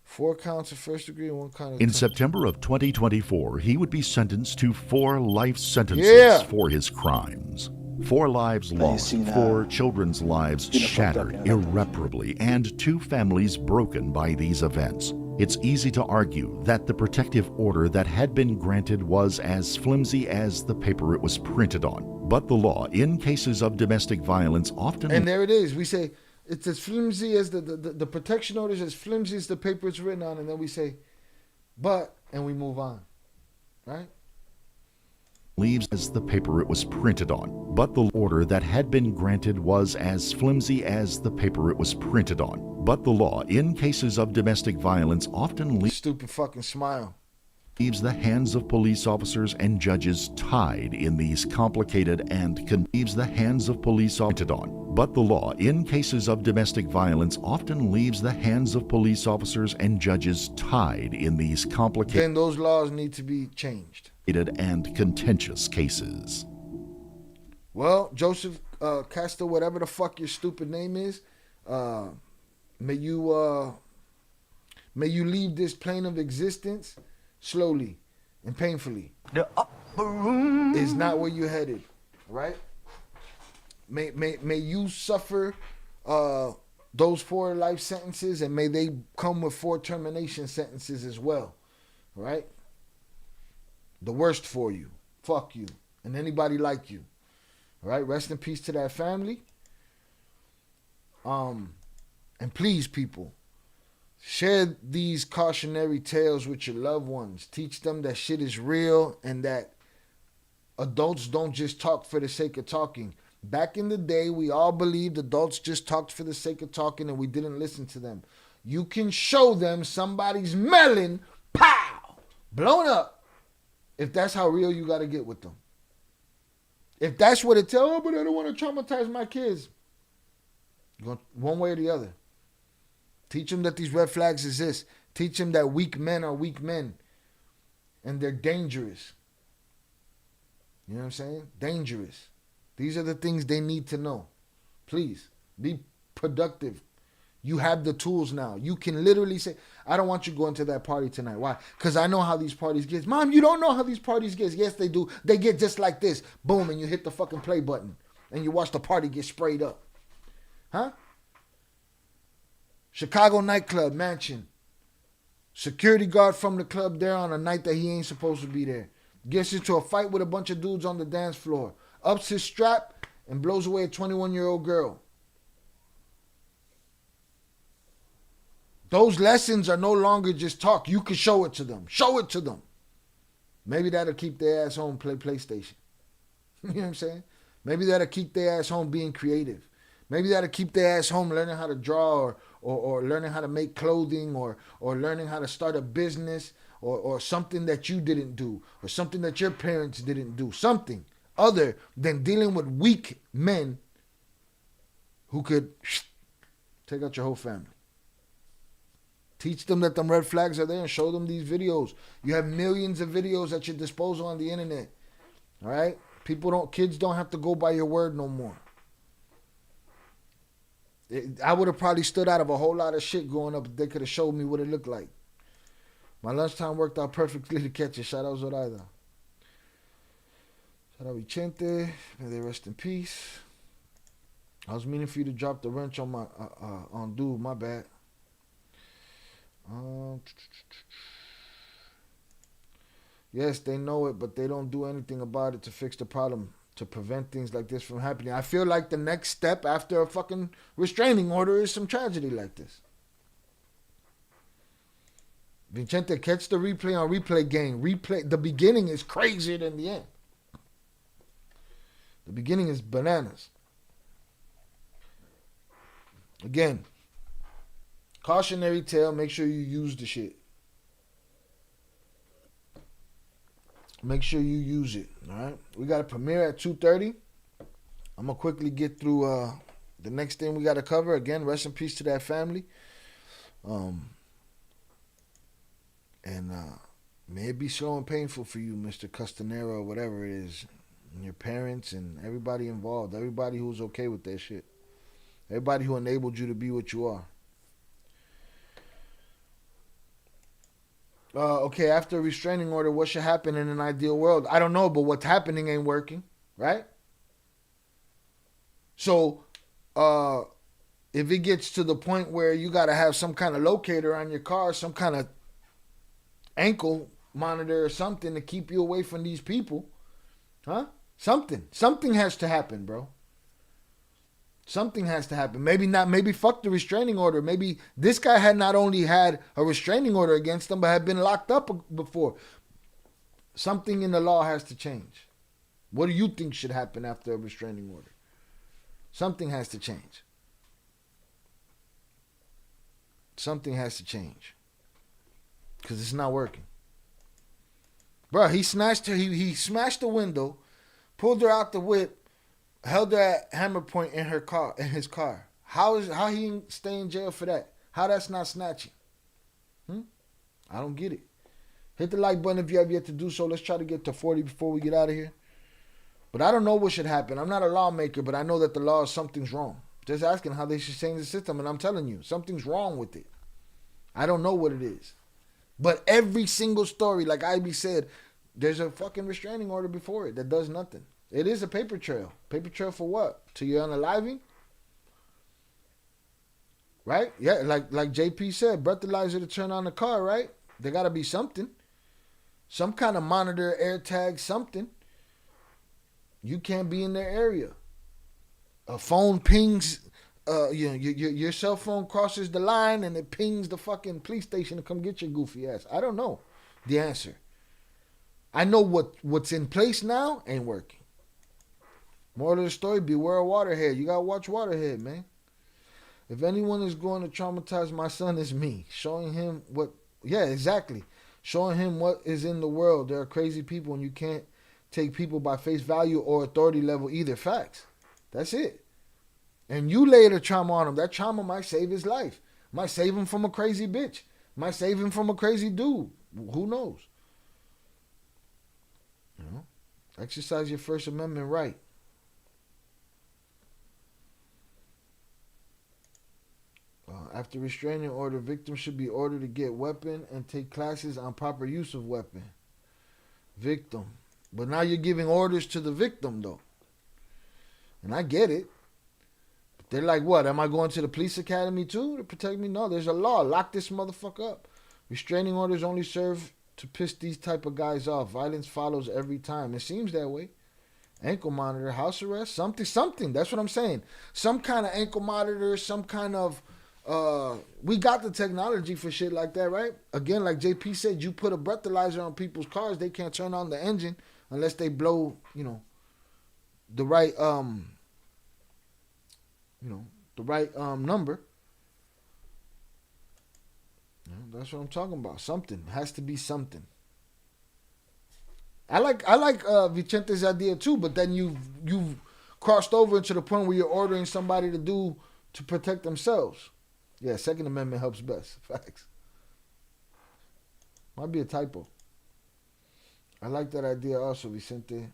4 counts of first degree and 1 count of In September of 2024, he would be sentenced to 4 life sentences for his crimes. 4 lives lost, 4 children's lives shattered irreparably, and 2 families broken by these events. It's easy to argue that the protective order that had been granted was as flimsy as the paper it was printed on. But the law, in cases of domestic violence, often... And there it is. We say, it's as flimsy as the protection order is as flimsy as the paper it's written on, and then we say, but, and we move on. Right? leaves as the paper it was printed on, but the order that had been granted was as flimsy as the paper it was printed on. But the law, in cases of domestic violence, often stupid fucking smile. Leaves the hands of police officers and judges tied in these complicated and leaves the hands of police officers on. But the law, in cases of domestic violence, often leaves the hands of police officers and judges tied in these complicated. Then those laws need to be changed. And contentious cases. Well, Joseph Castor, whatever the fuck your stupid name is, may you leave this plane of existence slowly and painfully. The upper room is not where you're headed, right? May you suffer those 4 life sentences, and may they come with 4 termination sentences as well, right? The worst for you. Fuck you. And anybody like you. All right? Rest in peace to that family. And please, people, share these cautionary tales with your loved ones. Teach them that shit is real and that adults don't just talk for the sake of talking. Back in the day, we all believed adults just talked for the sake of talking and we didn't listen to them. You can show them somebody's melon, pow, blown up. If that's how real you got to get with them. If that's what it tells, oh, but I don't want to traumatize my kids. One way or the other. Teach them that these red flags exist. Teach them that weak men are weak men. And they're dangerous. You know what I'm saying? Dangerous. These are the things they need to know. Please, be productive. You have the tools now. You can literally say, I don't want you going to that party tonight. Why? Because I know how these parties get. Mom, you don't know how these parties get. Yes, they do. They get just like this. Boom, and you hit the fucking play button. And you watch the party get sprayed up. Huh? Chicago nightclub, mansion. Security guard from the club there on a night that he ain't supposed to be there. Gets into a fight with a bunch of dudes on the dance floor. Ups his strap and blows away a 21-year-old girl. Those lessons are no longer just talk. You can show it to them. Show it to them. Maybe that'll keep their ass home play PlayStation. You know what I'm saying? Maybe that'll keep their ass home being creative. Maybe that'll keep their ass home learning how to draw or learning how to make clothing or learning how to start a business or something that you didn't do or something that your parents didn't do. Something other than dealing with weak men who could take out your whole family. Teach them that them red flags are there and show them these videos. You have millions of videos at your disposal on the internet. All right? Kids don't have to go by your word no more. I would have probably stood out of a whole lot of shit growing up if they could have showed me what it looked like. My lunchtime worked out perfectly to catch it. Shout out Zoraida. Shout out Vicente. May they rest in peace. I was meaning for you to drop the wrench on my on dude. My bad. Yes, they know it, but they don't do anything about it to fix the problem, to prevent things like this from happening. I feel like the next step after a fucking restraining order is some tragedy like this. Vicente, catch the replay on replay gang. Replay. The beginning is crazier than the end. The beginning is bananas. Again, cautionary tale. Make sure you use the shit. Make sure you use it. All right. We got a premiere at 2:30. I'm gonna quickly get through the next thing we got to cover. Again, rest in peace to that family. May it be slow and painful for you, Mr. Castorena, or whatever it is, and your parents and everybody involved, everybody who was okay with that shit, everybody who enabled you to be what you are. Okay, after a restraining order, what should happen in an ideal world? I don't know, but what's happening ain't working, right? So, if it gets to the point where you got to have some kind of locator on your car, some kind of ankle monitor or something to keep you away from these people, huh? Something has to happen, bro. Something has to happen. Maybe fuck the restraining order. Maybe this guy had not only had a restraining order against him, but had been locked up before. Something in the law has to change. What do you think should happen after a restraining order? Something has to change. Something has to change. Because it's not working. Bro, he snatched her. He smashed the window, pulled her out the whip, held her at hammer point in his car. How he ain't stay in jail for that? How that's not snatching? I don't get it. Hit the like button if you have yet to do so. Let's try to get to 40 before we get out of here. But I don't know what should happen. I'm not a lawmaker, but I know that the law, something's wrong. Just asking how they should change the system, and I'm telling you, something's wrong with it. I don't know what it is. But every single story, like Ivy said, there's a fucking restraining order before it that does nothing. It is a paper trail. Paper trail for what? To your unaliving? Right? Yeah, like JP said, breathalyzer to turn on the car, right? There got to be something. Some kind of monitor, air tag, something. You can't be in their area. A phone pings, your cell phone crosses the line and it pings the fucking police station to come get your goofy ass. I don't know the answer. I know what's in place now ain't working. Moral of the story, beware of Waterhead. You got to watch Waterhead, man. If anyone is going to traumatize my son, it's me. Showing him exactly. Showing him what is in the world. There are crazy people and you can't take people by face value or authority level either. Facts. That's it. And you lay the trauma on him. That trauma might save his life. Might save him from a crazy bitch. Might save him from a crazy dude. Who knows? You know? Exercise your First Amendment right. After restraining order, victim should be ordered to get weapon and take classes on proper use of weapon. Victim. But now you're giving orders to the victim, though. And I get it. But they're like, what? Am I going to the police academy too to protect me? No, there's a law. Lock this motherfucker up. Restraining orders only serve to piss these type of guys off. Violence follows every time. It seems that way. Ankle monitor, house arrest, something. That's what I'm saying. Some kind of ankle monitor, some kind of... we got the technology for shit like that, right? Again, like JP said, you put a breathalyzer on people's cars, they can't turn on the engine unless they blow, the right, number. That's what I'm talking about. Something has to be something. I like Vicente's idea too, but then you've crossed over into the point where you're ordering somebody to protect themselves. Yeah, Second Amendment helps best. Facts. Might be a typo. I like that idea also, Vicente.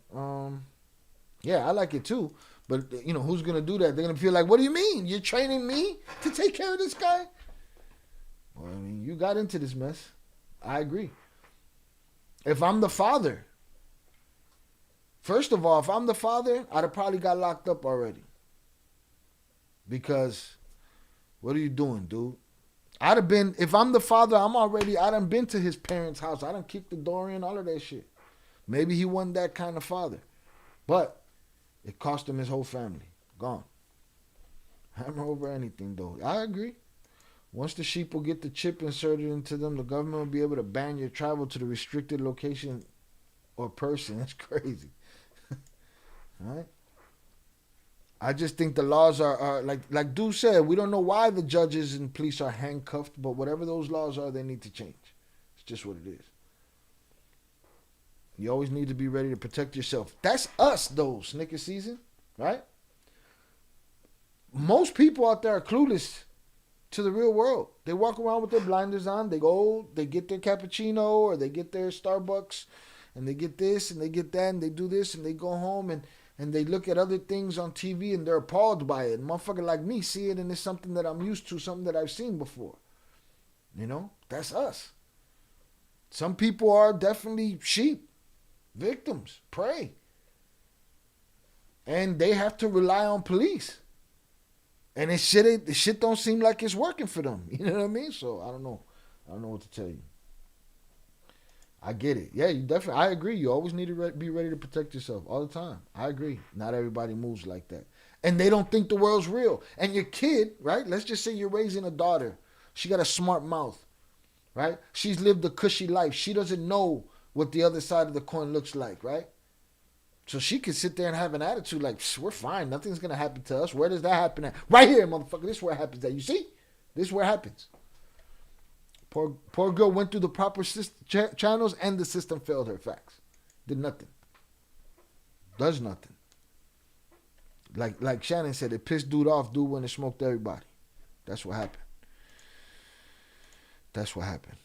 Yeah, I like it too. But, who's going to do that? They're going to feel like, what do you mean? You're training me to take care of this guy? Well, you got into this mess. I agree. If I'm the father, first of all, if I'm the father, I'd have probably got locked up already. Because... what are you doing, dude? If I'm the father, I done been to his parents' house. I done kicked the door in, all of that shit. Maybe he wasn't that kind of father. But it cost him his whole family. Gone. Hammer over anything, though. I agree. Once the sheep will get the chip inserted into them, the government will be able to ban your travel to the restricted location or person. That's crazy. All right? I just think the laws are like Dude said, we don't know why the judges and police are handcuffed, but whatever those laws are, they need to change. It's just what it is. You always need to be ready to protect yourself. That's us, though, Snicker season, right? Most people out there are clueless to the real world. They walk around with their blinders on. They go, they get their cappuccino or they get their Starbucks and they get this and they get that and they do this and they go home and they look at other things on TV and they're appalled by it. Motherfucker like me see it and it's something that I'm used to, something that I've seen before. You know, that's us. Some people are definitely sheep, victims, prey. And they have to rely on police. And the shit don't seem like it's working for them. You know what I mean? So I don't know. I don't know what to tell you. I get it. Yeah, you definitely. I agree. You always need to be ready to protect yourself all the time. I agree. Not everybody moves like that, and they don't think the world's real. And your kid, right? Let's just say you're raising a daughter. She got a smart mouth, right? She's lived a cushy life. She doesn't know what the other side of the coin looks like, right? So she could sit there and have an attitude like, we're fine. Nothing's going to happen to us. Where does that happen at? Right here, motherfucker. This is where it happens at. You see? This is where it happens. Poor girl went through the proper channels and the system failed her. Facts. Did nothing. Does nothing. Like Shannon said, it pissed dude off, dude went and smoked everybody. That's what happened. That's what happened.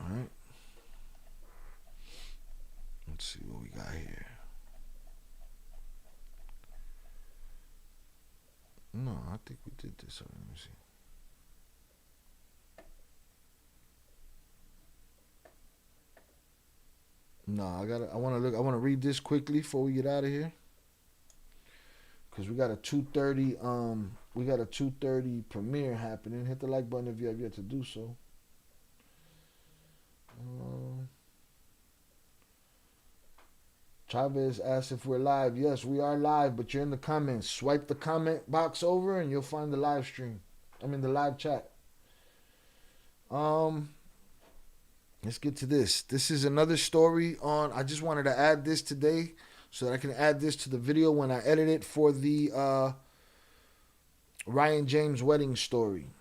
All right. Let's see what we got here. No, I think we did this already. Let me see. No, I want to read this quickly before we get out of here. Cause we got a 2:30 premiere happening. Hit the like button if you have yet to do so. Chavez asks if we're live. Yes, we are live, but you're in the comments. Swipe the comment box over and you'll find the live stream. I mean the live chat. Let's get to this. This is another story on. I just wanted to add this today so that I can add this to the video when I edit it for the Ryan James wedding story.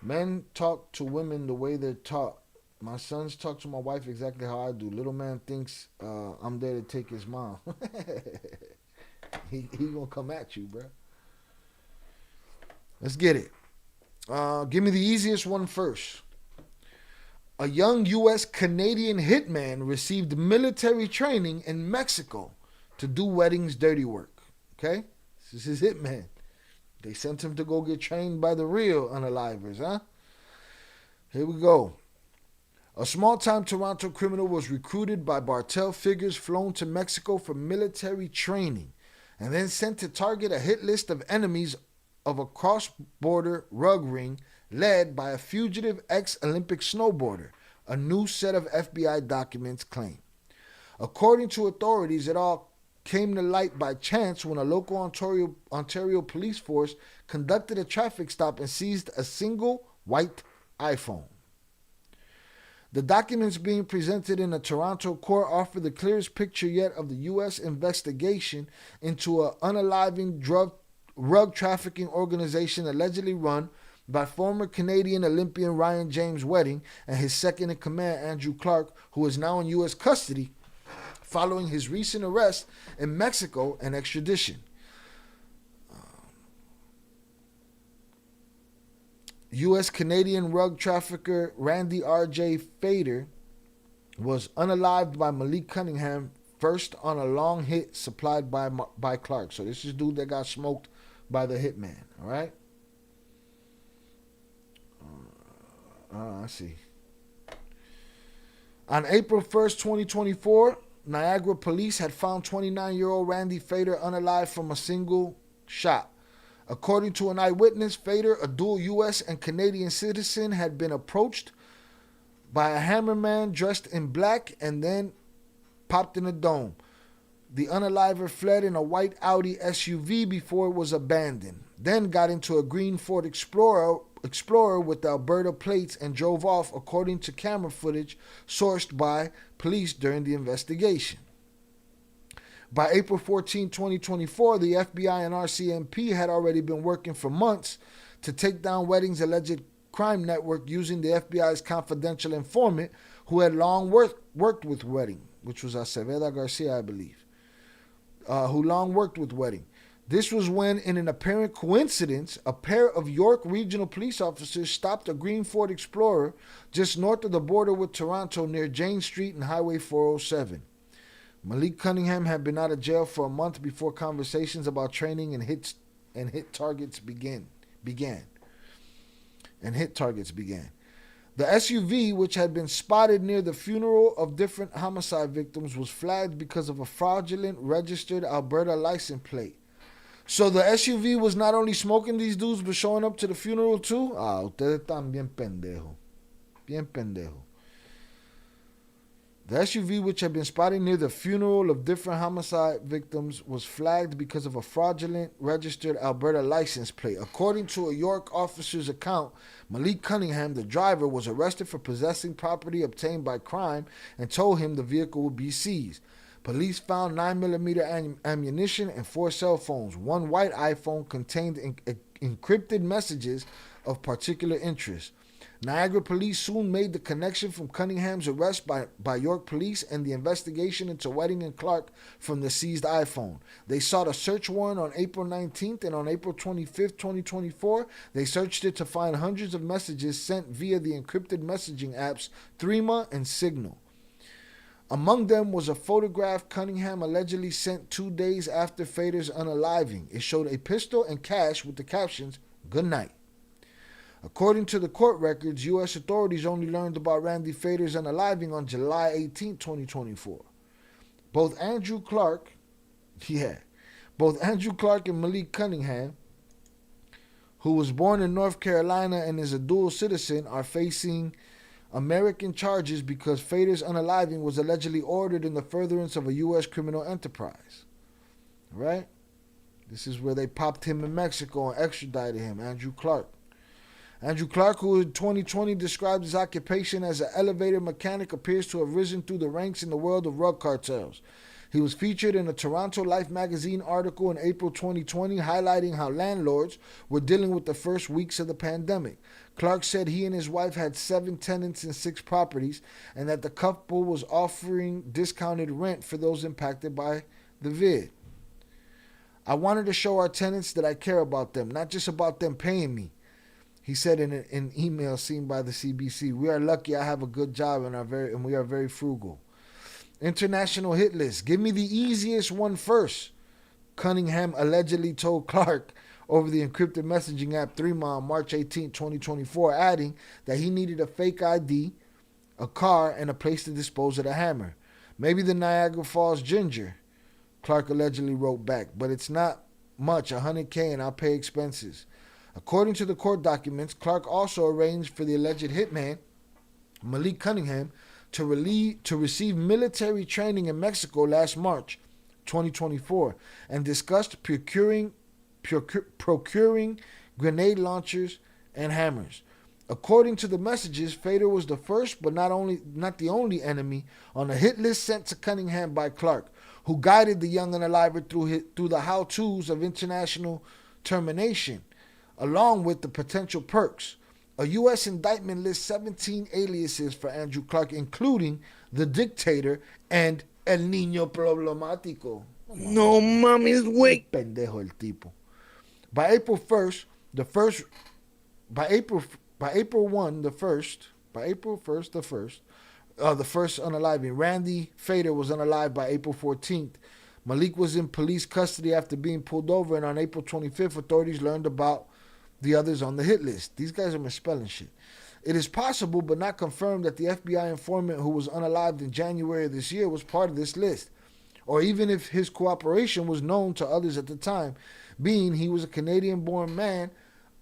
Men talk to women the way they're taught. My sons talk to my wife exactly how I do. Little man thinks I'm there to take his mom. he gonna come at you, bro. Let's get it. Give me the easiest one first. A young U.S. Canadian hitman received military training in Mexico to do weddings dirty work. Okay? This is his hitman. They sent him to go get trained by the real unalivers, huh? Here we go. A small-time Toronto criminal was recruited by Cartel figures flown to Mexico for military training and then sent to target a hit list of enemies of a cross-border rug ring led by a fugitive ex-Olympic snowboarder, a new set of FBI documents claim. According to authorities, it all came to light by chance when a local Ontario police force conducted a traffic stop and seized a single white iPhone. The documents being presented in a Toronto court offer the clearest picture yet of the U.S. investigation into an unaliving rug trafficking organization allegedly run by former Canadian Olympian Ryan James Wedding and his second-in-command Andrew Clark, who is now in U.S. custody following his recent arrest in Mexico and extradition. U.S. Canadian rug trafficker Randy R.J. Fader was unalived by Malik Cunningham first on a long hit supplied by Clark. So this is dude that got smoked by the hitman, all right? I see. On April 1st, 2024, Niagara police had found 29-year-old Randy Fader unalive from a single shot. According to an eyewitness, Fader, a dual U.S. and Canadian citizen, had been approached by a hammerman dressed in black and then popped in a dome. The unaliver fled in a white Audi SUV before it was abandoned. then got into a green Ford Explorer with Alberta plates and drove off, according to camera footage sourced by police during the investigation. By April 14, 2024, the FBI and RCMP had already been working for months to take down Wedding's alleged crime network using the FBI's confidential informant who had long worked with Wedding, which was Aceveda Garcia, I believe, who long worked with Wedding. This was when, in an apparent coincidence, a pair of York Regional Police officers stopped a green Ford Explorer just north of the border with Toronto near Jane Street and Highway 407. Malik Cunningham had been out of jail for a month before conversations about training and hit targets began. The SUV, which had been spotted near the funeral of different homicide victims, was flagged because of a fraudulent registered Alberta license plate. So the SUV was not only smoking these dudes, but showing up to the funeral too? Ustedes están bien pendejo. Bien pendejo. The SUV, which had been spotted near the funeral of different homicide victims, was flagged because of a fraudulent registered Alberta license plate. According to a York officer's account, Malik Cunningham, the driver, was arrested for possessing property obtained by crime and told him the vehicle would be seized. Police found 9mm ammunition and 4 cell phones. One white iPhone contained encrypted messages of particular interest. Niagara police soon made the connection from Cunningham's arrest by York police and the investigation into Wedding and Clark from the seized iPhone. They sought a search warrant on April 19th, and on April 25th, 2024, they searched it to find hundreds of messages sent via the encrypted messaging apps Threema and Signal. Among them was a photograph Cunningham allegedly sent 2 days after Fader's unaliving. It showed a pistol and cash with the captions, "Good night." According to the court records, U.S. authorities only learned about Randy Fader's unaliving on July 18, 2024. Both Andrew Clark and Malik Cunningham, who was born in North Carolina and is a dual citizen, are facing American charges because Fader's unaliving was allegedly ordered in the furtherance of a U.S. criminal enterprise. Right? This is where they popped him in Mexico and extradited him, Andrew Clark. Andrew Clark, who in 2020 described his occupation as an elevator mechanic, appears to have risen through the ranks in the world of drug cartels. He was featured in a Toronto Life magazine article in April 2020 highlighting how landlords were dealing with the first weeks of the pandemic. Clark said he and his wife had 7 tenants in 6 properties and that the couple was offering discounted rent for those impacted by the vid. "I wanted to show our tenants that I care about them, not just about them paying me," he said in an email seen by the CBC. "We are lucky I have a good job and we are very frugal." International hit list. "Give me the easiest one first," Cunningham allegedly told Clark over the encrypted messaging app Threema on March 18, 2024, adding that he needed a fake ID, a car, and a place to dispose of the hammer. "Maybe the Niagara Falls Ginger," Clark allegedly wrote back, "but it's not much, $100K, and I'll pay expenses." According to the court documents, Clark also arranged for the alleged hitman, Malik Cunningham, to receive military training in Mexico last March 2024 and discussed procuring grenade launchers and hammers. According to the messages, Fader was the first but not the only enemy on a hit list sent to Cunningham by Clark, who guided the young unaliver through the how-tos of international termination, along with the potential perks. A U.S. indictment lists 17 aliases for Andrew Clark, including the Dictator and El Niño Problemático. No mames, güey. Pendejo el tipo. By April 1st, the first unaliving, Randy Fader was unalived by April 14th. Malik was in police custody after being pulled over, and on April 25th, authorities learned about the others on the hit list. These guys are misspelling shit. It is possible, but not confirmed, that the FBI informant who was unalived in January of this year was part of this list, or even if his cooperation was known to others at the time, being he was a Canadian-born man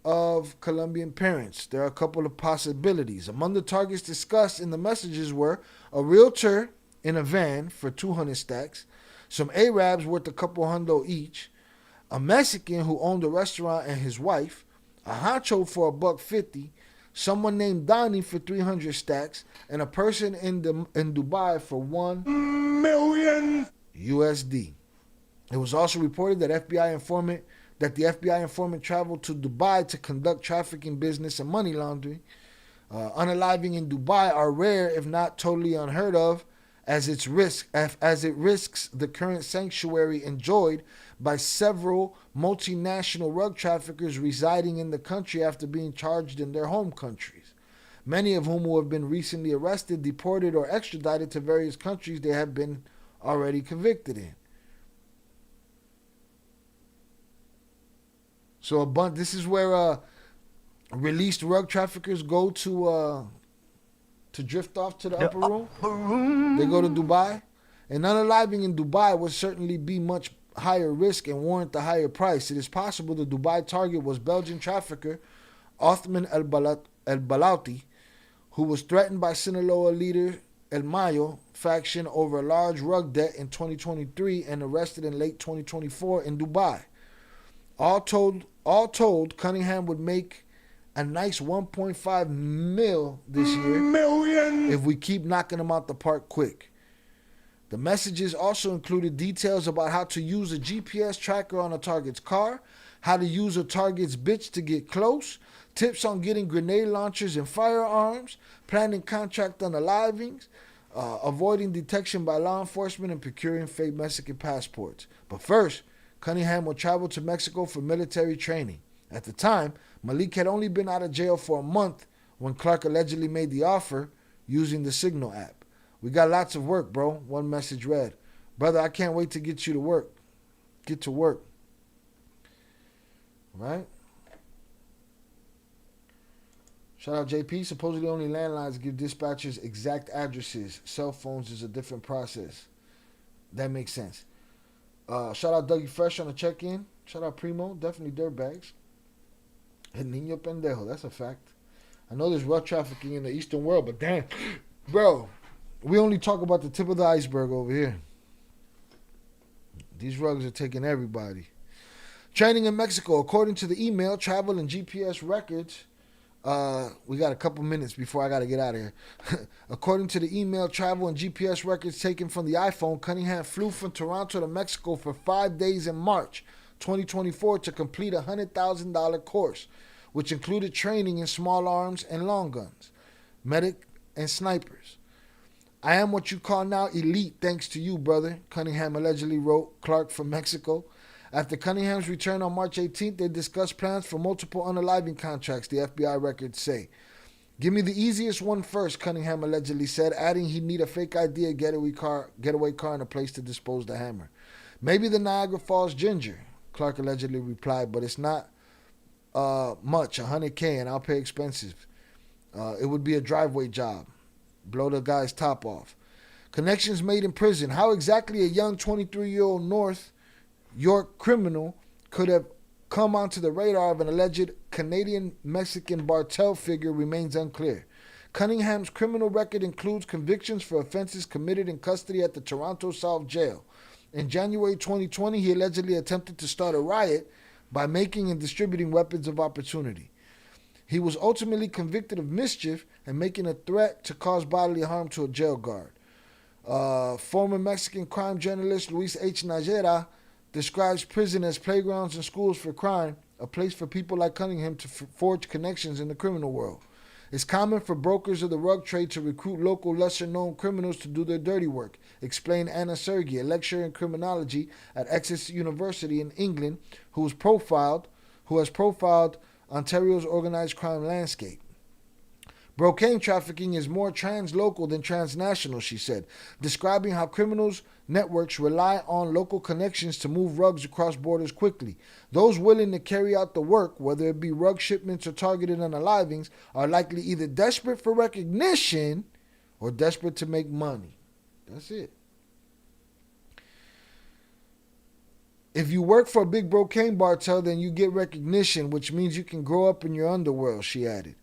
of Colombian parents. There are a couple of possibilities. Among the targets discussed in the messages were a realtor in a van for 200 stacks, some Arabs worth a couple hundo each, a Mexican who owned a restaurant and his wife, a honcho for $150, someone named Donnie for 300 stacks, and a person in Dubai for $1 million USD. It was also reported that the FBI informant traveled to Dubai to conduct trafficking business and money laundering. Unaliving in Dubai are rare, if not totally unheard of, as it risks the current sanctuary enjoyed by several multinational rug traffickers residing in the country after being charged in their home countries, many of whom who have been recently arrested, deported, or extradited to various countries they have been already convicted in. So this is where released rug traffickers go to drift off to the upper room. They go to Dubai. And unaliving in Dubai would certainly be much higher risk and warrant the higher price. It is possible the Dubai target was Belgian trafficker Othman El-Balouti, who was threatened by Sinaloa leader El Mayo faction over a large rug debt in 2023 and arrested in late 2024 in Dubai. All told, Cunningham would make a nice 1.5 mil this year if we keep knocking them out the park quick. The messages also included details about how to use a GPS tracker on a target's car, how to use a target's bitch to get close, tips on getting grenade launchers and firearms, planning contract unalivings, avoiding detection by law enforcement, and procuring fake Mexican passports. But first, Cunningham will travel to Mexico for military training. At the time, Malik had only been out of jail for a month when Clark allegedly made the offer using the Signal app. "We got lots of work, bro," one message read. "Brother, I can't wait to get you to work. Get to work." Right? Shout out JP. Supposedly only landlines give dispatchers exact addresses. Cell phones is a different process. That makes sense. Shout out Dougie Fresh on the check-in. Shout out Primo. Definitely dirtbags. El Niño Pendejo. That's a fact. I know there's rug trafficking in the Eastern world, but damn. Bro, we only talk about the tip of the iceberg over here. These rugs are taking everybody. Training in Mexico. According to the email, travel, and GPS records, we got a couple minutes before I got to get out of here. According to the email, travel, and GPS records taken from the iPhone, Cunningham flew from Toronto to Mexico for 5 days in March 2024 to complete a $100,000 course, which included training in small arms and long guns, medic, and snipers. "I am what you call now elite thanks to you, brother," Cunningham allegedly wrote Clark from Mexico. After Cunningham's return on March 18th, they discussed plans for multiple unaliving contracts, the FBI records say. "Give me the easiest one first," Cunningham allegedly said, adding he'd need a fake ID, a getaway car, and a place to dispose the hammer. "Maybe the Niagara Falls Ginger," Clark allegedly replied, "but it's not much, $100K, and I'll pay expenses. It would be a driveway job. Blow the guy's top off." Connections made in prison. How exactly a young 23-year-old North York criminal could have come onto the radar of an alleged Canadian-Mexican Cartel figure remains unclear. Cunningham's criminal record includes convictions for offenses committed in custody at the Toronto South Jail. In January 2020, he allegedly attempted to start a riot by making and distributing weapons of opportunity. He was ultimately convicted of mischief and making a threat to cause bodily harm to a jail guard. Former Mexican crime journalist Luis H. Najera describes prison as playgrounds and schools for crime, a place for people like Cunningham to forge connections in the criminal world. It's common for brokers of the rug trade to recruit local lesser-known criminals to do their dirty work, explained Anna Sergi, a lecturer in criminology at Essex University in England, who has profiled Ontario's organized crime landscape. "Brocane trafficking is more translocal than transnational," she said, describing how criminals' networks rely on local connections to move rugs across borders quickly. "Those willing to carry out the work, whether it be rug shipments or targeted unalivings, are likely either desperate for recognition or desperate to make money." That's it. "If you work for a big Brocane cartel, then you get recognition, which means you can grow up in your underworld," she added.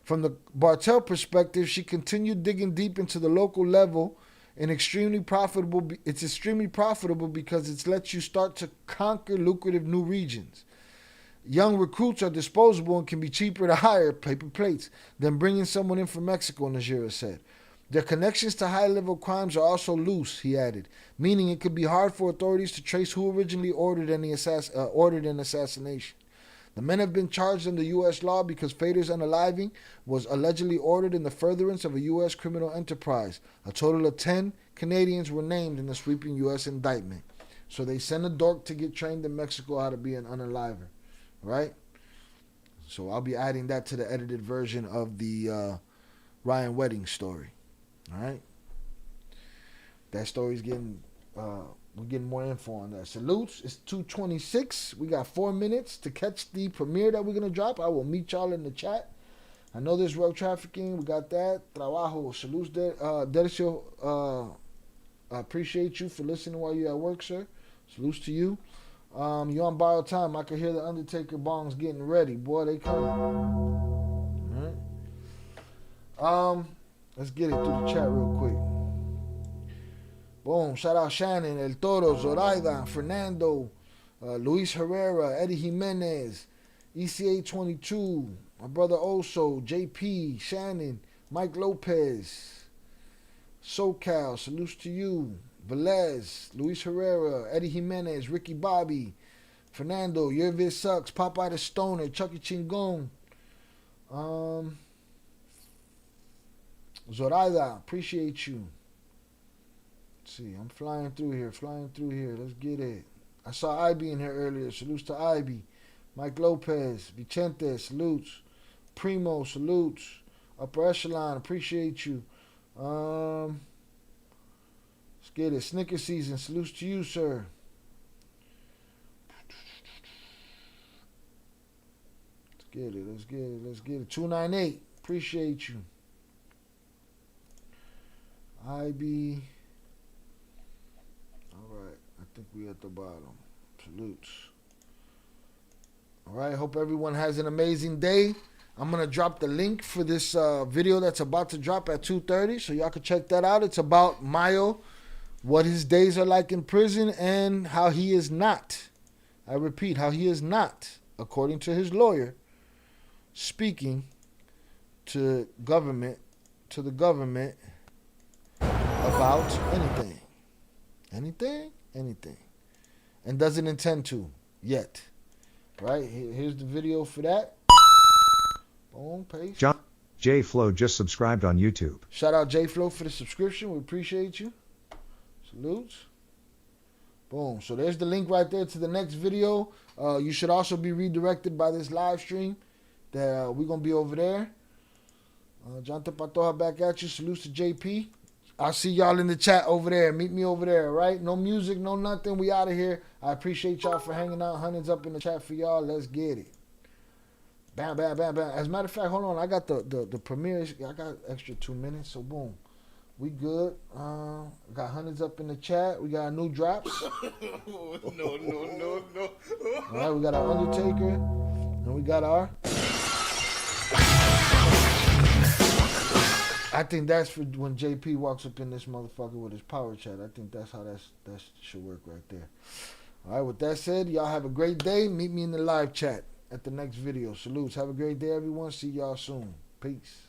From the Bartel perspective, she continued digging deep into the local level and extremely profitable. It's extremely profitable because it lets you start to conquer lucrative new regions. Young recruits are disposable and can be cheaper to hire, paper plates, than bringing someone in from Mexico, Najera said. Their connections to high-level crimes are also loose, he added, meaning it could be hard for authorities to trace who originally ordered an assassination. The men have been charged under U.S. law because Fader's unaliving was allegedly ordered in the furtherance of a U.S. criminal enterprise. A total of 10 Canadians were named in the sweeping U.S. indictment. So they send a dork to get trained in Mexico how to be an unaliver, right? So I'll be adding that to the edited version of the Ryan Wedding story, all right? That story's getting... we're getting more info on that. Salutes. It's 2:26. We got 4 minutes to catch the premiere that we're going to drop. I will meet y'all in the chat. I know there's road trafficking. We got that. Trabajo. Salutes. Dercio, I appreciate you for listening while you're at work, sir. Salutes to you. You're on borrowed time. I can hear the Undertaker bongs getting ready. Boy, they coming. All right. Let's get it through the chat real quick. Boom. Shout out Shannon, El Toro, Zoraida, Fernando, Luis Herrera, Eddie Jimenez, ECA 22, my brother Oso, JP, Shannon, Mike Lopez, SoCal, salutes to you, Velez, Luis Herrera, Eddie Jimenez, Ricky Bobby, Fernando, Your Vid Sucks, Popeye the Stoner, Chucky Chingon, Zoraida, appreciate you. Let's see, I'm flying through here. Let's get it. I saw IB in here earlier. Salutes to IB. Mike Lopez, Vicente, salutes. Primo, salutes. Upper Echelon, appreciate you. Let's get it. Snicker season, salutes to you, sir. Let's get it. 298, appreciate you. IB. Alright, I think we at the bottom. Salutes. Alright, hope everyone has an amazing day. I'm going to drop the link for this video that's about to drop at 2:30, so y'all can check that out. It's about Mayo, what his days are like in prison, and how he is not, I repeat, how he is not, according to his lawyer, speaking to the government about anything, and doesn't intend to yet. Right, here's the video for that. Boom, paste. John J Flow just subscribed on YouTube. Shout out J Flow for the subscription. We appreciate you. Salutes. Boom. So there's the link right there to the next video. You should also be redirected by this live stream that we're gonna be over there. Jonathan Patoja back at you. Salutes to JP. I'll see y'all in the chat over there. Meet me over there, right? No music, no nothing. We out of here. I appreciate y'all for hanging out. Hundreds up in the chat for y'all. Let's get it. Bam, bam, bam, bam. As a matter of fact, hold on. I got the premiere. I got extra 2 minutes, so boom. We good. Got hundreds up in the chat. We got new drops. No. All right, we got our Undertaker. And we got our... I think that's for when JP walks up in this motherfucker with his power chat. I think that's how that should work right there. All right, with that said, y'all have a great day. Meet me in the live chat at the next video. Salutes. Have a great day, everyone. See y'all soon. Peace.